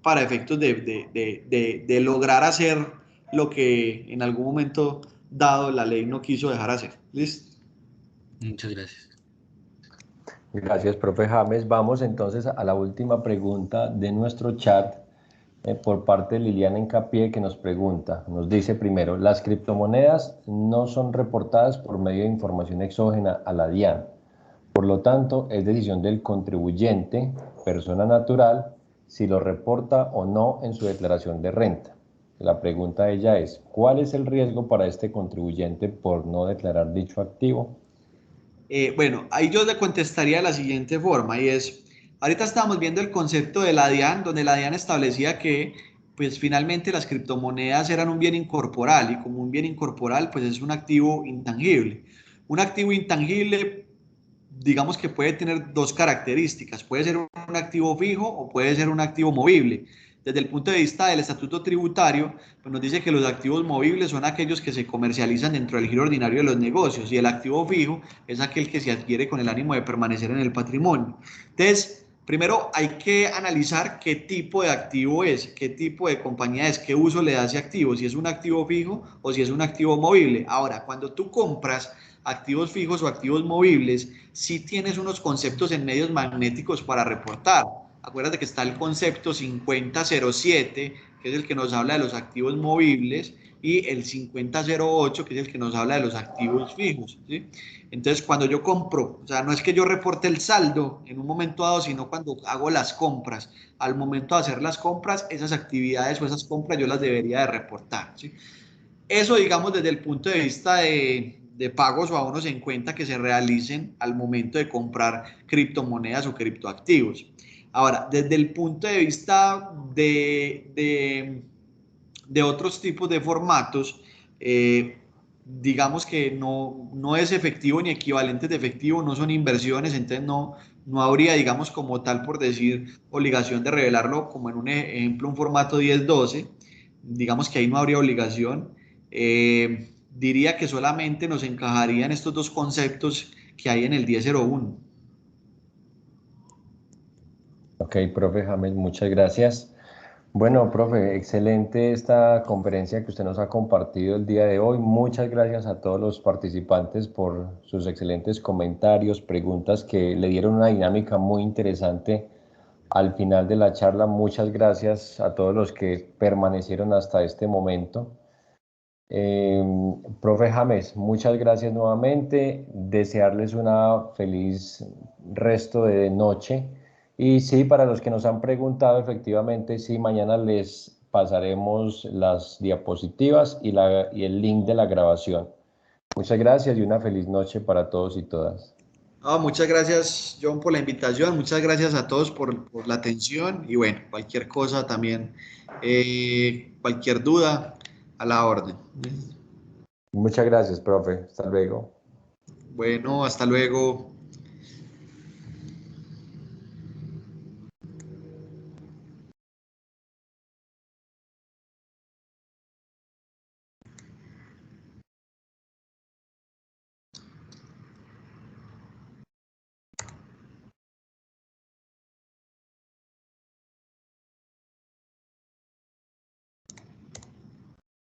para efectos de lograr hacer lo que en algún momento dado la ley no quiso dejar hacer. ¿Listo? Muchas gracias. Gracias, profe James. Vamos entonces a la última pregunta de nuestro chat por parte de Liliana Encapié, que nos pregunta, nos dice primero, las criptomonedas no son reportadas por medio de información exógena a la DIAN. Por lo tanto, es decisión del contribuyente, persona natural, si lo reporta o no en su declaración de renta. La pregunta de ella es, ¿cuál es el riesgo para este contribuyente por no declarar dicho activo? Bueno, ahí yo le contestaría de la siguiente forma y es, ahorita estábamos viendo el concepto de la DIAN, donde la DIAN establecía que pues finalmente las criptomonedas eran un bien incorporal y como un bien incorporal pues es un activo intangible. Un activo intangible digamos que puede tener dos características, puede ser un activo fijo o puede ser un activo movible. Desde el punto de vista del estatuto tributario, pues nos dice que los activos movibles son aquellos que se comercializan dentro del giro ordinario de los negocios y el activo fijo es aquel que se adquiere con el ánimo de permanecer en el patrimonio. Entonces, primero hay que analizar qué tipo de activo es, qué tipo de compañía es, qué uso le da ese activo, si es un activo fijo o si es un activo movible. Ahora, cuando tú compras activos fijos o activos movibles, sí tienes unos conceptos en medios magnéticos para reportar. Acuérdate que está el concepto 5007, que es el que nos habla de los activos movibles, y el 5008, que es el que nos habla de los activos fijos, ¿sí? Entonces, cuando yo compro, o sea, no es que yo reporte el saldo en un momento dado, sino cuando hago las compras. Al momento de hacer las compras, esas actividades o esas compras yo las debería de reportar, ¿sí? Eso, digamos, desde el punto de vista de pagos o abonos en cuenta que se realicen al momento de comprar criptomonedas o criptoactivos. Ahora, desde el punto de vista de otros tipos de formatos, digamos que no es efectivo ni equivalentes de efectivo, no son inversiones, entonces no habría, digamos, como tal, por decir, obligación de revelarlo como en un ejemplo, un formato 1012, digamos que ahí no habría obligación. Diría que solamente nos encajarían estos dos conceptos que hay en el 1001. Ok, profe James, muchas gracias. Bueno, profe, excelente esta conferencia que usted nos ha compartido el día de hoy. Muchas gracias a todos los participantes por sus excelentes comentarios, preguntas que le dieron una dinámica muy interesante al final de la charla. Muchas gracias a todos los que permanecieron hasta este momento. Profe James, muchas gracias nuevamente. Desearles una feliz resto de noche. Y sí, para los que nos han preguntado, efectivamente, sí, mañana les pasaremos las diapositivas y el link de la grabación. Muchas gracias y una feliz noche para todos y todas. Muchas gracias, John, por la invitación. Muchas gracias a todos por la atención. Y bueno, cualquier cosa también, cualquier duda, a la orden. Muchas gracias, profe. Hasta luego. Bueno, hasta luego.